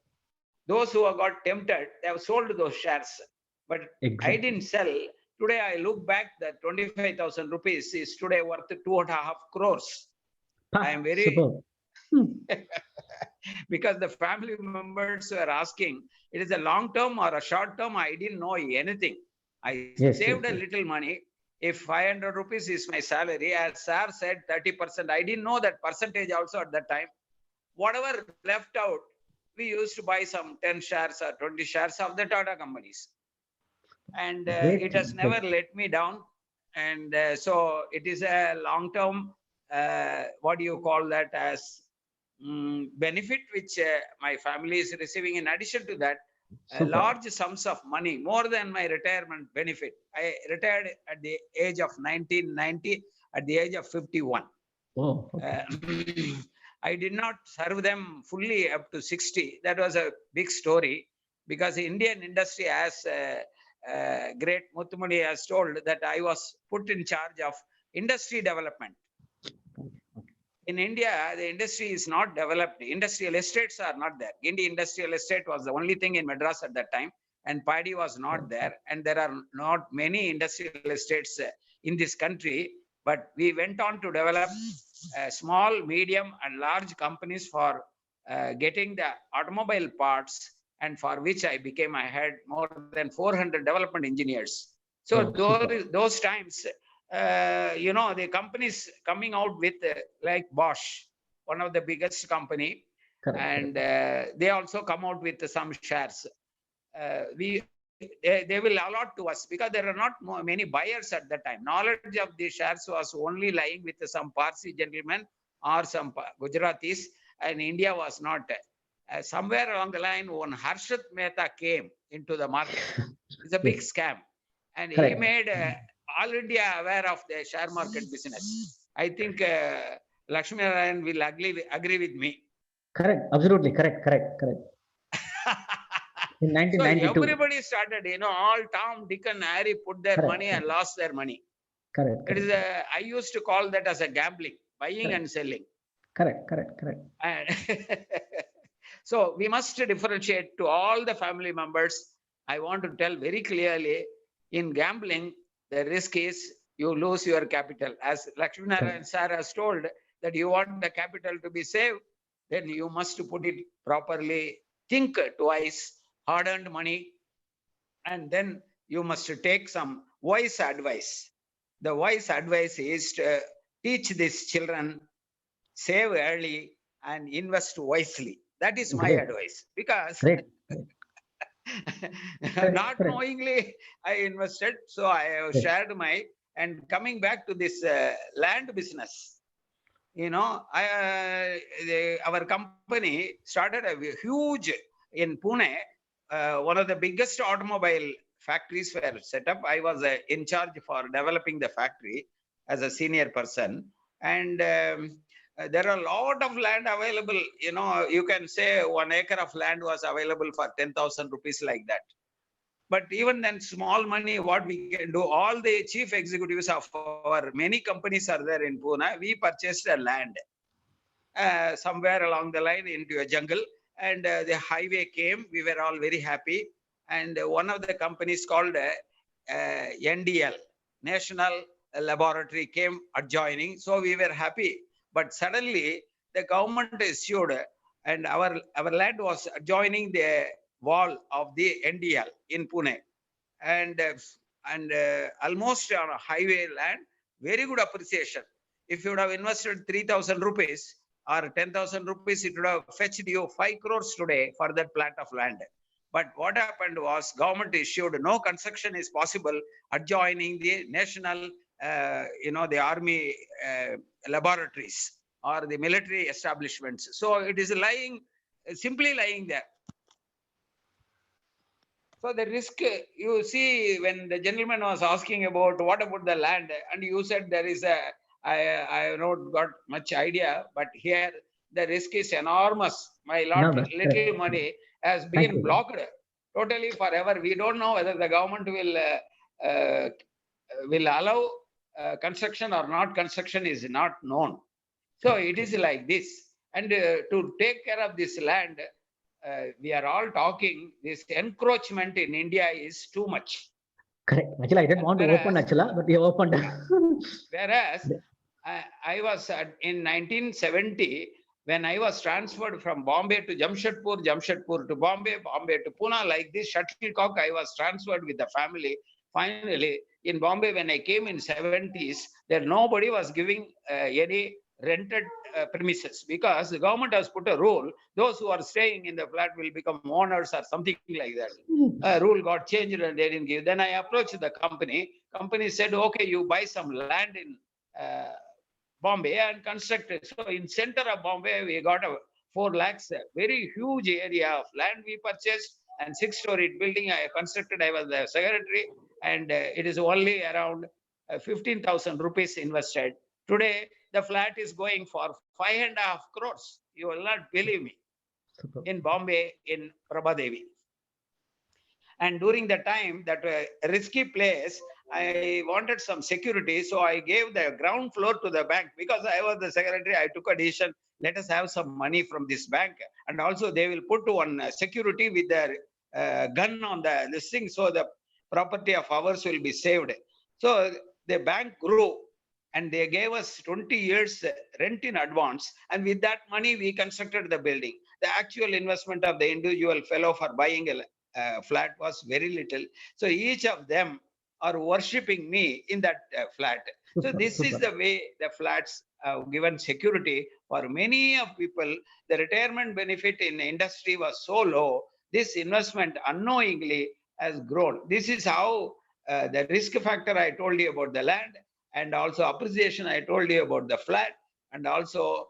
those who have got tempted, they have sold those shares. But I didn't sell. Today I look back, that 25,000 rupees is today worth 2.5 crores. I am very because the family members were asking, it is a long term or a short term. I didn't know anything. I saved a little money. If 500 rupees is my salary, as sir said, 30%. I didn't know that percentage also at that time. Whatever left out, we used to buy some 10 shares or 20 shares of the Tata companies. And it has never let me down. And so it is a long-term, what do you call that, as benefit which my family is receiving. In addition to that, large sums of money, more than my retirement benefit. I retired at the age of 1990, at the age of 51. Oh, I did not serve them fully up to 60. That was a big story, because the Indian industry, as great Muthamudi has told, that I was put in charge of industry development. In India, the industry is not developed. Industrial estates are not there. Guindy Industrial Estate was the only thing in Madras at that time, and Paavadi was not there. And there are not many industrial estates in this country. But we went on to develop small, medium, and large companies for getting the automobile parts, and for which I became, I had more than 400 development engineers. So those times, the companies coming out with like Bosch, one of the biggest company, and they also come out with some shares. They will allot to us, because there are not many buyers at that time. Knowledge of the shares was only lying with some Parsi gentlemen or some Gujaratis, and India was not. Somewhere along the line, when Harshad Mehta came into the market, it's a big scam, and he made all India aware of the share market business. I think Lakshmi Narayan will agree with me. Correct. Absolutely correct. In 1992. So everybody started, all Tom, Dick, and Harry put their money and lost their money. Correct. It is I used to call that as a gambling, buying and selling. Correct. And so we must differentiate to all the family members. I want to tell very clearly, in gambling, the risk is you lose your capital. As Lakshmi Narayan sir has told, that you want the capital to be saved, then you must put it properly, think twice, hard-earned money, and then you must take some wise advice. The wise advice is to teach these children, save early and invest wisely. That is my advice, because not knowingly I invested, so I have shared my. And coming back to this land business, our company started a huge in Pune, one of the biggest automobile factories were set up. I was in charge for developing the factory as a senior person. And there are a lot of land available. You know, you can say 1 acre of land was available for 10,000 rupees like that. But even then, small money, what we can do, all the chief executives of our many companies are there in Pune. We purchased a land somewhere along the line into a jungle, and the highway came. We were all very happy. And one of the companies called NDL, National Laboratory, came adjoining. So we were happy. But suddenly the government issued, and our land was adjoining the wall of the NDL in Pune. And almost on a highway land, very good appreciation. If you would have invested 3,000 rupees or 10,000 rupees, it would have fetched you 5 crores today for that plot of land. But what happened was, government issued no construction is possible adjoining the national, the army laboratories or the military establishments. So it is simply lying there. So the risk, you see, when the gentleman was asking about what about the land, and you said there is I have not got much idea, but here the risk is enormous. My little money has been blocked totally forever. We don't know whether the government will allow construction or not. Construction is not known. So it is like this. And to take care of this land, we are all talking, this encroachment in India is too much. Correct. Actually, I didn't want to open, but you opened. Whereas I was in 1970, when I was transferred from Bombay to Jamshedpur, Jamshedpur to Bombay, Bombay to Pune, like this shuttlecock, I was transferred with the family. Finally, in Bombay, when I came in 70s, there nobody was giving any rented premises, because the government has put a rule, those who are staying in the flat will become owners or something like that. Rule got changed and they didn't give. Then I approached the company. Company said, okay, you buy some land in Bombay and construct it. So in center of Bombay, we got a 4 lakhs, very huge area of land we purchased, and 6-story building I constructed. I was the secretary, and it is only around 15,000 rupees invested. Today, the flat is going for 5.5 crores. You will not believe me. In Bombay, in Prabhadevi. And during the time, that risky place, I wanted some security. So I gave the ground floor to the bank. Because I was the secretary, I took a decision, let us have some money from this bank. And also they will put one security with their gun on this thing. So the property of ours will be saved. So the bank grew. And they gave us 20 years rent in advance. And with that money, we constructed the building. The actual investment of the individual fellow for buying a flat was very little. So each of them are worshipping me in that flat. So this is the way the flats have given security for many of people. The retirement benefit in the industry was so low. This investment unknowingly has grown. This is how the risk factor I told you about the land, and also appreciation I told you about the flat, and also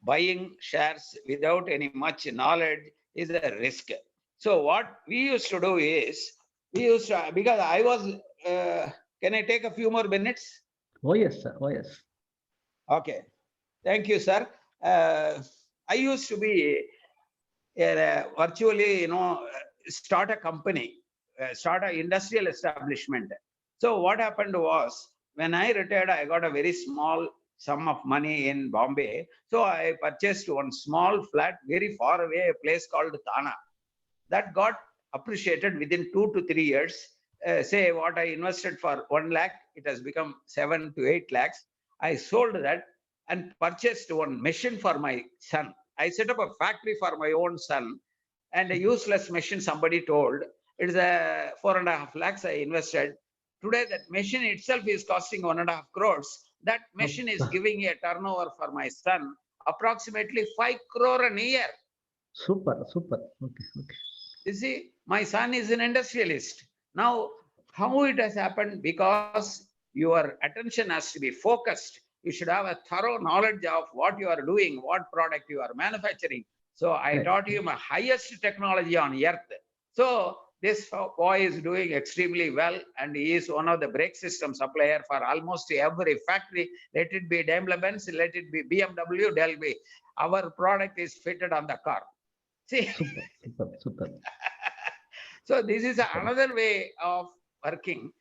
buying shares without any much knowledge is a risk. So what we used to do is, because I was, can I take a few more minutes? Oh yes, sir. Oh yes. Okay. Thank you, sir. I used to be virtually, start a company, start an industrial establishment. So what happened was, when I retired, I got a very small sum of money in Bombay. So I purchased one small flat very far away, a place called Thana. That got appreciated within 2 to 3 years. Say what I invested for 1 lakh, it has become 7 to 8 lakhs. I sold that and purchased one machine for my son. I set up a factory for my own son, and a useless machine somebody told. It is a 4.5 lakhs I invested. Today, that machine itself is costing 1.5 crores. That machine is giving a turnover for my son, approximately 5 crore a year. Super, super. Okay, okay. You see, my son is an industrialist. Now, how it has happened? Because your attention has to be focused. You should have a thorough knowledge of what you are doing, what product you are manufacturing. So I taught you my highest technology on earth. So this boy is doing extremely well, and he is one of the brake system supplier for almost every factory. Let it be Daimler-Benz, let it be BMW, Delby. Our product is fitted on the car. See, super. So this is another way of working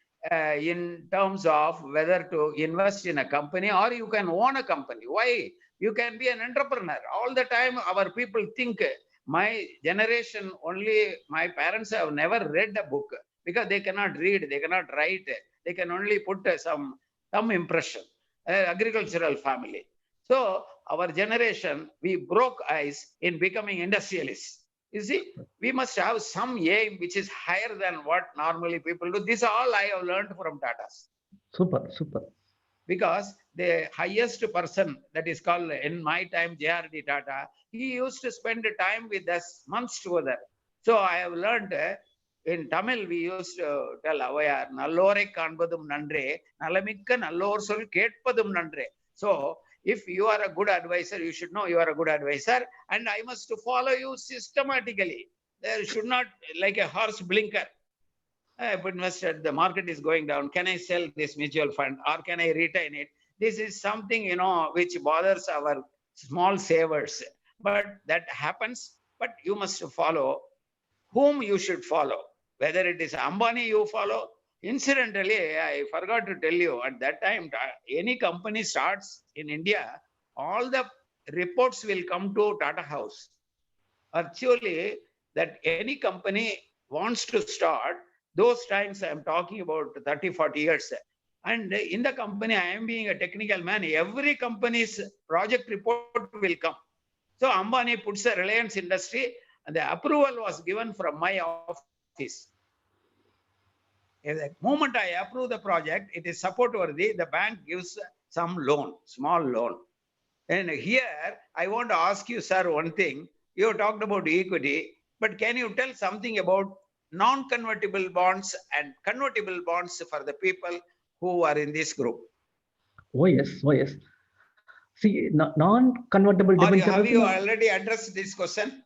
in terms of whether to invest in a company or you can own a company. Why? You can be an entrepreneur. All the time our people think, my generation only, my parents have never read a book because they cannot read, they cannot write, they can only put some impression. Agricultural family. So our generation, we broke ice in becoming industrialists. You see, we must have some aim which is higher than what normally people do. This all I have learned from Tatas. Super. Because the highest person that is called in my time JRD Tata, he used to spend time with us months together. So I have learned in Tamil we used to tell avayar nallore kaanbadum nandre nalamikka nallor sol ketpadum nandre. So if you are a good advisor, you should know you are a good advisor, and I must follow you systematically. There should not like a horse blinker. I've invested, the market is going down. Can I sell this mutual fund or can I retain it? This is something, which bothers our small savers. But that happens, but you must follow whom you should follow. Whether it is Ambani you follow. Incidentally, I forgot to tell you, at that time, any company starts in India, all the reports will come to Tata House. Actually, that any company wants to start, those times I am talking about 30-40 years. And in the company, I am being a technical man. Every company's project report will come. So Ambani puts a Reliance Industry, and the approval was given from my office. The moment I approve the project, it is support worthy. The bank gives some loan, small loan. And here, I want to ask you, sir, one thing. You talked about equity, but can you tell something about non-convertible bonds and convertible bonds for the people who are in this group? Oh yes. See, non-convertible debenture. Have you already addressed this question?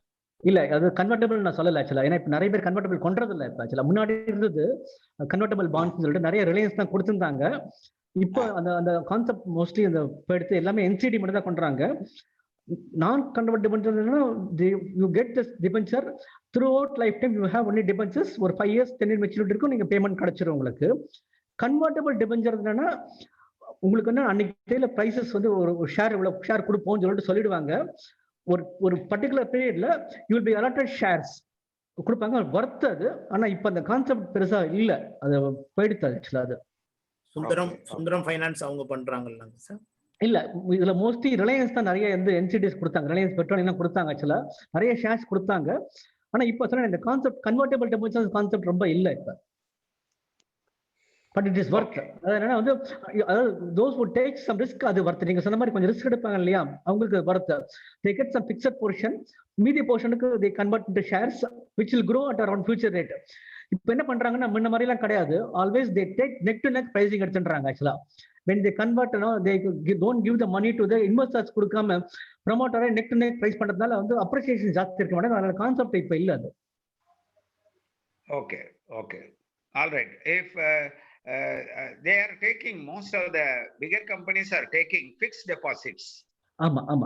இல்ல, அது கன்வெர்ட்டபிள் நான் சொல்லல ஆக்சுவலா. ஏன்னா இப்ப நிறைய பேர் கன்வெர்ட்டபிள் கொண்டது இல்ல. இப்ப ஆக்சுவலா முன்னாடி இருந்தது கன்வெர்ட்டபிள் பாண்ட்ஸ் சொல்லிட்டு நிறைய ரிலையன்ஸ் தான் கொடுத்திருந்தாங்க. இப்போ அந்த கான்செப்ட் மோஸ்ட்லி அந்த எடுத்து எல்லாமே NCD மட்டும் தான் கொண்டுறாங்க. நான் convertible debenture, you get this debenture throughout lifetime. You have only debentures ஒரு 5 years 10 years மெச்சூரிட்டி இருக்கும், நீங்க பேமெண்ட் கிடைச்சிரும் உங்களுக்கு. கன்வெர்ட்டபிள் டிபென்ச்சர் என்னன்னா உங்களுக்கு வந்து அன்னைக்கு பிரைசஸ் வந்து ஒரு ஷேர் இவ்வளவு ஷேர் கொடுப்போம்னு சொல்லிட்டு சொல்லிடுவாங்க. ஒரு பர்டிகுலர் பீரியட்ல you will be allotted shares கொடுப்பாங்க, வர்த் அது. ஆனா இப்ப அந்த கான்செப்ட் பெருசா இல்ல, அது போயிடுச்சு ஆக்சுவலா. அது சுந்தரம் ஃபைனான்ஸ் அவங்க பண்றாங்கல்ல சார்? இல்ல, இதுல மோஸ்ட்லி ரிலையன்ஸ் தான் நிறைய வந்து NCDs கொடுத்தாங்க, ரிலையன்ஸ் பெட்ரோலியம் கொடுத்தாங்க ஆக்சுவலா, நிறைய ஷேர்ஸ் கொடுத்தாங்க. ஆனா இப்ப சொன்ன இந்த கான்செப்ட் கன்வெர்ட்டபிள் டெபாசிட் கான்செப்ட் ரொம்ப இல்ல இப்ப. பட் இட் இஸ் வர்த். அதனால வந்து those who take some risk, அது வர்த். நீங்க சொன்ன மாதிரி கொஞ்சம் ரிஸ்க் எடுப்பாங்க இல்லையா, அவங்களுக்கு வர்த். they get some fixed portion, மீதி போர்ஷனுக்கு they convert into shares which will grow at around future rate. இப்போ என்ன பண்றாங்கன்னா முன்ன மாதிரி எல்லாம் கிடையாது, always they take neck to neck pricing எடுத்துறாங்க ஆக்சுவலா. when they convert, they don't give the money to the investors, கொடுக்காம ப்ரமோட்டரை neck to neck price பண்றதுனால வந்து அப்ரிசியேஷன் ஜாஸ்தி இருக்க மாட்டேங்குது. அதனால கான்செப்ட் இப்ப இல்ல அது. Okay, all right. If they are taking, most of the bigger companies are taking fixed deposits.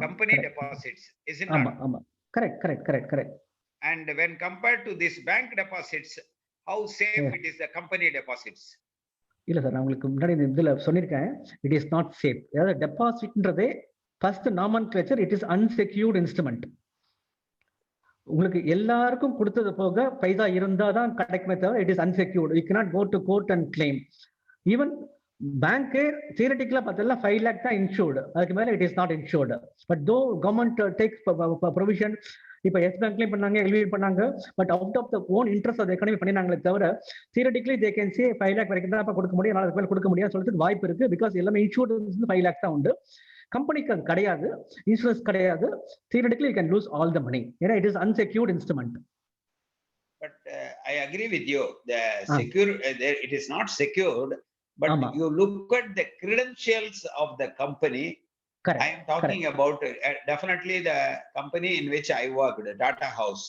Company correct. Deposits, isn't it? Correct. And when compared to this bank deposits, how safe it is the company deposits? இல்ல சார், நான் உங்களுக்கு முன்னாடி இதுல சொல்லியிருக்கேன், இட் இஸ் நாட் சேஃப். அதாவது டெபாசிட்ன்றதே first nomenclature, it is unsecured instrument. உங்களுக்கு எல்லாருக்கும் கொடுத்தது போக பைசா இருந்தா தான் கிடைக்குமே தவிர it is unsecured. You cannot go to court and claim. Even bank தியரட்டிக்கலா பார்த்தா 5 lakh தான் இன்சூர்டு, அதுக்கு மேல it is not insured. But though government takes provision. இப்ப எஸ் பேங்க்லயும் பண்ணாங்க, எல்வி பண்ணாங்க, but out of the own interest of economy பண்ணினாங்களே தவிர theoretically they can say 5 lakh வரைக்கும் தான் கொடுக்க முடியும், நாளைக்கு மேல கொடுக்க முடியாது சொல்றதுக்கு வாய்ப்பு இருக்கு. பிகாஸ் எல்லாமே இன்சூரன்ஸ் 5 lakh தான் உண்டு. கம்பெனிக்கு அது கிடையாது, இன்சூரன்ஸ் கிடையாது. Theoretically you can lose all the money, ஏன்னா it is unsecured instrument. But I agree with you. The secure, it is not secured, but you look at the credentials of the company. Correct. I am talking about definitely the company in which I worked, Tata House.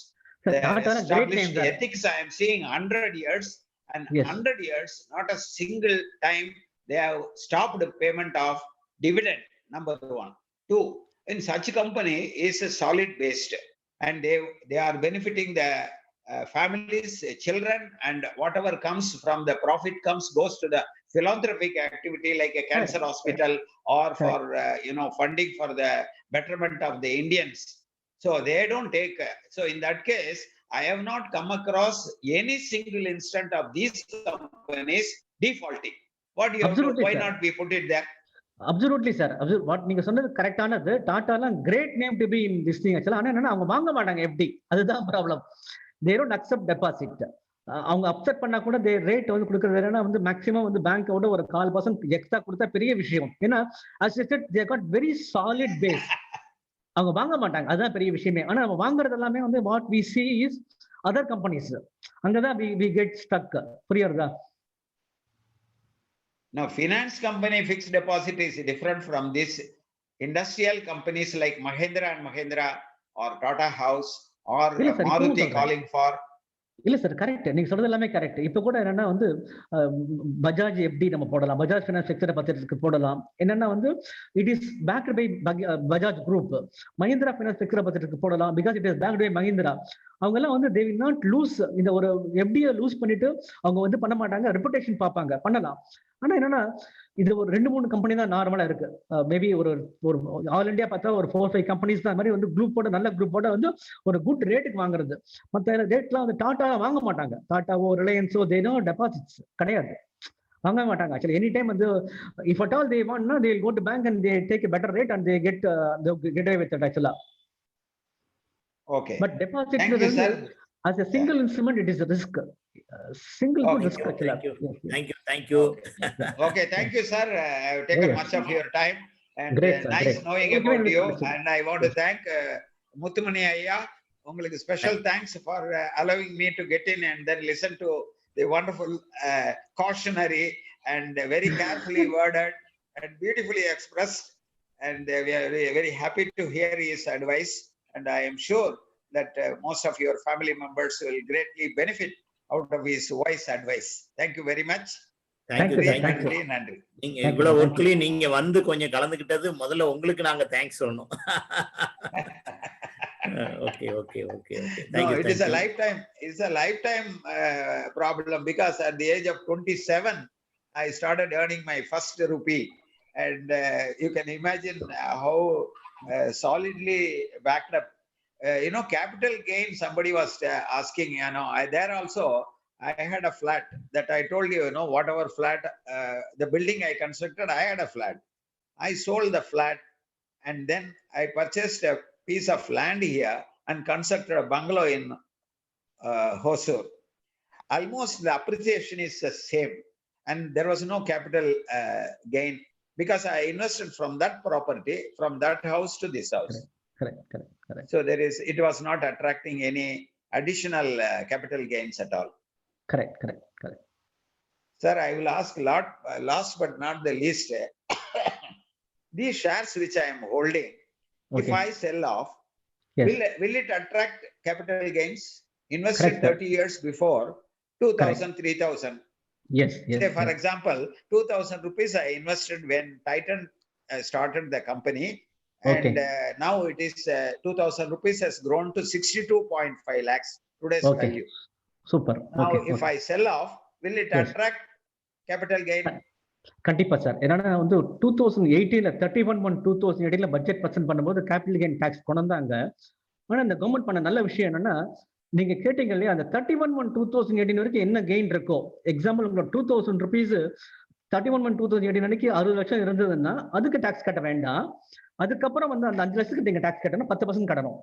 The established ethics I am seeing 100 years, and 100 years, not a single time they have stopped the payment of dividend, number one. Two, in such a company is a solid based, and they are benefiting the families, children, and whatever comes from the profit goes to the philanthropic activity like a cancer hospital or for funding for the betterment of the Indians. So they don't take. So in that case, I have not come across any single instant of these companies defaulting. What do you have to, why not we put it there? Absolutely, sir. What நீங்க சொன்னது கரெக்டானது. டாட்டாலாம் great name to be in this thing. ஆக்சுவலா ஆனா என்னன்னா அவங்க வாங்க மாட்டாங்க எஃப்டி. அதுதான் problem. They don't accept deposit. அவங்க அப்செட் பண்ணா கூட தே ரேட் வந்து கொடுக்கறது என்னன்னா வந்து மேக்ஸிமம் வந்து பேங்கோட ஒரு 4% எக்ஸ்ட்ரா கொடுத்தா பெரிய விஷயம். ஏன்னா as I said, they got very solid base. அவங்க வாங்க மாட்டாங்க, அதுதான் பெரிய விஷயமே. ஆனா அவங்க வாங்குறது எல்லாமே வந்து what we see is other companies. அங்கதான் we get stuck. புரியுறதா? Now, finance company fixed deposit is different from this. Industrial companies like Mahindra and Mahindra or Tata House or Maruti calling for. இல்ல சார், கரெக்ட். நீங்க சொல்றது எல்லாமே கரெக்ட். இப்ப கூட என்னன்னா வந்து பஜாஜ் எஃப்டி நம்ம போடலாம், பஜாஜ் ஃபைனான்ஸ் ஃபிக்ஸ்ட் டெபாசிட்க்கு போடலாம். என்னன்னா வந்து it is backed by Bajaj group. Mahindra finance fixed டெபாசிட்க்கு போடலாம் because it is backed by Mahindra. அவங்க எல்லாம் வந்து தே வில் நாட் லூஸ். இந்த ஒரு எஃப்டியை லூஸ் பண்ணிட்டு அவங்க வந்து பண்ண மாட்டாங்க, ரெப்புடேஷன் பார்ப்பாங்க, பண்ணலாம். ஆனா என்னன்னா இது ஒரு 2-3 கம்பெனி தான் நார்மலா இருக்கு. மேபி ஒரு ஆல் இண்டியா பார்த்தா ஒரு 4-5 கம்பெனிஸ் தான் மாதிரி வந்து குரூப்போட, நல்ல குரூப்போட வந்து ஒரு குட் ரேட்டுக்கு வாங்குறது. மற்ற ரேட்லாம் வந்து டாட்டா வாங்க மாட்டாங்க. டாட்டாவோ ரிலையன்ஸோ தே நோ டெபாசிட்ஸ் கிடையாது, வாங்க மாட்டாங்க. ஆக்சுவலி எனி டைம் வந்து இஃப் அட் ஆல் தே வாண்ட்னா they will go to bank and they take a better rate and they get away with it ஆக்சுவலா. Okay. But deposit as a single instrument, it is a risk. Single risk. Thank you. Okay, thank you, sir. I have taken much of your time, and nice knowing about you. And I want to thank Muttumani Ayya. Ungalku special thanks for allowing me to get in and then listen to the wonderful cautionary and very carefully worded and beautifully expressed. And we are very happy to hear his advice. And I am sure that most of your family members will greatly benefit out of his wise advice. Thank you very much. Thank you. நன்றி. நீங்க இவ்வளவு ஒர்க்லயும் நீங்க வந்து கொஞ்சம் கலந்துக்கிட்டது முதல்ல உங்களுக்கு நாங்க தேங்க்ஸ் சொல்லணும். Okay. No, it is a lifetime. It's a lifetime problem because at the age of 27, I started earning my first rupee, and you can imagine how solidly backed up. Capital gain. Somebody was asking. There also I had a flat that I told you. Whatever flat, the building I constructed, I had a flat. I sold the flat, and then I purchased a piece of land here and constructed a bungalow in Hosur. Almost the appreciation is the same, and there was no capital gain because I invested from that property, from that house to this house. Correct. So it was not attracting any additional capital gains at all. Correct. Sir, I will ask last but not the least, these shares which I am holding, if I sell off, will it attract capital gains? Invested 30 years before, 2,000, 3,000. Yes. Say, for example, 2,000 rupees I invested when Titan started the company. And now it is 2,000 rupees has grown to 62.5 lakhs today's value. Super. Now, if I sell off, will it attract capital gain? கண்டிப்பா சார். ஏன்னா வந்து 2018ல 31/1/2018ல பட்ஜெட் பிரசன்ட் பண்ணும்போது கேபிட்டல் கெயின் டாக்ஸ் கொண்டு வந்தாங்க. ஆனா இந்த கவர்மெண்ட் பண்ண நல்ல விஷயம் என்னன்னா, நீங்க கேட்டீங்க இல்லையா, அந்த 31/1/2018 வரைக்கும் என்ன கெயின் இருக்கோ, எக்ஸாம்பிள் உங்களோட 2,000 rupees 31/1/2018 அன்னைக்கு 60 லட்சம் இருந்ததுன்னா அதுக்கு டாக்ஸ் கட்ட வேண்டாம். அதுக்கப்புறம் வந்து அந்த 5 லட்சத்துக்கு நீங்க டாக்ஸ் கட்டணும், 10% கட்டணும்.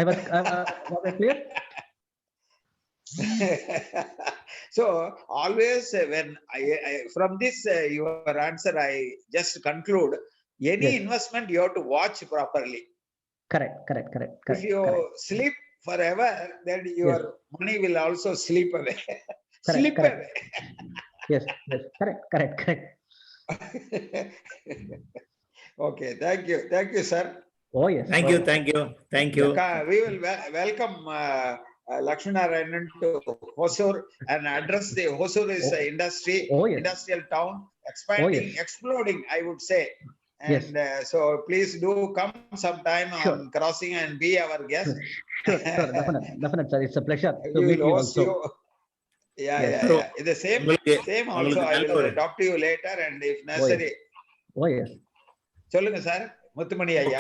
was I clear? So always when I from this your answer, I just conclude any investment you have to watch properly. Correct. If you sleep forever, then your money will also sleep away. Away. Yes. Correct. Okay, thank you, sir. Oh yes. Thank you, thank you, thank you. We will welcome Lakshminarayanan to Hosur and address the Hosur is industry, industrial town, expanding, exploding, I would say. And so please do come sometime on crossing and be our guest. Sure, definitely, sir. It's a pleasure to meet you also. Yeah. The same also. I will talk to you later and if necessary. Oh yes. சொல்லுங்க சார் முத்துமணி ஐயா.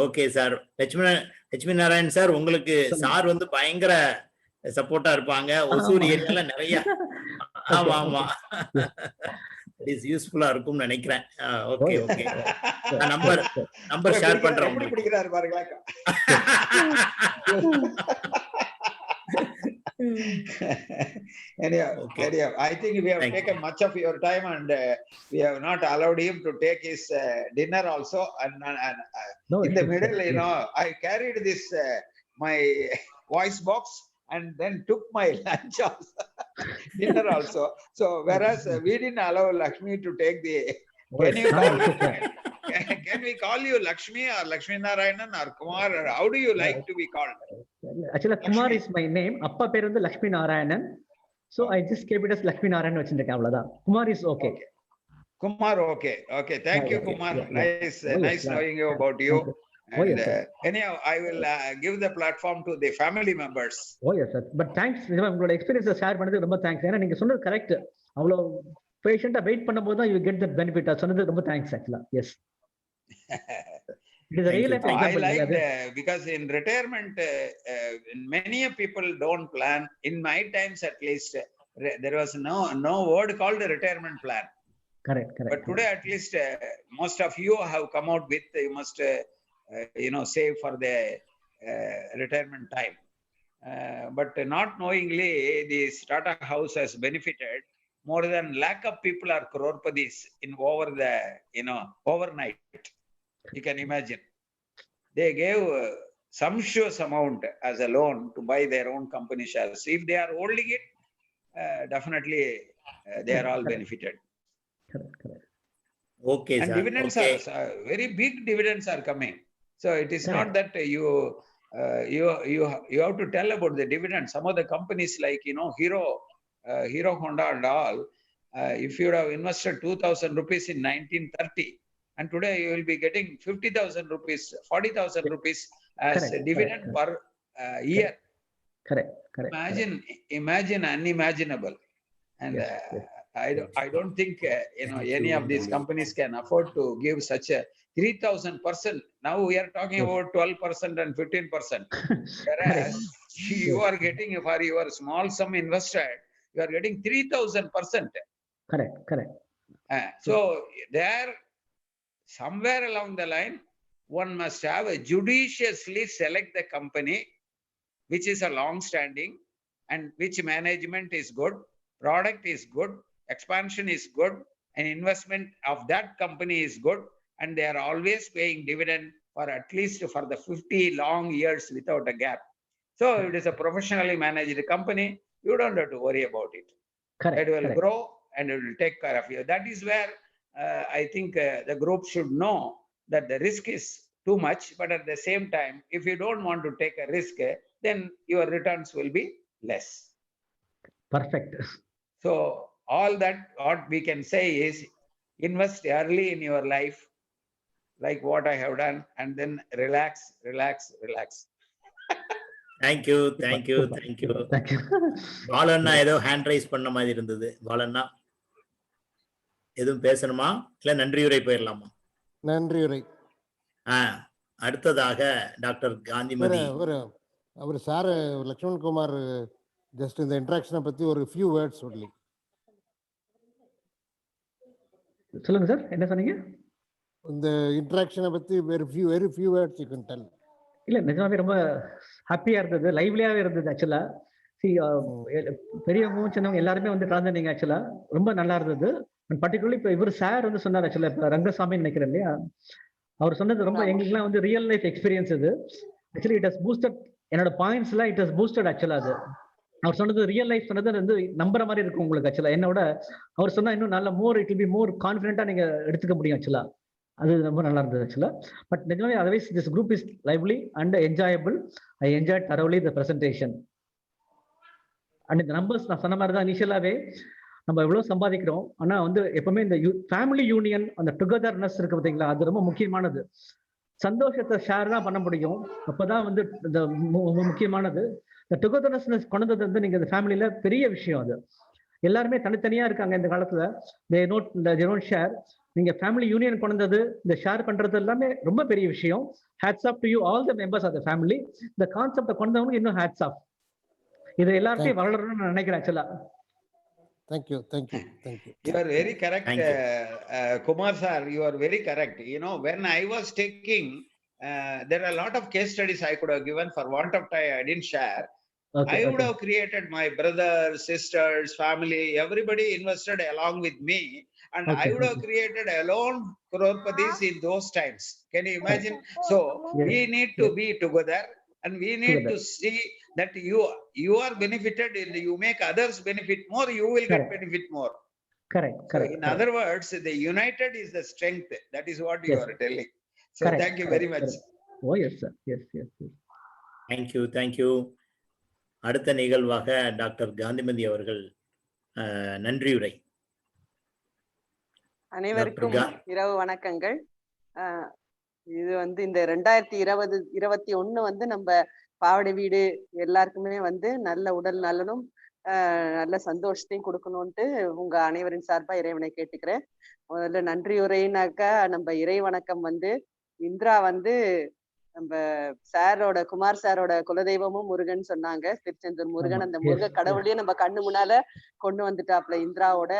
Okay sir. Lakshmi Narayan sir, உங்களுக்கு சார் வந்து பயங்கர சப்போர்ட்டா இருப்பாங்க. ஒசூர் ஏரியால நிறைய. ஆமா. இஸ் யூஸ்ஃபுல்லா இருக்கும்னு நினைக்கிறேன். ஓகே. நம்பர் ஷேர் பண்றேன். எப்படி பிடிக்கிறாரு பாருங்களா. Anyhow, I think we have taken much of your time and we have not allowed him to take his dinner also. And in the middle, I carried this my voice box and then took my lunch also, dinner also. So whereas we didn't allow Lakshmi to take the. Can we call you Lakshmi or Lakshmi Narayanan or Kumar? Or how do you like to be called? Actually, Kumar is my name. Appa per vandu Lakshmi Narayanan. So I just kept it as Lakshmi Narayanan vechindrukken avladha. Kumar is okay. Kumar, okay. Thank you, Kumar. Nice knowing you about you. And anyhow, I will give the platform to the family members. Oh yes, sir. But thanks. உங்களோட எக்ஸ்பீரியன்ஸ் ஷேர் பண்ணது ரொம்ப தேங்க்ஸ். ஏன்னா நீங்க சொன்னது கரெக்ட். அவ்வளோ பேஷண்டா வெயிட் பண்ணும்போது தான் யூ கெட் த பெனிஃபிட். சொன்னது ரொம்ப தேங்க்ஸ் ஆக்சுவலா. S. It is a real life example. I like because in retirement, many people don't plan. In my times, at least, there was no word called a retirement plan. Correct. But today, at least, most of you have come out with you must, save for the retirement time. But not knowingly, the Tata House has benefited. More than lakh of people are crorpadis in overnight. You can imagine. They gave sumptuous amount as a loan to buy their own company shares. If they are holding it, definitely they are all benefited. Correct. Okay, and dividends are very big. Dividends are coming. So it is not that you have to tell about the dividends. Some of the companies like Hero Honda and all. If you have invested 2,000 rupees in 1930. And today you will be getting 50,000 rupees, 40,000 rupees as a dividend per year. Correct. Imagine unimaginable. And I don't think any of these companies can afford to give such a 3,000%. Now we are talking about 12% and 15%. Whereas you are getting for your small sum invested, you are getting 3,000%. Correct. So there. Somewhere along the line, one must have a judiciously select the company which is a long-standing and which management is good, product is good, expansion is good, and investment of that company is good, and they are always paying dividend for at least for the 50 long years without a gap. So it is a professionally managed company. You don't have to worry about it. It will grow and it will take care of you. That is where I think the group should know that the risk is too much, but at the same time, if you don't want to take a risk, then your returns will be less. Perfect. So all that what we can say is invest early in your life, like what I have done, and then relax. Thank you. பாலண்ணா ஏதோ ஹேண்ட் ரைஸ் பண்ண மாதிரி இருந்தது. பாலண்ணா எதுவும் பேசணுமா இல்ல நன்றியுரை போயிடலாமா? நன்றியுரை. அடுத்ததாக டாக்டர் காந்திமதி அவர் சார் லட்சுமண் குமார் ஜஸ்ட் இந்த இன்ட்ராக்ஷனை பத்தி ஒரு ஃபியூ வேர்ட்ஸ் சொல்லி. சொல்லுங்க சார், என்ன சொன்னீங்க? இந்த இன்ட்ராக்ஷனை பத்தி very few words you can tell. இல்ல நிஜமாவே ரொம்ப ஹாப்பியா இருந்தது, லைவ்லியாவே இருந்தது. ஆக்சுவலா பெரியவங்க சின்னவங்க எல்லாருமே வந்து கலந்துனீங்க. ஆக்சுவலா ரொம்ப நல்லா இருந்தது. பர்டிகுலர்லி இப்ப இவர் சார் வந்து சொன்னார் ஆக்சுவலா, இப்ப ரங்கசாமி நினைக்கிறேன் இல்லையா, அவர் சொன்னது ரொம்ப எங்களுக்குலாம் வந்து ரியல் லைஃப் எக்ஸ்பீரியன்ஸ் இது. ஆக்சுவலி இட் ஹஸ் பூஸ்டட் என்னோட பாயிண்ட்ஸ்லாம். இட் ஹஸ் பூஸ்டட் ஆக்சுவலா. அது அவர் சொன்னது ரியல் லைஃப் சொன்னது வந்து நம்புற மாதிரி இருக்கும் உங்களுக்கு. ஆக்சுவலா என்னோட அவர் சொன்னா இன்னும் நல்ல இட் வில் பி மோர் கான்ஃபிடென்ட்டா நீங்க எடுத்துக்க முடியும். ஆக்சுவலா அது ரொம்ப நல்லா இருந்தது ஆக்சுவலா. பட் நிஜமாவே otherwise this group is lively and enjoyable. I enjoy தரோலி the presentation. And இந்த நம்பர்ஸ் நான் சொன்ன மாதிரி தான் இனிஷியலாவே நம்ம எவ்வளவு சம்பாதிக்கிறோம், ஆனா வந்து எப்பவுமே இந்த ஃபேமிலி யூனியன், அந்த டுகெதர்னஸ் இருக்கு பார்த்தீங்களா, அது ரொம்ப முக்கியமானது. சந்தோஷத்தை ஷேர் தான் பண்ண முடியும், அப்பதான் வந்து இந்த முக்கியமானது. இந்த டுகெதர்னஸ் கொண்டது வந்து நீங்க இந்த ஃபேமிலியில பெரிய விஷயம். அது எல்லாருமே தனித்தனியா இருக்காங்க இந்த காலத்துல, தே டோன்ட் ஷேர். நீங்க ஃபேமிலி யூனியன் கொண்டது, இந்த ஷேர் பண்றது எல்லாமே ரொம்ப பெரிய விஷயம். Hats off to you all the members of the family. இந்த கான்செப்டை கொண்டவங்க இன்னும் ஹேட்ஸ் ஆஃப். இது எல்லார்ட்டையும் வளரணும்னு நான் நினைக்கிறேன் ஆக்சுவலா. Thank you. You are very correct, Kumar sir. You are very correct. You know, when I was taking, there are a lot of case studies I could have given. For want of time, I didn't share. I would have created my brothers, sisters, family, everybody invested along with me, and I would have created alone crorepathies in those times. Can you imagine? So we need to be together, and we need to see that you are benefited, and you make others benefit more, you will get benefit more. Correct. In other words, the united is the strength. That is what you are telling. So thank you very much. Oh yes sir. Yes. Thank you. அடுத்த நிகழ்வாக டாக்டர் காந்திமதி அவர்கள் நன்றியுரை. அனைவருக்கும் இரவு வணக்கங்கள். இது வந்து இந்த 2021 வந்து நம்ம பாவடை வீடு எல்லாருக்குமே வந்து நல்ல உடல் நலனும் நல்ல சந்தோஷத்தையும் கொடுக்கணும்ட்டு உங்க அனைவரின் சார்பா இறைவனை கேட்டுக்கிறேன். முதல்ல நன்றியுரைனாக்கா, நம்ம இறை வணக்கம் வந்து இந்திரா வந்து நம்ம சாரோட, குமார் சாரோட குலதெய்வமும் முருகன் சொன்னாங்க. திருச்செந்தூர் முருகன், அந்த முருக கடவுளையும் நம்ம கண்ணு முன்னால கொண்டு வந்துட்டாப்ல இந்திராவோட.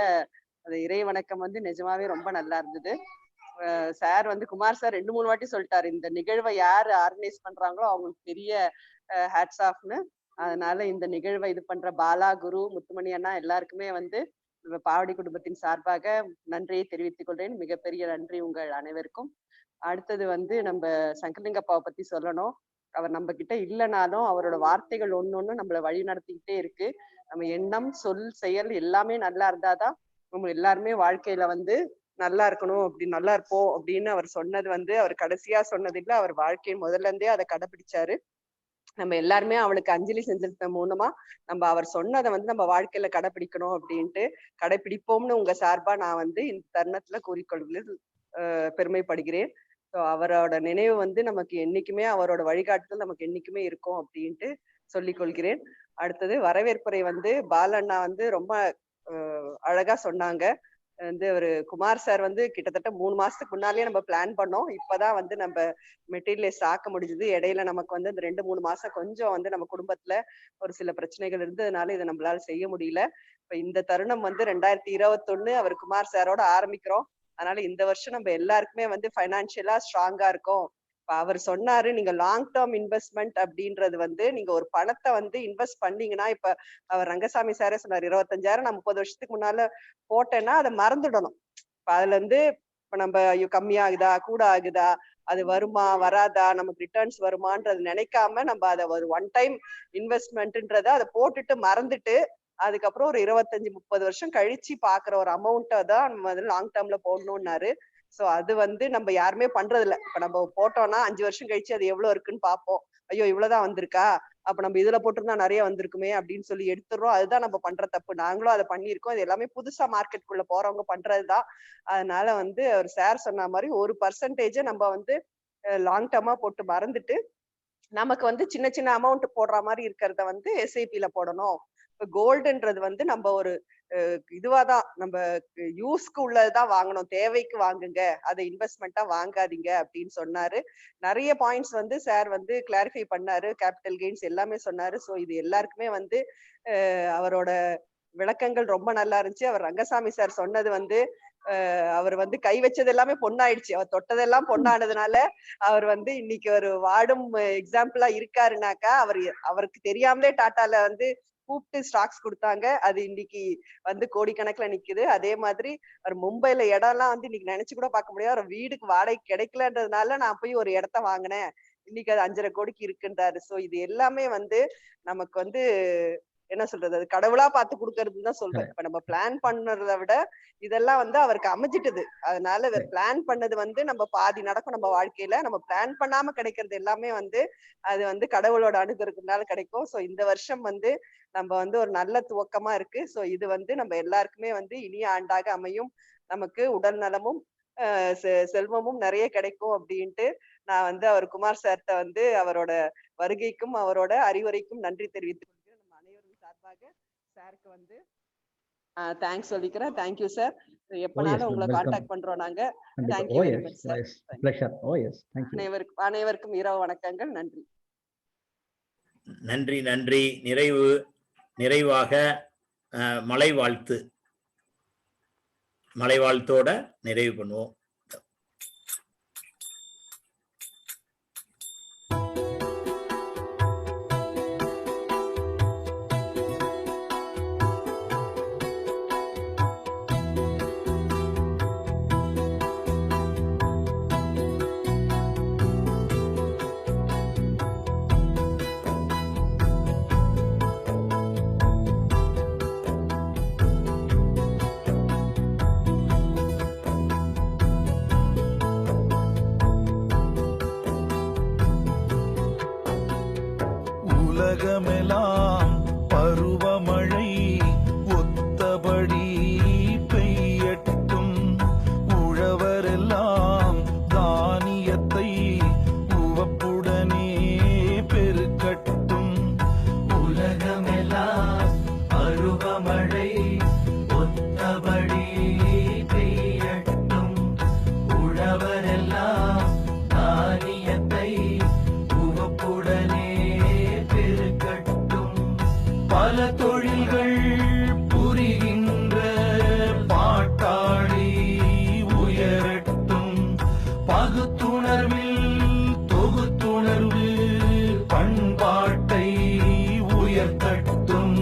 அந்த இறை வணக்கம் வந்து நிஜமாவே ரொம்ப நல்லா இருந்தது. சார் வந்து குமார் சார் 2-3 வாட்டி சொல்லிட்டாரு, இந்த நிகழ்வை யாரு ஆர்கனைஸ் பண்றாங்களோ அவங்களுக்கு பெரிய ஹேட்ஸ் ஆஃப்னு. அதனால இந்த நிகழ்வை இது பண்ற பாலா, குரு, முத்துமணி அண்ணா எல்லாருக்குமே வந்து பாவடி குடும்பத்தின் சார்பாக நன்றியை தெரிவித்துக் கொள்றேன். மிகப்பெரிய நன்றி உங்கள் அனைவருக்கும். அடுத்தது வந்து நம்ம சங்கரலிங்கப்பாவை பத்தி சொல்லணும். அவர் நம்ம கிட்ட இல்லைனாலும் அவரோட வார்த்தைகள் ஒன்னொன்னு நம்மள வழி நடத்திக்கிட்டே இருக்கு. நம்ம எண்ணம், சொல், செயல் எல்லாமே நல்லா இருந்தாதான் நம்ம எல்லாருமே வாழ்க்கையில வந்து நல்லா இருக்கணும், அப்படி நல்லா இருப்போம் அப்படின்னு அவர் சொன்னது வந்து அவர் கடைசியா சொன்னது இல்லை, அவர் வாழ்க்கையின் முதல்ல இருந்தே அதை கடைபிடிச்சாரு. நம்ம எல்லாருமே அவளுக்கு அஞ்சலி செஞ்சது மூலமா நம்ம அவர் சொன்னதை வந்து நம்ம வாழ்க்கையில கடைபிடிக்கணும் அப்படின்ட்டு கடைபிடிப்போம்னு உங்க சார்பா நான் வந்து இந்த தருணத்துல கூறிக்கொள்வதில் பெருமைப்படுகிறேன். ஸோ அவரோட நினைவு வந்து நமக்கு என்னைக்குமே, அவரோட வழிகாட்டுதல் நமக்கு என்னைக்குமே இருக்கும் அப்படின்ட்டு சொல்லிக் கொள்கிறேன். அடுத்தது வரவேற்புரை வந்து பாலண்ணா வந்து ரொம்ப அழகா சொன்னாங்க. வந்து ஒரு குமார் சார் வந்து கிட்டத்தட்ட 3 மாசத்துக்கு முன்னாலே நம்ம பிளான் பண்ணோம். இப்பதான் வந்து நம்ம மெட்டீரியலைஸ் ஆக்க முடிஞ்சது. இடையில நமக்கு வந்து இந்த 2-3 மாசம் கொஞ்சம் வந்து நம்ம குடும்பத்துல ஒரு சில பிரச்சனைகள் இருந்ததுனால இதை நம்மளால செய்ய முடியல. இப்ப இந்த தருணம் வந்து 2021 அவர் குமார் சாரோட ஆரம்பிக்கிறோம். அதனால இந்த வருஷம் நம்ம எல்லாருக்குமே வந்து ஃபைனான்சியலா ஸ்ட்ராங்கா இருக்கும். இப்ப அவர் சொன்னாரு, நீங்க லாங் டேர்ம் இன்வெஸ்ட்மெண்ட் அப்படின்றது வந்து நீங்க ஒரு பணத்தை வந்து இன்வெஸ்ட் பண்ணீங்கன்னா, இப்ப அவர் ரங்கசாமி சாரே சொன்னார், 25,000 நான் 30 வருஷத்துக்கு முன்னால போட்டேன்னா அதை மறந்துடணும். இப்ப அதுல இருந்து இப்ப நம்ம கம்மியாகுதா கூட ஆகுதா, அது வருமா வராதா, நமக்கு ரிட்டர்ன்ஸ் வருமான்றது நினைக்காம நம்ம அதை ஒரு ஒன் டைம் இன்வெஸ்ட்மெண்ட்ன்றத அதை போட்டுட்டு மறந்துட்டு அதுக்கப்புறம் ஒரு 25-30 வருஷம் கழிச்சு பாக்குற ஒரு அமௌண்ட்டை தான் நம்ம வந்து லாங் டேர்ம்ல போடணும்னாரு. சோ அது வந்து நம்ம யாருமே பண்றது இல்ல. இப்ப நம்ம போட்டோம்னா 5 வருஷம் கழிச்சு அது எவ்வளவு இருக்குன்னு பார்ப்போம். ஐயோ இவ்வளவுதான் வந்திருக்கா, அப்ப நம்ம இதுல போட்டிருந்தா நிறைய வந்திருக்குமே அப்படின்னு சொல்லி எடுத்துடுறோம். அதுதான் நம்ம பண்ற தப்பு. நாங்களும் அதை பண்ணியிருக்கோம். இது எல்லாமே புதுசா மார்க்கெட்டுக்குள்ள போறவங்க பண்றதுதான். அதனால வந்து ஒரு சார் சொன்ன மாதிரி 1% நம்ம வந்து லாங் டேர்மா போட்டு மறந்துட்டு நமக்கு வந்து சின்ன சின்ன அமௌண்ட் போடுற மாதிரி இருக்கிறத வந்து எஸ்ஐபில போடணும். இப்ப கோல்டுன்றது வந்து நம்ம ஒரு இதுவாதான் நம்ம யூஸ்க்கு உள்ளதுதான் வாங்கணும், தேவைக்கு வாங்குங்க, அதை இன்வெஸ்ட்மெண்டா வாங்காதீங்க அப்படின்னு சொன்னாரு. நிறைய பாயிண்ட்ஸ் வந்து சார் வந்து கிளாரிஃபை பண்ணாரு, கேபிட்டல் கெயின்ஸ் எல்லாமே சொன்னாரு. ஸோ இது எல்லாருக்குமே வந்து அவரோட விளக்கங்கள் ரொம்ப நல்லா இருந்துச்சு. அவர் ரங்கசாமி சார் சொன்னது வந்து அவர் வந்து கை வச்சது எல்லாமே பொண்ணாயிடுச்சு, அவர் தொட்டதெல்லாம் பொண்ணானதுனால அவர் வந்து இன்னைக்கு ஒரு வாடும் எக்ஸாம்பிளா இருக்காருனாக்கா, அவருக்கு தெரியாமலே டாட்டால வந்து கூப்பிட்டு ஸ்டாக்ஸ் கொடுத்தாங்க. அது இன்னைக்கு வந்து கோடிக்கணக்குல நிக்குது. அதே மாதிரி அவர் மும்பைல இடம்லாம் வந்து இன்னைக்கு நினைச்சு கூட பார்க்க முடியாது. ஒரு வீடுக்கு வாடகை கிடைக்கலன்றதுனால நான் போய் ஒரு இடத்த வாங்கினேன், இன்னைக்கு அது 5.5 கோடிக்கு இருக்குன்றாரு. சோ இது எல்லாமே வந்து நமக்கு வந்து என்ன சொல்றது, அது கடவுளா பார்த்து கொடுக்கறதுன்னு தான் சொல்றேன். இப்ப நம்ம பிளான் பண்ணறதை விட இதெல்லாம் வந்து அவருக்கு அமைஞ்சிட்டது. அதனால பிளான் பண்ணது வந்து நம்ம பாதி நடக்கும் நம்ம வாழ்க்கையில. நம்ம பிளான் பண்ணாம கிடைக்கிறது எல்லாமே வந்து அது வந்து கடவுளோட அனுகிரகத்தினால கிடைக்கும். சோ இந்த வருஷம் வந்து நம்ம வந்து ஒரு நல்ல துவக்கமா இருக்கு. சோ இது வந்து நம்ம எல்லாருக்குமே வந்து இனிய ஆண்டாக அமையும். நமக்கு உடல் நலமும் செல்வமும் நிறைய கிடைக்கும் அப்படின்ட்டு நான் வந்து அவர் குமார் சார்ட்ட வந்து அவரோட வருகைக்கும் அவரோட அறிவுரைக்கும் நன்றி தெரிவித்துக் கொள்கிறேன். நம்ம அனைவரும் சார்பாக சாருக்கு வந்து தேங்க்ஸ் சொல்லிக்கிறேன். Thank you sir. எப்பனாலும் உங்களை கான்டாக்ட் பண்றோம் நாங்க. Thank you very much sir. அனைவருக்கும் இரவு வணக்கங்கள். நன்றி. நன்றி நன்றி. நிறைவாக மலை வாழ்த்தோட நிறைவு பண்ணுவோம். உலகமெல்லாம் பருவமழை ஒத்தபடி பெய்யட்டும். உழவரெல்லாம் தானியத்தை உவப்புடனே பெருக்கட்டும். உலகமெல்லாம் பருவமழை ஒத்தபடி பெய்யட்டும். உழவரெல்லாம் தானியத்தை உவப்புடனே பல தொழில்கள் புரிகின்ற பாட்டாளி உயரட்டும். பகுத்துணர்வில் தொகுத்துணர்வு பண்பாட்டை உயர்த்தட்டும்.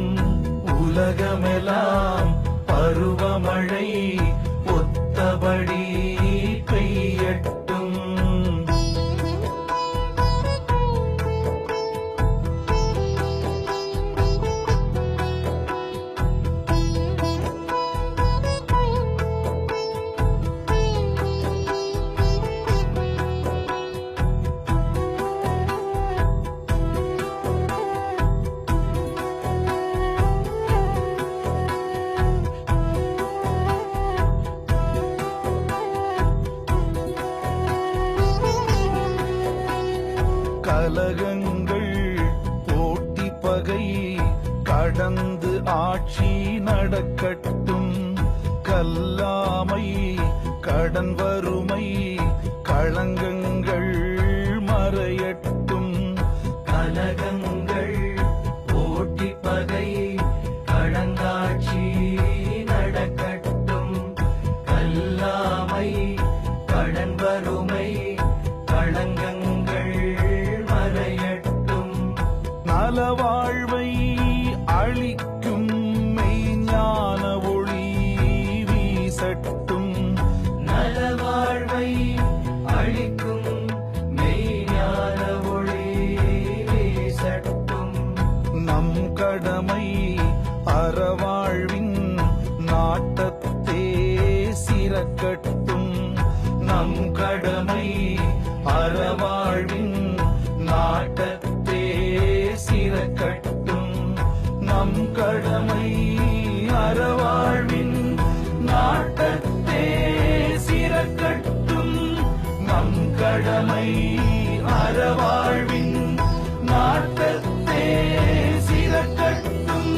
உலகமெல்லாம் பருவமழை ஒத்தபடி பெய்யட்டும். கலகங்கள் போட்டி பகை கடந்து ஆட்சி நடக்கட்டும். கல்லாமை கடன் வறுமை களங்கங்கள் மறையட்டும். கலகங்கள் போட்டி பகை கடந்தாட்சி நடக்கட்டும். கல்லாமை கடன் வறுமை களங்கங்கள் மறையட்டும். நலவாழ்வை அளிக்கும் மெய்ஞான ஒளி வீசட்டும். நலவாழ்வை அளிக்கும் மெய்ஞான ஒளி வீசட்டும். நம் கடமை அறவாழ்வின் நாட்டத்தே சிறக்கட்டும். நம் கடமை அறவாழ்வின் நாட்டத்தே சிறக்கட்டும். நம் கடமை அறவாழ்வின் நாட்டத்தே சிறக்கட்டும். நம் கடமை அறவாழ்வின் நாட்டத்தே சிறக்கட்டும்.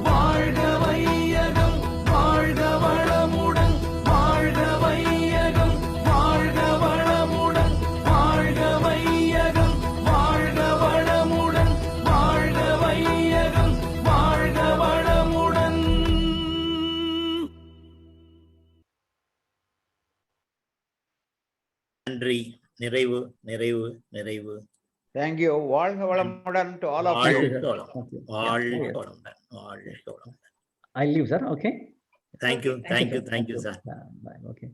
வாழ்க வையகம் வாழ்க வளமுடன் வாழ்க வையகம் வாழ்க வளமுடன் வாழ்க வையகம் வாழ்க வளமுடன் வாழ்க வையகம் வாழ்க வளமுடன். நன்றி. நிறைவு. Thank you. வாழ்க வளமுடன் to all of you. I leave, sir. Okay. Thank you, sir. Bye. Okay.